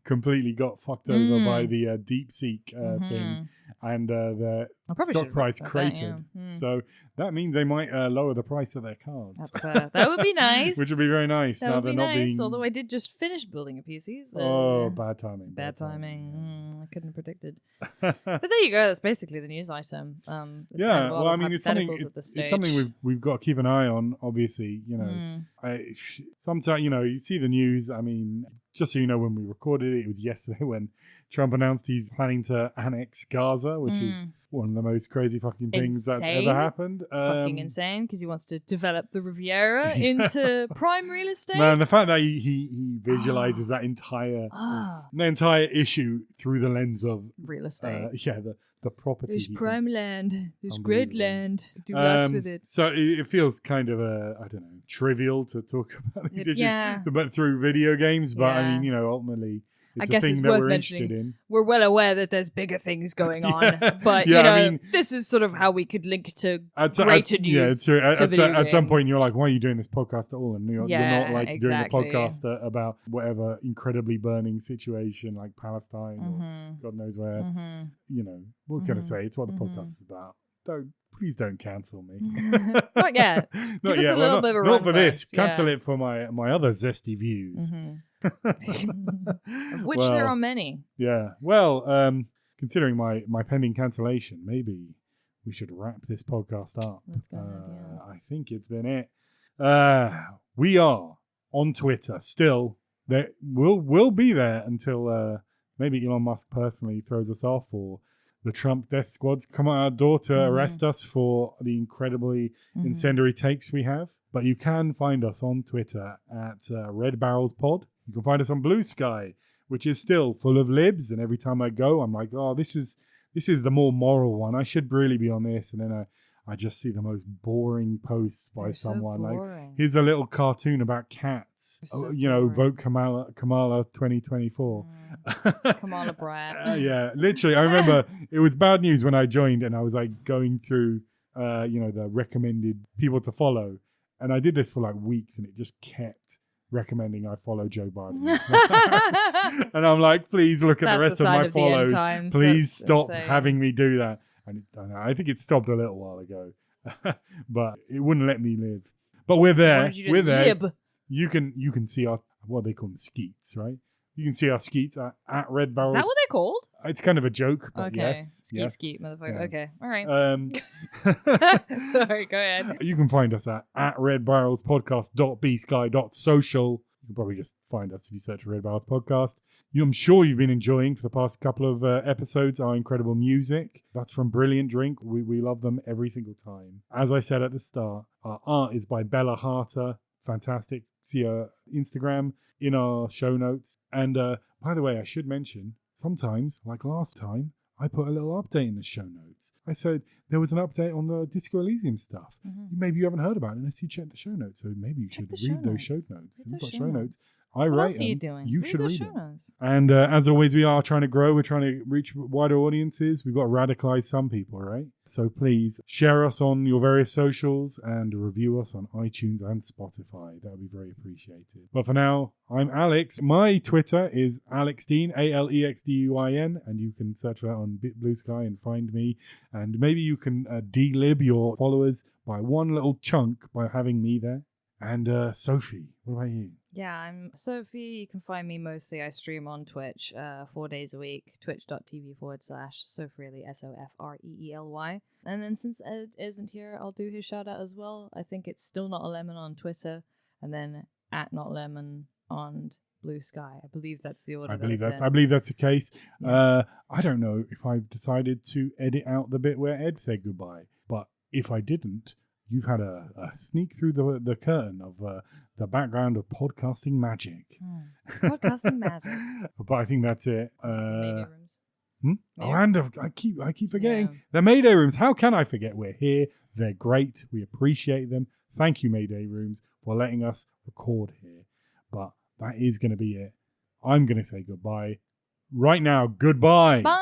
completely got fucked over by the DeepSeek thing, and the stock price cratered. So that means they might lower the price of their cards. That's fair. That would be nice. Which would be very nice. That would be nice. Although I did just finish building a PC. So bad timing. Bad timing. I couldn't have predicted. But there you go. That's basically the news item. Well, I mean, it's something we've got to keep an eye on. Obviously, sometimes you see the news. I mean, just so you know, when we recorded it was yesterday when Trump announced he's planning to annex Gaza, which is one of the most crazy fucking things that's ever happened. Fucking insane, because he wants to develop the Riviera into prime real estate. Man, the fact that he visualizes that entire issue through the lens of real estate. The property. There's prime land. There's great land. Do lots with it. So it feels kind of trivial to talk about these issues, but through video games. But I mean, ultimately, it's a thing that we're interested in. We're well aware that there's bigger things going on, but this is sort of how we could link to greater news. At some point, you're like, "Why are you doing this podcast at all?" And you're not like doing a podcast about whatever incredibly burning situation like Palestine or God knows where. What can I say? It's what the podcast is about. Please don't cancel me. Not yet. Give us a little bit of a not for this. Cancel it for my other zesty views. Of which there are many. Yeah. Well, considering my pending cancellation, maybe we should wrap this podcast up. That's a good idea. I think it's been it. We are on Twitter still. We'll be there until maybe Elon Musk personally throws us off, or the Trump death squads come at our door to arrest us for the incredibly incendiary takes we have. But you can find us on Twitter at Red Barrels Pod. You can find us on Blue Sky, which is still full of libs. And every time I go, I'm like, oh, this is the more moral one. I should really be on this. And then I just see the most boring posts by They're someone. so Like, boring. here's a little cartoon about cats. So Vote boring. Kamala 2024. Kamala Brat. Yeah, literally. I remember it was bad news when I joined, and I was like going through, the recommended people to follow, and I did this for like weeks, and it just kept recommending I follow Joe Biden. And I'm like, please look at That's the rest a of sign my of the end follows. times. Please That's stop insane. having me do that. And I think it stopped a little while ago, but it wouldn't let me live. But we're there. Wanted you to We're there. lib. You can see our, what they call them, skeets, right? You can see our skeets at Red Is Barrels. that what they're called? It's kind of a joke, but Okay. yes. Skeet, yes. skeet, motherfucker. Yeah. Okay. All right. Sorry, go ahead. You can find us at redbarrelspodcast.bsky.social. You can probably just find us if you search for Red Barrels Podcast. I'm sure you've been enjoying for the past couple of episodes our incredible music. That's from Brilliant Drink. We love them every single time. As I said at the start, our art is by Bella Harter. Fantastic. See her Instagram in our show notes. And by the way, I should mention, sometimes, like last time, I put a little update in the show notes. I said there was an update on the Disco Elysium stuff. Maybe you haven't heard about it unless you check the show notes. So maybe you should the show read those show notes. notes. Read We've those got show show notes. notes. I What write else are you them. doing? You Read should the read show them. notes. And as always, we are trying to grow. We're trying to reach wider audiences. We've got to radicalize some people, right? So please share us on your various socials and review us on iTunes and Spotify. That would be very appreciated. But for now, I'm Alex. My Twitter is AlexDean, ALEXDUIN, and you can search for that on Blue Sky and find me. And maybe you can delib your followers by one little chunk by having me there. And Sophie, what about you? Yeah, I'm Sophie. You can find me mostly. I stream on Twitch 4 days a week. Twitch.tv/Sofreely, SOFREELY. And then since Ed isn't here, I'll do his shout out as well. I think it's still Not a Lemon on Twitter, and then at Not Lemon on Blue Sky. I believe that's the order. I believe that's the case. Yeah. I don't know if I've decided to edit out the bit where Ed said goodbye, but if I didn't, you've had a sneak through the curtain of the background of podcasting magic. Podcasting magic. But I think that's it. Mayday rooms. Oh, and I keep forgetting Yeah. the Mayday Rooms. How can I forget? We're here. They're great. We appreciate them. Thank you, Mayday Rooms, for letting us record here. But that is going to be it. I'm going to say goodbye. Right now, goodbye. Bye.